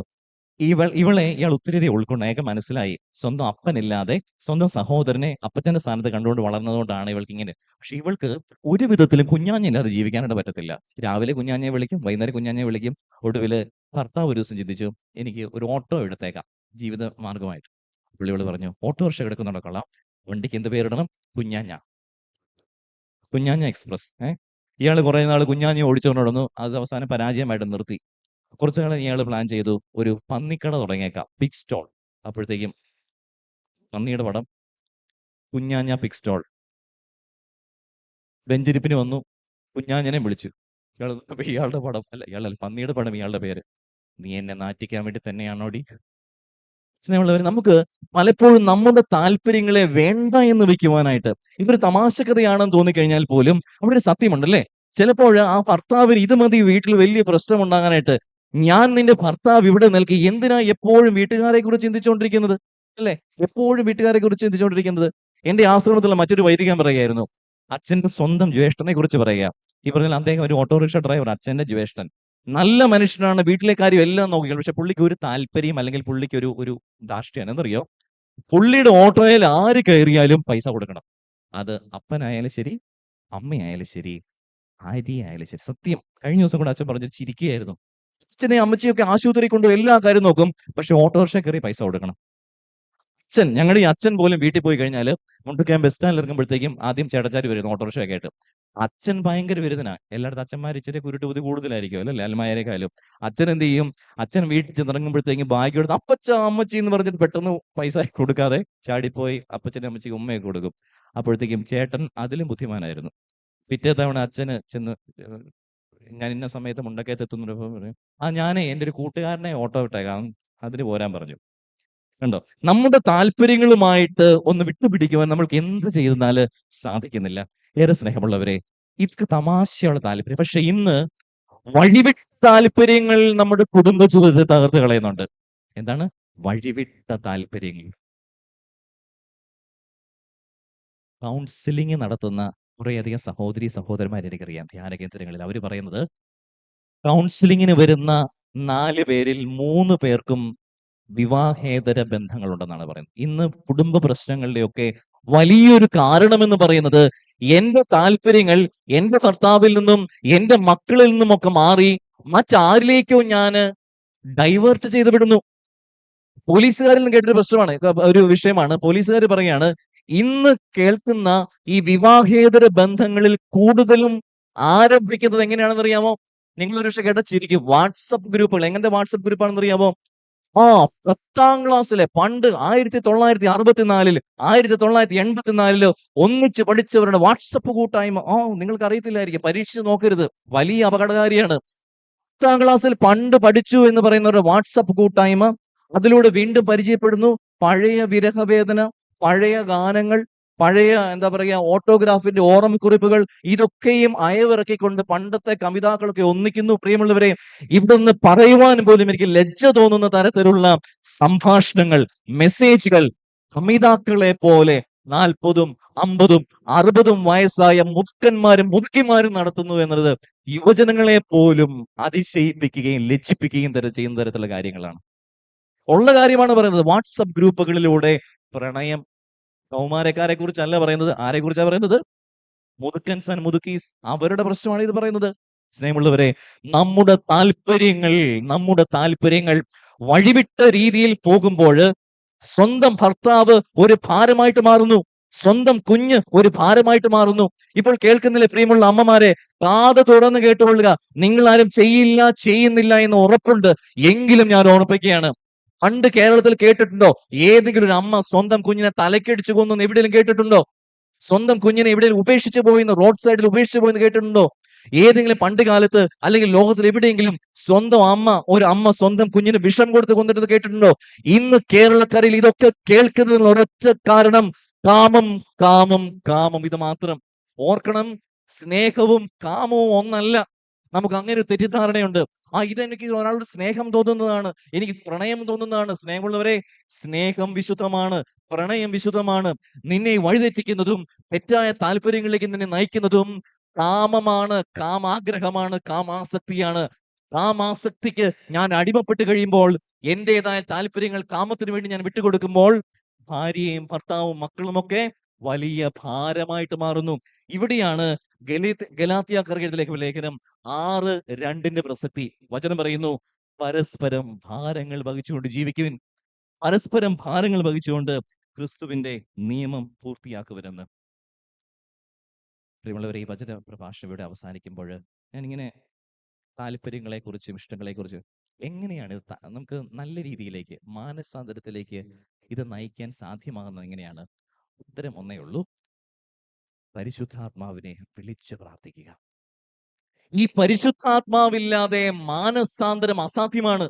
ഇവളെ ഇയാൾ ഒത്തിരി ഉൾക്കൊണ്ട് അയാൾക്ക് മനസ്സിലായി, സ്വന്തം അപ്പനില്ലാതെ സ്വന്തം സഹോദരനെ അപ്പച്ചന്റെ സ്ഥാനത്ത് കണ്ടുകൊണ്ട് വളർന്നതുകൊണ്ടാണ് ഇവൾക്ക് ഇങ്ങനെ. പക്ഷെ ഇവൾക്ക് ഒരു വിധത്തിലും കുഞ്ഞാഞ്ഞില്ലാതെ ജീവിക്കാനായിട്ട് പറ്റത്തില്ല. രാവിലെ കുഞ്ഞാഞ്ഞെ വിളിക്കും, വൈകുന്നേരം കുഞ്ഞാഞ്ഞെ വിളിക്കും. ഒടുവില് ഭർത്താവ് ഒരു ദിവസം ചിന്തിച്ചു, എനിക്ക് ഒരു ഓട്ടോ എടുത്തേക്കാം ജീവിത മാർഗമായിട്ട്. പുള്ളിയോട് പറഞ്ഞു, ഓട്ടോറിക്ഷ കിടക്കുന്നുണ്ടോ? കൊള്ളാം, വണ്ടിക്ക് എന്ത് പേരിടണം? കുഞ്ഞാഞ്ഞ എക്സ്പ്രസ്. ഇയാൾ കുറെ നാൾ കുഞ്ഞാഞ്ഞ ഓടിച്ചുകൊണ്ട് നടന്നു. അത് അവസാനം പരാജയമായിട്ട് നിർത്തി. കുറച്ചു നാൾ ഇയാൾ പ്ലാൻ ചെയ്തു, ഒരു പന്നിക്കട തുടങ്ങിയേക്കാം, പിഗ് സ്റ്റോൾ. അപ്പോഴത്തേക്കും പന്നിയുടെ പടം, കുഞ്ഞാഞ്ഞ പിഗ് സ്റ്റോൾ. ബെഞ്ചിരിപ്പിന് വന്നു, കുഞ്ഞാഞ്ഞനെ വിളിച്ചു. ഇയാളുടെ പടം അല്ല, ഇയാളല്ല, പന്നിയുടെ പടം, ഇയാളുടെ പേര്. നീ എന്നെ നാറ്റിക്കാൻ വേണ്ടി തന്നെയാണോടി? സ്നേഹമുള്ളവർ, നമുക്ക് പലപ്പോഴും നമ്മുടെ താല്പര്യങ്ങളെ വേണ്ട എന്ന് വെക്കുവാനായിട്ട്, ഇതൊരു തമാശ കഥയാണെന്ന് തോന്നിക്കഴിഞ്ഞാൽ പോലും അവിടെ ഒരു സത്യമുണ്ടല്ലേ. ചിലപ്പോൾ ആ ഭർത്താവിന് ഇത് മതി വീട്ടിൽ വലിയ പ്രശ്നം ഉണ്ടാകാനായിട്ട്. ഞാൻ നിന്റെ ഭർത്താവ് ഇവിടെ നിൽക്കി, എന്തിനാ എപ്പോഴും വീട്ടുകാരെ കുറിച്ച് ചിന്തിച്ചുകൊണ്ടിരിക്കുന്നത്? അല്ലേ, എപ്പോഴും വീട്ടുകാരെ കുറിച്ച് ചിന്തിച്ചുകൊണ്ടിരിക്കുന്നത്. എന്റെ ആശ്രമത്തിലുള്ള മറ്റൊരു വൈദികൻ പറയുകയായിരുന്നു, അച്ഛന്റെ സ്വന്തം ജ്യേഷ്ഠനെ കുറിച്ച് പറയുക. ഈ പറഞ്ഞാൽ അദ്ദേഹം ഒരു ഓട്ടോറിക്ഷ ഡ്രൈവർ, അച്ഛന്റെ ജ്യേഷ്ഠൻ. നല്ല മനുഷ്യനാണ്, വീട്ടിലെ കാര്യം എല്ലാം നോക്കിയാണ്. പക്ഷെ പുള്ളിക്ക് ഒരു താല്പര്യം, അല്ലെങ്കിൽ പുള്ളിക്ക് ഒരു ധാർഷ്ട്യാണ്. എന്നറിയോ? പുള്ളിയുടെ ഓട്ടോയിൽ ആര് കയറിയാലും പൈസ കൊടുക്കണം. അത് അപ്പനായാലും ശരി, അമ്മയായാലും ശരി, ആയാലും ശരി. സത്യം, കഴിഞ്ഞ ദിവസം കൂടെ അച്ഛൻ പറഞ്ഞു ചിരിക്കുകയായിരുന്നു. അച്ഛനെ അമ്മച്ചിയൊക്കെ ആശുപത്രി കൊണ്ട് എല്ലാ കാര്യം നോക്കും, പക്ഷെ ഓട്ടോറിക്ഷ കയറി പൈസ കൊടുക്കണം. ഞങ്ങളുടെ ഈ അച്ഛൻ പോലും വീട്ടിൽ പോയി കഴിഞ്ഞാൽ മുണ്ടക്കയം ബസ് സ്റ്റാൻഡിൽ ഇറങ്ങുമ്പോഴത്തേക്കും ആദ്യം ചേട്ടച്ചാരി വരുന്നു ഓട്ടോറിക്ഷയൊക്കെ ആയിട്ട്. അച്ഛൻ ഭയങ്കര വിരുദ്ധനാ. എല്ലായിടത്തും അച്ഛന്മാർ ഇച്ചിരി കുരുട്ടുബുദ്ധി കൂടുതലായിരിക്കും അല്ലേ, അൽമാരേക്കാളും. അച്ഛൻ എന്ത് ചെയ്യും? അച്ഛൻ വീട്ടിൽ ചെന്നിറങ്ങുമ്പോഴത്തേക്കും ബാഗ് എടുത്ത് അപ്പച്ച അമ്മച്ചി എന്ന് പറഞ്ഞിട്ട് പെട്ടെന്ന് പൈസ കൊടുക്കാതെ ചാടിപ്പോയി അപ്പച്ചനും അമ്മച്ചിക്ക് ഉമ്മയൊക്കെ കൊടുക്കും. അപ്പോഴത്തേക്കും ചേട്ടൻ അതിലും ബുദ്ധിമാനായിരുന്നു. പിറ്റേ തവണ അച്ഛന് ചെന്ന്, ഞാൻ ഇന്ന സമയത്ത് മുണ്ടക്കയത്ത് എത്തുന്നപ്പോൾ പറയും, ഞാനേ എൻ്റെ ഒരു കൂട്ടുകാരനെ ഓട്ടോ വിട്ടേക്കാം, അതിന് പോരാൻ പറഞ്ഞു. കണ്ടോ, നമ്മുടെ താല്പര്യങ്ങളുമായിട്ട് ഒന്ന് വിട്ടുപിടിക്കുവാൻ നമ്മൾക്ക് എന്ത് ചെയ്താല് സാധിക്കുന്നില്ല. ഏറെ സ്നേഹമുള്ളവരെ, ഇതൊക്കെ തമാശയുള്ള താല്പര്യം. പക്ഷെ ഇന്ന് വഴിവിട്ട താല്പര്യങ്ങൾ നമ്മുടെ കുടുംബ ജീവിതത്തെ തകർത്ത് കളയുന്നുണ്ട്. എന്താണ് വഴിവിട്ട താല്പര്യങ്ങൾ? കൗൺസിലിംഗ് നടത്തുന്ന കുറേയധികം സഹോദരന്മാരെ എനിക്കറിയാം ധ്യാന കേന്ദ്രങ്ങളിൽ. അവർ പറയുന്നത്, കൗൺസിലിങ്ങിന് വരുന്ന 4 പേരിൽ 3 പേർക്കും വിവാഹേതര ബന്ധങ്ങളുണ്ടെന്നാണ് പറയുന്നത്. ഇന്ന് കുടുംബ പ്രശ്നങ്ങളുടെയൊക്കെ വലിയൊരു കാരണം എന്ന് പറയുന്നത് എന്റെ താല്പര്യങ്ങൾ എന്റെ ഭർത്താവിൽ നിന്നും എന്റെ മക്കളിൽ നിന്നുമൊക്കെ മാറി മറ്റാരിലേക്കോ ഞാൻ ഡൈവേർട്ട് ചെയ്ത് വിടുന്നു. പോലീസുകാരിൽ നിന്ന് കേട്ടൊരു പ്രശ്നമാണ്, ഒരു വിഷയമാണ്. പോലീസുകാർ പറയാണ്, ഇന്ന് കേൾക്കുന്ന ഈ വിവാഹേതര ബന്ധങ്ങളിൽ കൂടുതലും ആരംഭിക്കുന്നത് എങ്ങനെയാണെന്ന് അറിയാമോ? നിങ്ങൾ ഒരു പക്ഷെ കേട്ട ചിരിക്കും. വാട്സപ്പ് ഗ്രൂപ്പുകൾ. എങ്ങനത്തെ വാട്സപ്പ് ഗ്രൂപ്പാണെന്ന് അറിയാമോ? ആ 10ാം ക്ലാസ്സിലെ പണ്ട് 1964 1984 ഒന്നിച്ച് പഠിച്ചവരുടെ വാട്സപ്പ് കൂട്ടായ്മ. നിങ്ങൾക്ക് അറിയത്തില്ലായിരിക്കും, പരീക്ഷിച്ച് നോക്കരുത്, വലിയ അപകടകാരിയാണ്. 10ാം ക്ലാസ്സിൽ പണ്ട് പഠിച്ചു എന്ന് പറയുന്നവരുടെ വാട്സപ്പ് കൂട്ടായ്മ, അതിലൂടെ വീണ്ടും പരിചയപ്പെടുന്നു. പഴയ വിരഹവേദന, പഴയ ഗാനങ്ങൾ, പഴയ എന്താ പറയാ ഓട്ടോഗ്രാഫിന്റെ ഓർമ്മക്കുറിപ്പുകൾ, ഇതൊക്കെയും അയവിറക്കിക്കൊണ്ട് പണ്ടത്തെ കവിതാക്കളൊക്കെ ഒന്നിക്കുന്നു. പ്രിയമുള്ളവരെ, ഇവിടെ നിന്ന് പറയുവാൻ പോലും എനിക്ക് ലജ്ജ തോന്നുന്ന തരത്തിലുള്ള സംഭാഷണങ്ങൾ, മെസ്സേജുകൾ കവിതാക്കളെ പോലെ 40ഉം 50ഉം 60ഉം വയസ്സായ മുതുക്കന്മാരും മുതുക്കിമാരും നടത്തുന്നു എന്നത് യുവജനങ്ങളെ പോലും അതിശയിപ്പിക്കുകയും ലജ്ജിപ്പിക്കുകയും ചെയ്യുന്ന തരത്തിലുള്ള കാര്യങ്ങളാണ്. ഉള്ള കാര്യമാണ് പറയുന്നത്. വാട്സപ്പ് ഗ്രൂപ്പുകളിലൂടെ പ്രണയം. കൗമാരക്കാരെ കുറിച്ചല്ല പറയുന്നത്. ആരെ കുറിച്ചാണ് പറയുന്നത്? മുതുക്കൻസ് ആൻഡ് മുതുക്കീസ്. അവരുടെ പ്രശ്നമാണ് ഇത് പറയുന്നത്. സ്നേഹമുള്ളവരെ, നമ്മുടെ താല്പര്യങ്ങൾ വഴിവിട്ട രീതിയിൽ പോകുമ്പോൾ സ്വന്തം ഭർത്താവ് ഒരു ഭാരമായിട്ട് മാറുന്നു. സ്വന്തം കുഞ്ഞ് ഒരു ഭാരമായിട്ട് മാറുന്നു. ഇപ്പോൾ കേൾക്കുന്നില്ലേ പ്രിയമുള്ള അമ്മമാരെ? കാത് തുറന്ന് കേട്ടുകൊള്ളുക. നിങ്ങൾ ആരും ചെയ്യുന്നില്ല എന്ന് ഉറപ്പുണ്ട്. എങ്കിലും ഞാൻ ഓർപ്പിക്കുകയാണ്, പണ്ട് കേരളത്തിൽ കേട്ടിട്ടുണ്ടോ ഏതെങ്കിലും ഒരു അമ്മ സ്വന്തം കുഞ്ഞിനെ തലക്കടിച്ചു കൊന്നു എവിടെയെങ്കിലും കേട്ടിട്ടുണ്ടോ? സ്വന്തം കുഞ്ഞിനെ എവിടെയെങ്കിലും ഉപേക്ഷിച്ചു പോയിന്ന്, റോഡ് സൈഡിൽ ഉപേക്ഷിച്ചു പോയെന്ന് കേട്ടിട്ടുണ്ടോ? ഏതെങ്കിലും പണ്ട് കാലത്ത് അല്ലെങ്കിൽ ലോകത്തിൽ എവിടെയെങ്കിലും ഒരു അമ്മ സ്വന്തം കുഞ്ഞിന് വിഷം കൊടുത്ത് കൊന്നിട്ട് കേട്ടിട്ടുണ്ടോ? ഇന്ന് കേരളക്കരയിൽ ഇതൊക്കെ കേൾക്കുന്നതിനുള്ള ഒരൊറ്റ കാരണം കാമം, കാമം, കാമം. ഇത് മാത്രം ഓർക്കണം. സ്നേഹവും കാമവും ഒന്നല്ല. നമുക്ക് അങ്ങനെ ഒരു തെറ്റിദ്ധാരണയുണ്ട്. ഇതെനിക്ക് ഒരാളോട് സ്നേഹം തോന്നുന്നതാണ്, എനിക്ക് പ്രണയം തോന്നുന്നതാണ്. സ്നേഹമുള്ളവരെ, സ്നേഹം വിശുദ്ധമാണ്, പ്രണയം വിശുദ്ധമാണ്. നിന്നെ വഴിതെറ്റിക്കുന്നതും തെറ്റായ താല്പര്യങ്ങളിലേക്ക് നിന്നെ നയിക്കുന്നതും കാമമാണ്, കാമാഗ്രഹമാണ്, കാമാസക്തിയാണ്. കാമാസക്തിക്ക് ഞാൻ അടിമപ്പെട്ട് കഴിയുമ്പോൾ, എന്റേതായ താല്പര്യങ്ങൾ കാമത്തിന് വേണ്ടി ഞാൻ വിട്ടുകൊടുക്കുമ്പോൾ, ഭാര്യയും ഭർത്താവും മക്കളുമൊക്കെ വലിയ ഭാരമായിട്ട് മാറുന്നു. ഇവിടെയാണ് ഗലാത്യക്കാർക്ക് എഴുതിയ ലേഖനം 6:2 പ്രസക്തി. വചനം പറയുന്നു, പരസ്പരം ഭാരങ്ങൾ വഹിച്ചുകൊണ്ട് ജീവിക്കുവിൻ, പരസ്പരം ഭാരങ്ങൾ വഹിച്ചുകൊണ്ട് ക്രിസ്തുവിന്റെ നിയമം പൂർത്തിയാക്കുവരെന്ന്. പ്രിയമുള്ളവരെ, ഈ വചന പ്രഭാഷണം ഇവിടെ അവസാനിക്കുമ്പോൾ ഞാനിങ്ങനെ താല്പര്യങ്ങളെക്കുറിച്ചും ഇഷ്ടങ്ങളെക്കുറിച്ചും എങ്ങനെയാണ് നമുക്ക് നല്ല രീതിയിലേക്ക് മാനസാന്തരത്തിലേക്ക് ഇത് നയിക്കാൻ സാധ്യമാകുന്നത് എങ്ങനെയാണ്? ഉത്തരം ഒന്നേ ഉള്ളൂ, പരിശുദ്ധാത്മാവിനെ വിളിച്ചു പ്രാർത്ഥിക്കുക. ഈ പരിശുദ്ധാത്മാവില്ലാതെ മാനസാന്തരം അസാധ്യമാണ്.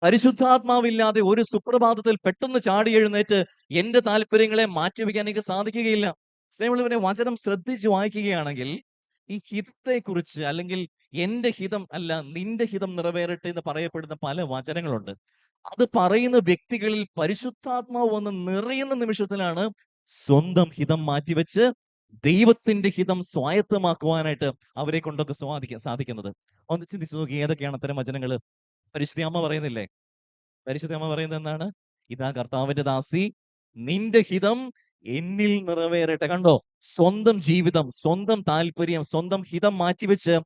പരിശുദ്ധാത്മാവില്ലാതെ ഒരു സുപ്രഭാതത്തിൽ പെട്ടെന്ന് ചാടി എഴുന്നേറ്റ് എന്റെ താല്പര്യങ്ങളെ മാറ്റിവെക്കാൻ എനിക്ക് സാധിക്കുകയില്ല. സ്നേഹമുള്ളവരെ, വചനം ശ്രദ്ധിച്ച് വായിക്കുകയാണെങ്കിൽ ഈ ഹിതത്തെക്കുറിച്ച്, അല്ലെങ്കിൽ എന്റെ ഹിതം അല്ല നിന്റെ ഹിതം നിറവേറട്ടെ എന്ന് പറയപ്പെടുന്ന പല വചനങ്ങളുണ്ട്. അത് പറയുന്ന വ്യക്തികളിൽ പരിശുദ്ധാത്മാവ് വന്ന് നിറയുന്ന നിമിഷത്തിലാണ് സ്വന്തം ഹിതം മാറ്റിവെച്ച് ദൈവത്തിന്റെ ഹിതം സ്വായത്തമാക്കുവാനായിട്ട് അവരെ കൊണ്ടൊക്കെ സാധിക്കുന്നത്. ഒന്ന് ചിന്തിച്ചു നോക്കി, ഏതൊക്കെയാണ് അത്തരം വചനങ്ങൾ? പരിശുദ്ധ അമ്മ പറയുന്നില്ലേ? പരിശുദ്ധ അമ്മ പറയുന്നത് എന്താണ്? ഇതാ കർത്താവിന്റെ ദാസി, നിന്റെ ഹിതം എന്നിൽ നിറവേറട്ടെ. കണ്ടോ? സ്വന്തം ജീവിതം, സ്വന്തം താല്പര്യം, സ്വന്തം ഹിതം മാറ്റിവെച്ച്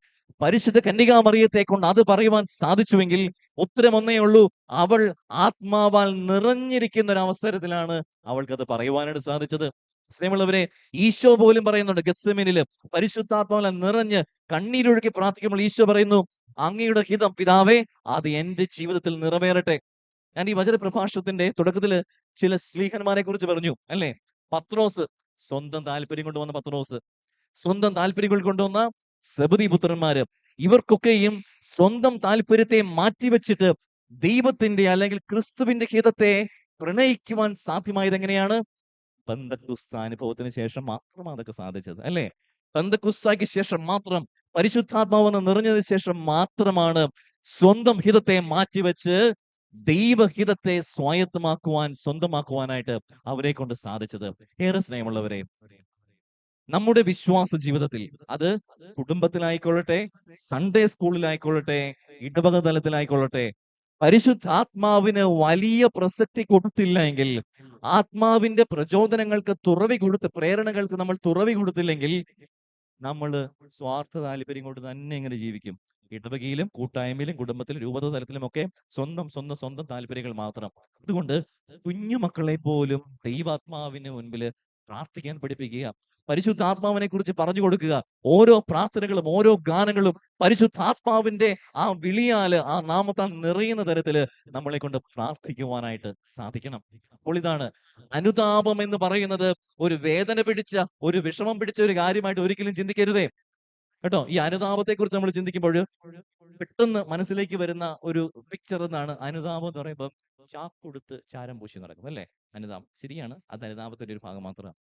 പരിശുദ്ധ കന്യകാമറിയത്തെ കൊണ്ട് അത് പറയുവാൻ സാധിച്ചുവെങ്കിൽ ഉത്തരം ഒന്നേ ഉള്ളൂ, അവൾ ആത്മാവാൽ നിറഞ്ഞിരിക്കുന്ന ഒരു അവസരത്തിലാണ് അവൾക്കത് പറയുവാനായിട്ട് സാധിച്ചത്. സ്നേഹമുള്ളവരെ, ഈശോ പോലും പറയുന്നുണ്ട്, ഗത്സമേനില് പരിശുദ്ധാത്മാവിൽ നിറഞ്ഞ് കണ്ണീരൊഴുക്കി പ്രാർത്ഥിക്കുമ്പോൾ ഈശോ പറയുന്നു, അങ്ങയുടെ ഹിതം പിതാവേ അത് എന്റെ ജീവിതത്തിൽ നിറവേറട്ടെ. ഞാൻ ഈ വചന പ്രഭാഷണത്തിന്റെ തുടക്കത്തില് ചില സ്ലീഹന്മാരെ കുറിച്ച് പറഞ്ഞു, അല്ലെ? പത്രോസ്, സ്വന്തം താല്പര്യം കൊണ്ടുവന്ന പത്രോസ്, സ്വന്തം താല്പര്യങ്ങൾ കൊണ്ടുവന്ന സെബദി പുത്രന്മാര്, ഇവർക്കൊക്കെയും സ്വന്തം താല്പര്യത്തെ മാറ്റിവെച്ചിട്ട് ദൈവത്തിന്റെ അല്ലെങ്കിൽ ക്രിസ്തുവിന്റെ ഹിതത്തെ പ്രണയിക്കുവാൻ സാധ്യമായത് എങ്ങനെയാണ്? പെന്തക്കോസ്ത് അനുഭവത്തിന് ശേഷം മാത്രമാണ് അതൊക്കെ സാധിച്ചത്, അല്ലെ? പെന്തക്കോസ്തായ്ക്ക് ശേഷം മാത്രം, പരിശുദ്ധാത്മാവെന്ന് നിറഞ്ഞതിന് ശേഷം മാത്രമാണ് സ്വന്തം ഹിതത്തെ മാറ്റിവെച്ച് ദൈവഹിതത്തെ സ്വന്തമാക്കുവാനായിട്ട് അവരെ കൊണ്ട് സാധിച്ചത്. ഏറെ സ്നേഹമുള്ളവരെ, നമ്മുടെ വിശ്വാസ ജീവിതത്തിൽ, അത് കുടുംബത്തിലായിക്കൊള്ളട്ടെ, സൺഡേ സ്കൂളിലായിക്കൊള്ളട്ടെ, ഇടവക തലത്തിലായിക്കൊള്ളട്ടെ, പരിശുദ്ധാത്മാവിന് വലിയ പ്രസക്തി കൊടുത്തില്ല എങ്കിൽ, ആത്മാവിന്റെ പ്രചോദനങ്ങൾക്ക് തുറവി കൊടുത്ത്, പ്രേരണകൾക്ക് നമ്മൾ തുറവി കൊടുത്തില്ലെങ്കിൽ, നമ്മള് സ്വാർത്ഥ താല്പര്യം കൊണ്ട് തന്നെ ഇങ്ങനെ ജീവിക്കും. ഇടവകയിലും കൂട്ടായ്മയിലും കുടുംബത്തിലും രൂപത തലത്തിലും ഒക്കെ സ്വന്തം സ്വന്തം സ്വന്തം താല്പര്യങ്ങൾ മാത്രം. അതുകൊണ്ട് കുഞ്ഞു മക്കളെ പോലും ദൈവാത്മാവിന് മുൻപിൽ പ്രാർത്ഥിക്കാൻ പഠിപ്പിക്കുക, പരിശുദ്ധാത്മാവിനെ കുറിച്ച് പറഞ്ഞു കൊടുക്കുക. ഓരോ പ്രാർത്ഥനകളും ഓരോ ഗാനങ്ങളും പരിശുദ്ധാത്മാവിന്റെ ആ വിളിയാല്, ആ നാമത്താൽ നിറയുന്ന തരത്തില് നമ്മളെ കൊണ്ട് പ്രാർത്ഥിക്കുവാനായിട്ട് സാധിക്കണം. അപ്പോൾ ഇതാണ് അനുതാപം എന്ന് പറയുന്നത്. ഒരു വേദന പിടിച്ച, ഒരു വിഷമം പിടിച്ച ഒരു കാര്യമായിട്ട് ഒരിക്കലും ചിന്തിക്കരുതേ കേട്ടോ. ഈ അനുതാപത്തെ കുറിച്ച് നമ്മൾ ചിന്തിക്കുമ്പോൾ പെട്ടെന്ന് മനസ്സിലേക്ക് വരുന്ന ഒരു പിക്ചർ എന്നാണ്, അനുതാപം എന്ന് പറയുമ്പോൾ ചാക്കൊടുത്ത് ചാരം പൂശി നടക്കും അല്ലേ? അനുതാപം ശരിയാണ്, അത് അനുതാപത്തിന്റെ ഒരു ഭാഗം മാത്രമാണ്.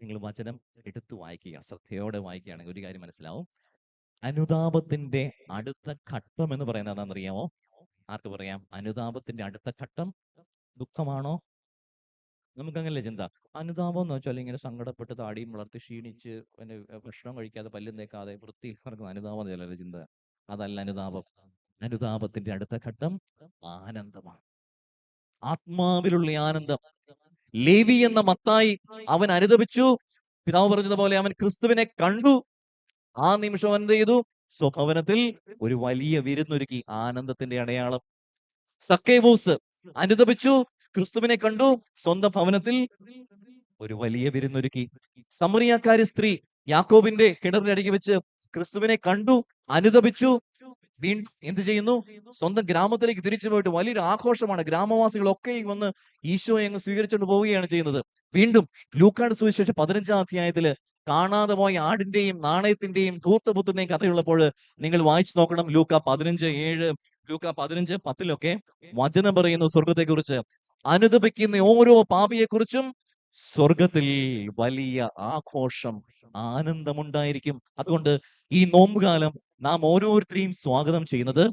നിങ്ങൾ വചനം എടുത്തു വായിക്കുക, ശ്രദ്ധയോടെ വായിക്കുകയാണെങ്കിൽ ഒരു കാര്യം മനസ്സിലാവും. അനുതാപത്തിന്റെ അടുത്ത ഘട്ടം എന്ന് പറയുന്നത് എന്താണെന്നറിയാമോ? ആർക്ക് പറയാം? അനുതാപത്തിന്റെ അടുത്ത ഘട്ടം ദുഃഖമാണോ? നമുക്കങ്ങനല്ലേ ചിന്ത. അനുതാപം എന്ന് വെച്ചാൽ ഇങ്ങനെ സങ്കടപ്പെട്ട് താടിയും വളർത്തി ക്ഷീണിച്ച് പിന്നെ ഭക്ഷണം കഴിക്കാതെ പല്ലും തേക്കാതെ വൃത്തി നടക്കുന്ന അനുതാപം ചിലരുടെ ചിന്ത. അതല്ല അനുതാപം. അനുതാപത്തിന്റെ അടുത്ത ഘട്ടം ആനന്ദമാണ്, ആത്മാവിലുള്ള ആനന്ദം. ലേവി എന്ന മത്തായി അവൻ അനുതപിച്ചു. പിതാവ് പറഞ്ഞതുപോലെ അവൻ ക്രിസ്തുവിനെ കണ്ടു. ആ നിമിഷം അവൻ എന്ത് ചെയ്തു? സ്വഭവനത്തിൽ ഒരു വലിയ വിരുന്നൊരുക്കി. ആനന്ദത്തിന്റെ അടയാളം. സക്കേവൂസ് അനുതപിച്ചു, ക്രിസ്തുവിനെ കണ്ടു, സ്വന്തം ഭവനത്തിൽ ഒരു വലിയ വിരുന്നൊരുക്കി. സമറിയാക്കാരി സ്ത്രീ യാക്കോബിന്റെ കിണറിനരികെ വെച്ച് ക്രിസ്തുവിനെ കണ്ടു, അനുതപിച്ചു, വീണ്ടും എന്ത് ചെയ്യുന്നു? സ്വന്തം ഗ്രാമത്തിലേക്ക് തിരിച്ചു പോയിട്ട് വലിയൊരു ആഘോഷമാണ്. ഗ്രാമവാസികളൊക്കെ വന്ന് ഈശോയെ അങ്ങ് സ്വീകരിച്ചുകൊണ്ട് പോവുകയാണ് ചെയ്യുന്നത്. വീണ്ടും ലൂക്കായുടെ സുവിശേഷം 15-ാം അധ്യായത്തില് കാണാതെ പോയ ആടിന്റെയും നാണയത്തിന്റെയും ധൂർത്തപുത്രന്റെയും കഥയുള്ളപ്പോൾ നിങ്ങൾ വായിച്ചു നോക്കണം. ലൂക്ക 15:7, ലൂക്ക 15:10 വചനം പറയുന്നു സ്വർഗത്തെ കുറിച്ച്. അനുദപിക്കുന്ന ഓരോ പാപിയെ കുറിച്ചും സ്വർഗത്തിൽ വലിയ ആഘോഷം, ആനന്ദമുണ്ടായിരിക്കും. അതുകൊണ്ട് ഈ നോമ്പുകാലം നാം ഓരോരുത്തരെയും സ്വാഗതം ചെയ്യുന്നത്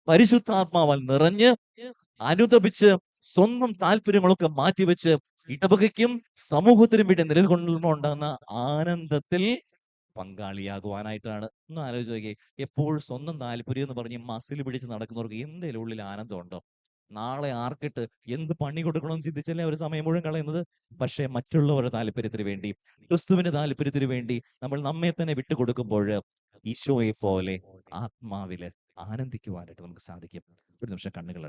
പരിശുദ്ധാത്മാവാൽ നിറഞ്ഞ് അനുദപിച്ച് സ്വന്തം താല്പര്യങ്ങളൊക്കെ മാറ്റിവെച്ച് ഇടവകയ്ക്കും സമൂഹത്തിനും വേണ്ടി നിലകൊള്ളുമ്പോണ്ടാകുന്ന ആനന്ദത്തിൽ പങ്കാളിയാകുവാനായിട്ടാണ്. ഒന്ന് ആലോചിച്ച് നോക്കിയേ, എപ്പോഴും സ്വന്തം താല്പര്യം എന്ന് പറഞ്ഞ് മസിൽ പിടിച്ച് നടക്കുന്നവർക്ക് എന്തെങ്കിലും ഉള്ളിൽ ആനന്ദമുണ്ടോ? നാളെ ആർക്കിട്ട് എന്ത് പണി കൊടുക്കണമെന്ന് ചിന്തിച്ചല്ലേ അവർ സമയം മുഴുവൻ കളയുന്നത്. പക്ഷെ മറ്റുള്ളവരുടെ താല്പര്യത്തിന് വേണ്ടി, ക്രിസ്തുവിന്റെ താല്പര്യത്തിന് വേണ്ടി നമ്മൾ നമ്മെ തന്നെ വിട്ടുകൊടുക്കുമ്പോൾ ഈശോയെ പോലെ ആത്മാവില് ആനന്ദിക്കുവാനായിട്ട് നമുക്ക് സാധിക്കും. ഒരു നിമിഷം കണ്ണുകൾ അടയ്ക്കാം.